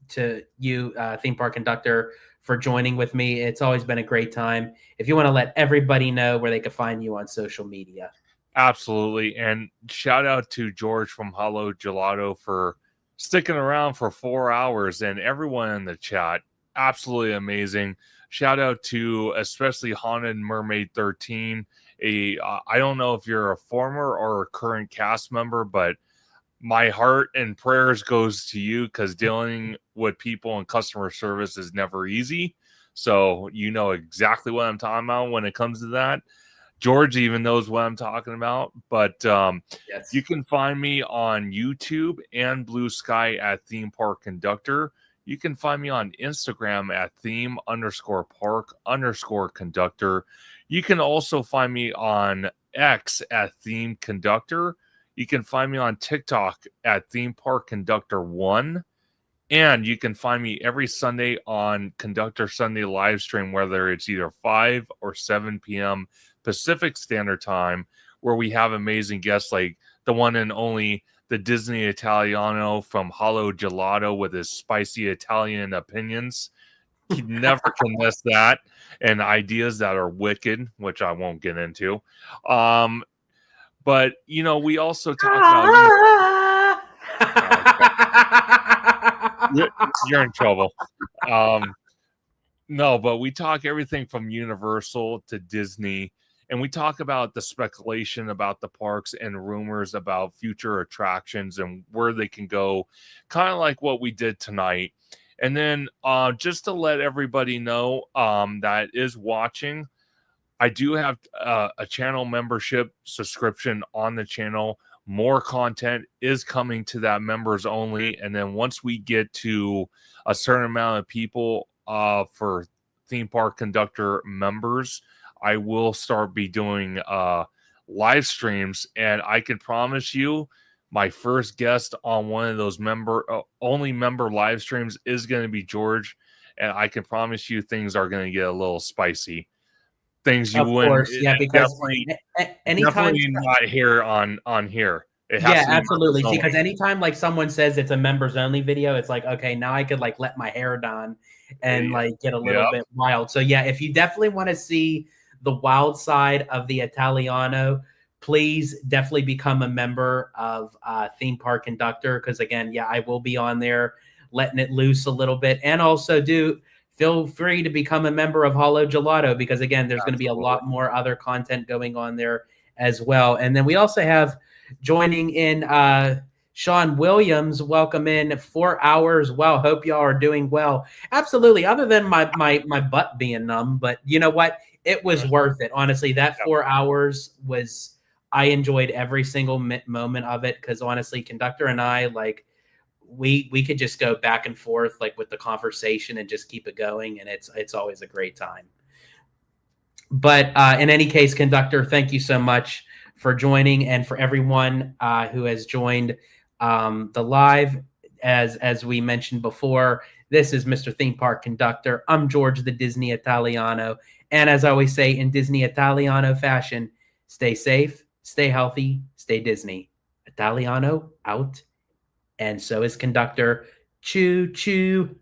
A: to you, Theme Park Conductor, for joining with me. It's always been a great time. If you want to let everybody know where they can find you on social media.
B: Absolutely. And shout out to George from Hollow Gelato for sticking around for 4 hours, and everyone in the chat. Absolutely amazing. Shout out to especially Haunted Mermaid 13. I don't know if you're a former or a current cast member, but my heart and prayers goes to you, because dealing with people and customer service is never easy. So you know exactly what I'm talking about when it comes to that. George even knows what I'm talking about. But yes. You can find me on YouTube and Blue Sky at Theme Park Conductor. You can find me on Instagram at theme_park_conductor. You can also find me on X at Theme Conductor. You can find me on TikTok at Theme Park Conductor 1. And you can find me every Sunday on Conductor Sunday live stream, whether it's either 5 or 7 p.m. Pacific Standard Time, where we have amazing guests like the one and only the Disney Italiano from Hollow Gelato with his spicy Italian opinions. You never can miss that. And ideas that are wicked, which I won't get into. But, you know, we also talk about... You're in trouble. No, but we talk everything from Universal to Disney, and we talk about the speculation about the parks and rumors about future attractions and where they can go, kind of like what we did tonight. And then just to let everybody know that is watching, I do have a channel membership subscription on the channel. More content is coming to that members only. And then once we get to a certain amount of people for Theme Park Conductor members, I will start be doing live streams. And I can promise you, my first guest on one of those only member live streams is going to be George. And I can promise you things are going to get a little spicy. Things you wouldn't,
A: yeah, because
B: definitely not here on here. It has to
A: absolutely. See, because anytime like someone says it's a members only video, it's like, okay, now I could like let my hair down and like get a little bit wild. So yeah, if you definitely want to see the wild side of the Italiano, please definitely become a member of Theme Park Conductor, because again, yeah, I will be on there letting it loose a little bit. And also do feel free to become a member of Hollow Gelato, because again, there's going to be a lot more other content going on there as well. And then we also have joining in Sean Williams. Welcome in 4 hours. Well, hope y'all are doing well. Absolutely. Other than my butt being numb, but you know what? It was worth it. Honestly, that 4 hours was, I enjoyed every single moment of it, because honestly, Conductor and I, like, we could just go back and forth like with the conversation and just keep it going, and it's always a great time. But in any case, Conductor, thank you so much for joining, and for everyone who has joined the live. As we mentioned before, this is Mr. Theme Park Conductor. I'm George the Disney Italiano, and as I always say in Disney Italiano fashion, stay safe, stay healthy, stay Disney. Italiano out, and so is Conductor. Choo choo.